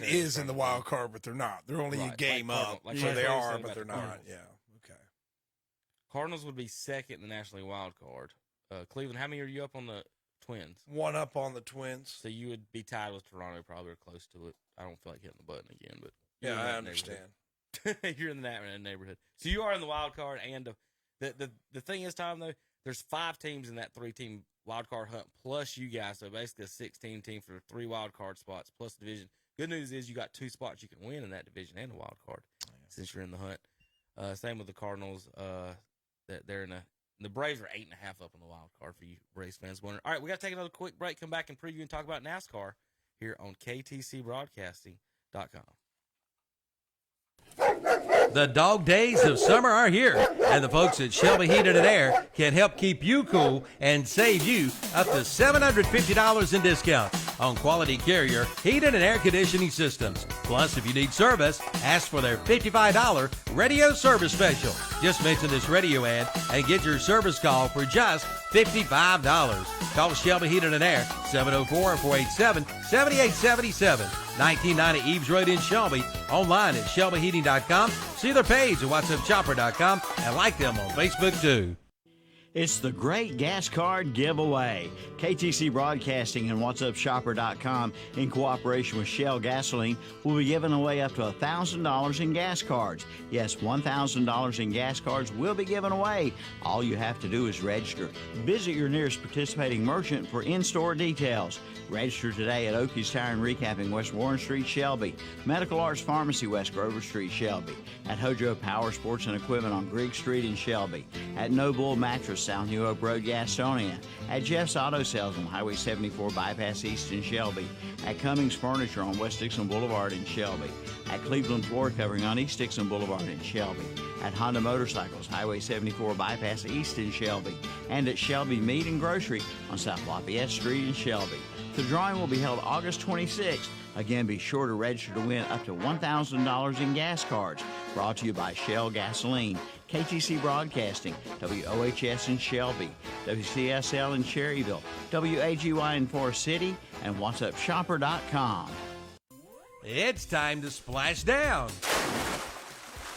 is in the wild card, but they're not. They're only a game up. So they are, but they're not. Yeah. Okay. Cardinals would be second in the National League wild card. Cleveland, how many are you up on the Twins? 1 up on the Twins. So you would be tied with Toronto, probably, or close to it. I don't feel like hitting the button again, but yeah, I understand. You're in that neighborhood. So you are in the wild card, and the thing is, Tom, though, there's 5 teams in that 3-team wild card hunt plus you guys. So basically a 16 team for 3 wild card spots plus division. Good news is you got 2 spots you can win in that division and the wild card since you're in the hunt. Same with the Cardinals. That they're in the Braves are 8.5 up on the wild card for you Braves fans wondering. All right, we got to take another quick break. Come back and preview and talk about NASCAR here on KTCBroadcasting.com. The dog days of summer are here, and the folks at Shelby Heating and Air can help keep you cool and save you up to $750 in discounts on quality Carrier heating and air conditioning systems. Plus, if you need service, ask for their $55 radio service special. Just mention this radio ad and get your service call for just $55. Call Shelby Heating and Air, 704-487-7877. 1990 Eves Road in Shelby. Online at shelbyheating.com. See their page at whatsupchopper.com and like them on Facebook too. It's the Great Gas Card Giveaway. KTC Broadcasting and whatsupshopper.com in cooperation with Shell Gasoline will be giving away up to $1,000 in gas cards. Yes, $1,000 in gas cards will be given away. All you have to do is register. Visit your nearest participating merchant for in-store details. Register today at Oakey's Tire and Recapping, West Warren Street, Shelby. Medical Arts Pharmacy, West Grover Street, Shelby. At Hojo Power Sports and Equipment on Greek Street in Shelby. At No Bull Mattress, South New Hope Road, Gastonia. At Jeff's Auto Sales on Highway 74 Bypass East in Shelby. At Cummings Furniture on West Dixon Boulevard in Shelby. At Cleveland Floor Covering on East Dixon Boulevard in Shelby. At Honda Motorcycles, Highway 74 Bypass East in Shelby. And at Shelby Meat and Grocery on South Lafayette Street in Shelby. The drawing will be held August 26th. Again, be sure to register to win up to $1,000 in gas cards. Brought to you by Shell Gasoline. KTC Broadcasting, WOHS in Shelby, WCSL in Cherryville, WAGY in Forest City, and What'sUpShopper.com. It's time to splash down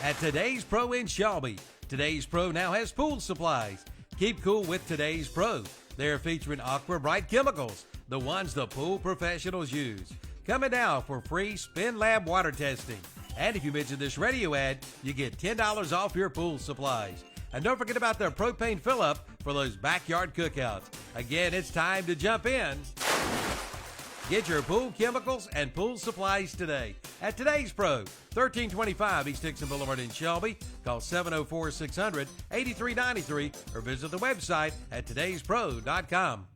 at Today's Pro in Shelby. Today's Pro now has pool supplies. Keep cool with Today's Pro. They're featuring Aqua Bright chemicals, the ones the pool professionals use. Coming now for free Spin Lab water testing. And if you mention this radio ad, you get $10 off your pool supplies. And don't forget about their propane fill-up for those backyard cookouts. Again, it's time to jump in. Get your pool chemicals and pool supplies today at Today's Pro, 1325 East Dixon Boulevard in Shelby. Call 704-600-8393 or visit the website at todayspro.com.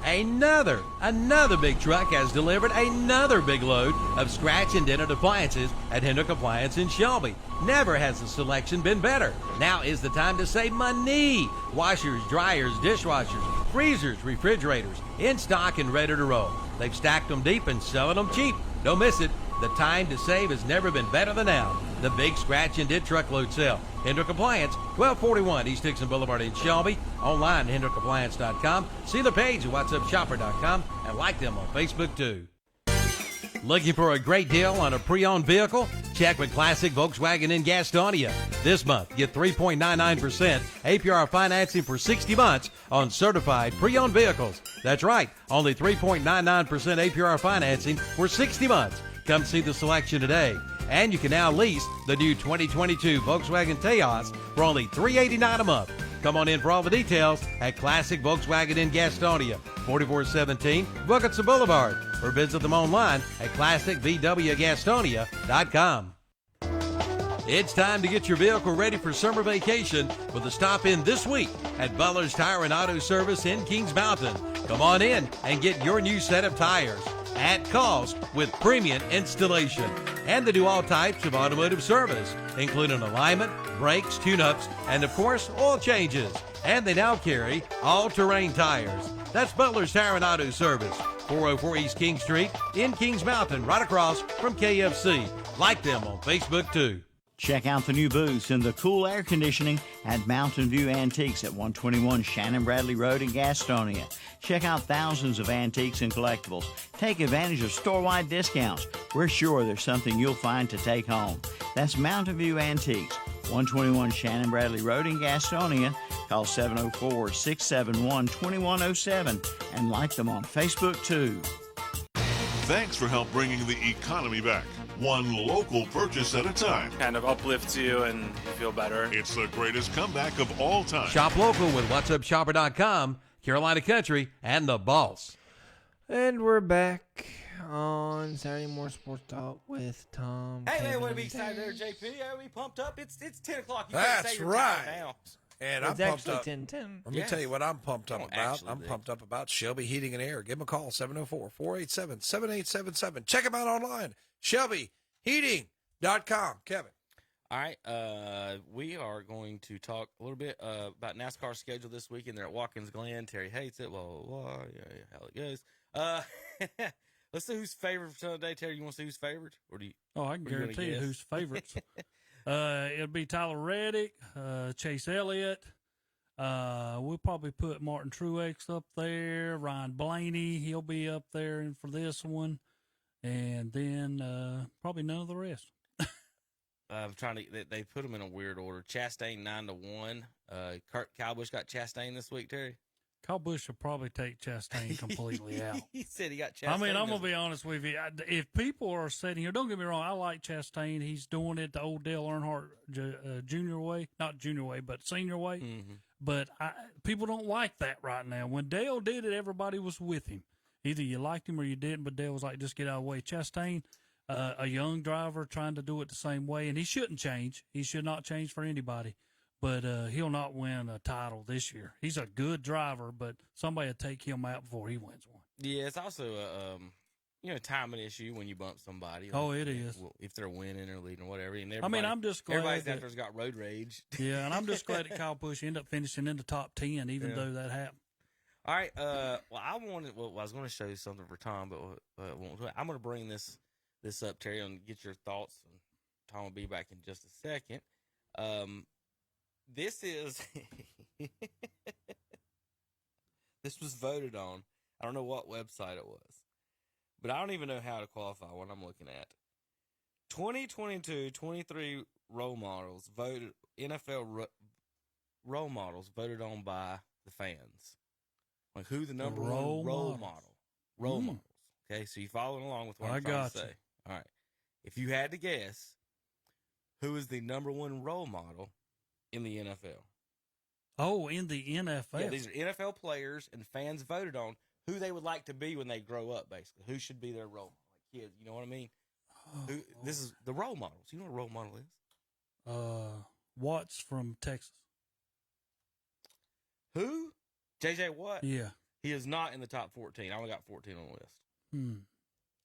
Another big truck has delivered another big load of scratch and dented appliances at Hendrick Appliance in Shelby. Never has the selection been better. Now is the time to save money. Washers, dryers, dishwashers, freezers, refrigerators, in stock and ready to roll. They've stacked them deep and selling them cheap. Don't miss it. The time to save has never been better than now. The big scratch and dent truckload sale. Hendrick Appliance, 1241 East Dixon Boulevard in Shelby. Online at HendrickAppliance.com. See the page at What'sUpShopper.com and like them on Facebook too. Looking for a great deal on a pre-owned vehicle? Check with Classic Volkswagen in Gastonia. This month, get 3.99% APR financing for 60 months on certified pre-owned vehicles. That's right, only 3.99% APR financing for 60 months. Come see the selection today. And you can now lease the new 2022 Volkswagen Taos for only $389 a month. Come on in for all the details at Classic Volkswagen in Gastonia, 4417 Wilkinson Boulevard, or visit them online at classicvwgastonia.com. It's time to get your vehicle ready for summer vacation with a stop in this week at Butler's Tire and Auto Service in Kings Mountain. Come on in and get your new set of tires at cost with premium installation. And they do all types of automotive service, including alignment, brakes, tune-ups, and of course, oil changes. And they now carry all-terrain tires. That's Butler's Tire and Auto Service, 404 East King Street in Kings Mountain, right across from KFC. Like them on Facebook too. Check out the new booths in the cool air conditioning at Mountain View Antiques at 121 Shannon Bradley Road in Gastonia. Check out thousands of antiques and collectibles. Take advantage of store-wide discounts. We're sure there's something you'll find to take home. That's Mountain View Antiques, 121 Shannon Bradley Road in Gastonia. Call 704-671-2107 and like them on Facebook too. Thanks for help bringing the economy back. One local purchase at a time. Kind of uplifts you and you feel better. It's the greatest comeback of all time. Shop local with What'sUpShopper.com, Carolina Country, and The Boss. And we're back on Saturday Morning Sports Talk with Tom. Hey, Kevin, man, want to be and excited there, Terry. JP? Are we pumped up? It's 10 o'clock. You gotta say That's your right. time now. And It's I'm pumped actually up. 10:10. Let me tell you what I'm pumped up Don't about. actually I'm be. pumped up about Shelby Heating and Air. Give them a call, 704-487-7877. Check them out online, ShelbyHeating.com. Kevin. All right, we are going to talk a little bit about NASCAR schedule this weekend. They're at Watkins Glen. Terry hates it. Blah, blah, blah. Yeah, how it goes. Let's see who's favorite for Sunday. Terry, you want to see who's favorite? Or do you? Oh, I can What are you gonna guarantee you guess? who's favorites. It'll be Tyler Reddick, Chase Elliott. We'll probably put Martin Truex up there. Ryan Blaney, he'll be up there for this one. And then probably none of the rest. I'm trying to. They put them in a weird order. Chastain 9-1. Kyle Busch got Chastain this week. Terry. Kyle Busch will probably take Chastain completely out. He said he got Chastain. I mean, I'm going to be honest with you. If people are sitting here, don't get me wrong, I like Chastain. He's doing it the old Dale Earnhardt junior way. Not junior way, but senior way. Mm-hmm. But people don't like that right now. When Dale did it, everybody was with him. Either you liked him or you didn't, but Dale was like, just get out of the way. Chastain, a young driver trying to do it the same way, and he shouldn't change. He should not change for anybody. But he'll not win a title this year. He's a good driver, but somebody will take him out before he wins one. Yeah, it's also a timing issue when you bump somebody. Oh, it is. If they're winning or leading or whatever. And I mean, I'm just glad everybody's that, after's got road rage. Yeah, and I'm just glad that Kyle Busch ended up finishing in the top 10, even though that happened. All right. I was going to show you something for Tom, but I'm going to bring this up, Terry, and get your thoughts. And Tom will be back in just a second. this is this was voted on. I don't know what website it was, but I don't even know how to qualify what I'm looking at. 2022 23 role models voted NFL role models voted on by the fans. Like who the number one role model? Role models. Okay, so you following along with what I'm trying to say. All right. If you had to guess, who is the number one role model in the NFL? Oh, in the NFL. Yeah, these are NFL players, and fans voted on who they would like to be when they grow up, basically. Who should be their role model? Like kids, you know what I mean? This is the role models. You know what a role model is? Watts from Texas. Who? J.J. Watt? Yeah. He is not in the top 14. I only got 14 on the list.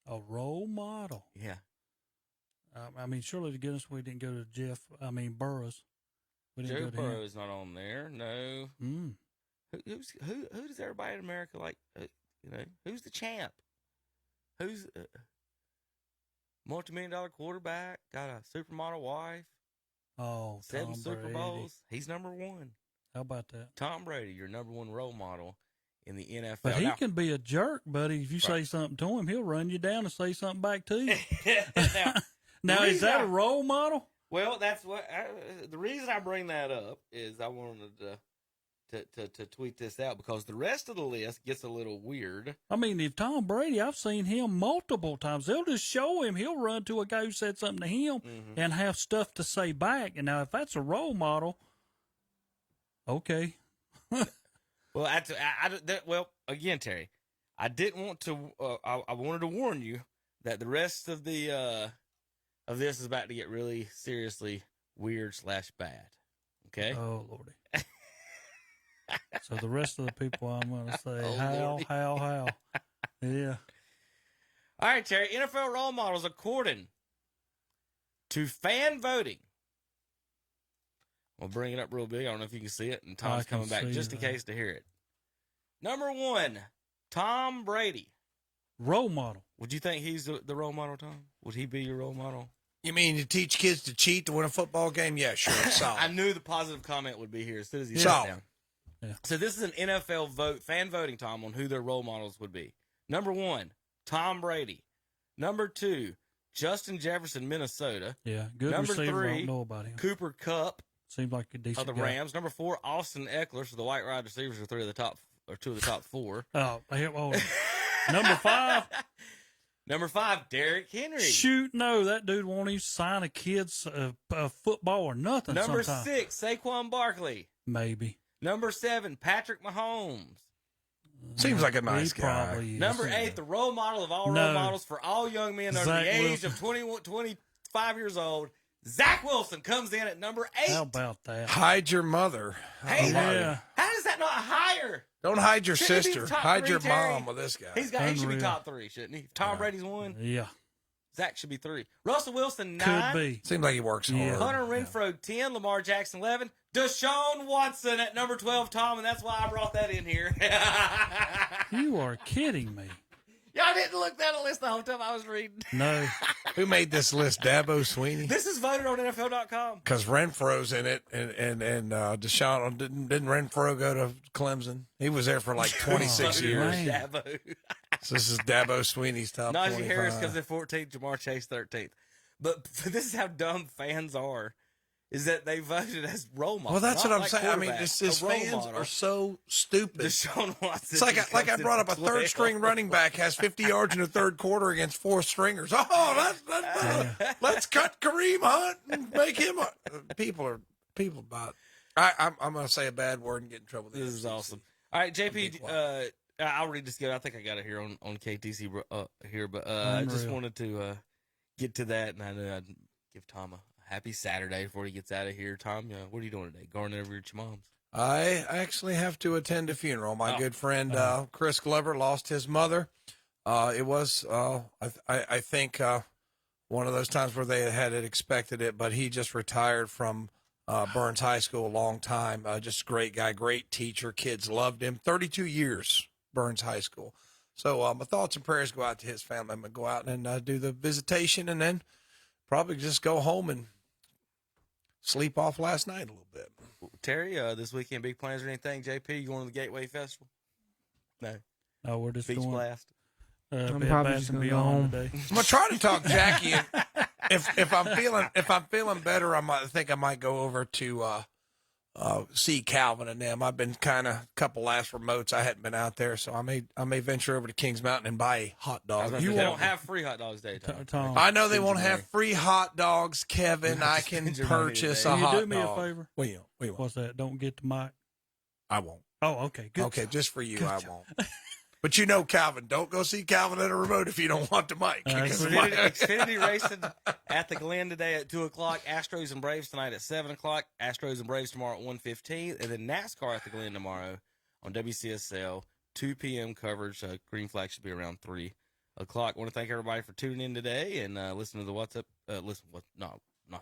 A role model. Yeah. I mean, surely to goodness we didn't go to Burrows. We didn't Joe go to Burrow him. is not on there. No. Who does everybody in America like? Who's the champ? Who's multi-million-dollar quarterback? Got a supermodel wife. Oh, 7 Tom Super Brady. Bowls. He's number one. How about that? Tom Brady, your number one role model in the NFL. But he can be a jerk, buddy. If you say something to him, he'll run you down and say something back to you. Now is that a role model? Well, that's what the reason I bring that up is I wanted to tweet this out because the rest of the list gets a little weird. I mean, if Tom Brady, I've seen him multiple times. They'll just show him. He'll run to a guy who said something to him and have stuff to say back. And now, if that's a role model, okay. Well, again, Terry, I didn't want to. I wanted to warn you that the rest of the of this is about to get really seriously weird / bad. Okay. Oh Lordy. So the rest of the people, I'm going to say, how? Yeah. All right, Terry. NFL role models according to fan voting. We'll bring it up real big. I don't know if you can see it, and Tom's coming back just in case to hear it. Number 1, Tom Brady. Role model. Would you think he's the role model, Tom? Would he be your role model? You mean to teach kids to cheat to win a football game? Yeah, sure. Solid. I knew the positive comment would be here as soon as he sat down. Yeah. So this is an NFL fan voting, Tom, on who their role models would be. Number 1, Tom Brady. Number 2, Justin Jefferson, Minnesota. Yeah, good Number receiver. 3, I don't know about him. Cooper Kupp. Seems like a decent of the guy. Rams. Number 4, Austin Eckler. So the white wide receivers are 2 of the top 4. Oh, number 5. Number 5, Derrick Henry. Shoot, no, that dude won't even sign a kid's football or nothing. Number sometime. 6, Saquon Barkley. Maybe. Number 7, Patrick Mahomes. Seems like a nice guy. Number 8, the role model of all role models for all young men under the age of 25 years old. Zach Wilson comes in at number 8. How about that? Hide your mother. Hey, how does that not higher? Don't hide your Shouldn't he be sister. top Hide 3, your Terry? mom with this guy. He should be top 3, shouldn't he? Tom Brady's 1. Yeah. Zach should be 3. Russell Wilson 9. Could be. Seems like he works hard. Hunter Renfrow 10. Lamar Jackson 11. Deshaun Watson at number 12, Tom, and that's why I brought that in here. You are kidding me. Y'all didn't look at the list the whole time I was reading. No. Who made this list? Dabo Sweeney? This is voted on NFL.com. Because Renfro's in it, and Deshaun, didn't Renfro go to Clemson? He was there for like 26 years. Dabo. So this is Dabo Sweeney's top Najee 25. Harris comes in 14th, Jamar Chase 13th. But this is how dumb fans are, is that they voted as role models. Well, that's what I'm saying. I mean, quarterbacks, this a role fans model. are so stupid. Deshaun Watson. It's like I brought up a third-string running back has 50 yards in the third quarter against 4 stringers. Oh, let's cut Kareem Hunt and make him a... People about... I'm going to say a bad word and get in trouble. This is awesome. All right, JP, I'll read this again. I think I got it here on KTC here, but I just wanted to get to that, and I know I'd give Tom a happy Saturday before he gets out of here. Tom, what are you doing today? Going over at your mom's? I actually have to attend a funeral. My good friend Chris Glover lost his mother. It was, I think, one of those times where they had expected it, but he just retired from Burns High School a long time. Just a great guy, great teacher. Kids loved him. 32 years, Burns High School. So my thoughts and prayers go out to his family. I'm going to go out and do the visitation and then probably just go home and sleep off last night a little bit. Terry, this weekend, big plans or anything? JP, you going to the Gateway Festival? No. No, we're just Beach going. Blast. I'm probably just gonna go home today. I'm gonna try to talk Jackie. And if I'm feeling better, I might go over to see Calvin and them. I've been kind of a couple last remotes. I hadn't been out there, so I may venture over to Kings Mountain and buy a hot dog. They don't have free hot dogs today, Tom. I know they won't have free hot dogs, Kevin. I can purchase a hot dog. Can you do me a favor? We What's that? Don't get the mic. I won't. Oh, okay. Good. Okay, just for you, Good I job. won't. But you know, Calvin, don't go see Calvin at a remote if you don't want the mic. Xfinity racing at the Glen today at 2 o'clock. Astros and Braves tonight at 7 o'clock. Astros and Braves tomorrow at 1:15. And then NASCAR at the Glen tomorrow on WCSL, 2 p.m. coverage. Green flag should be around 3 o'clock. I want to thank everybody for tuning in today and listening to the What's Up. Not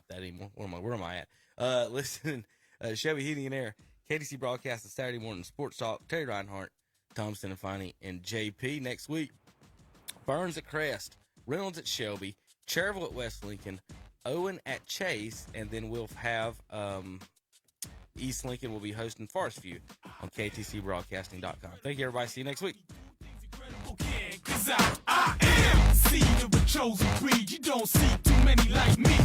that anymore. Where am I at? Listen, Shelby Heating and Air, KTC broadcast the Saturday morning sports talk. Terry Reinhardt, Tom Sinifani, and JP. Next week, Burns at Crest, Reynolds at Shelby, Cherville at West Lincoln, Owen at Chase, and then we'll have East Lincoln will be hosting Forest View on KTCBroadcasting.com. Thank you, everybody. See you next week. I am the seed of a chosen breed. You don't see too many like me.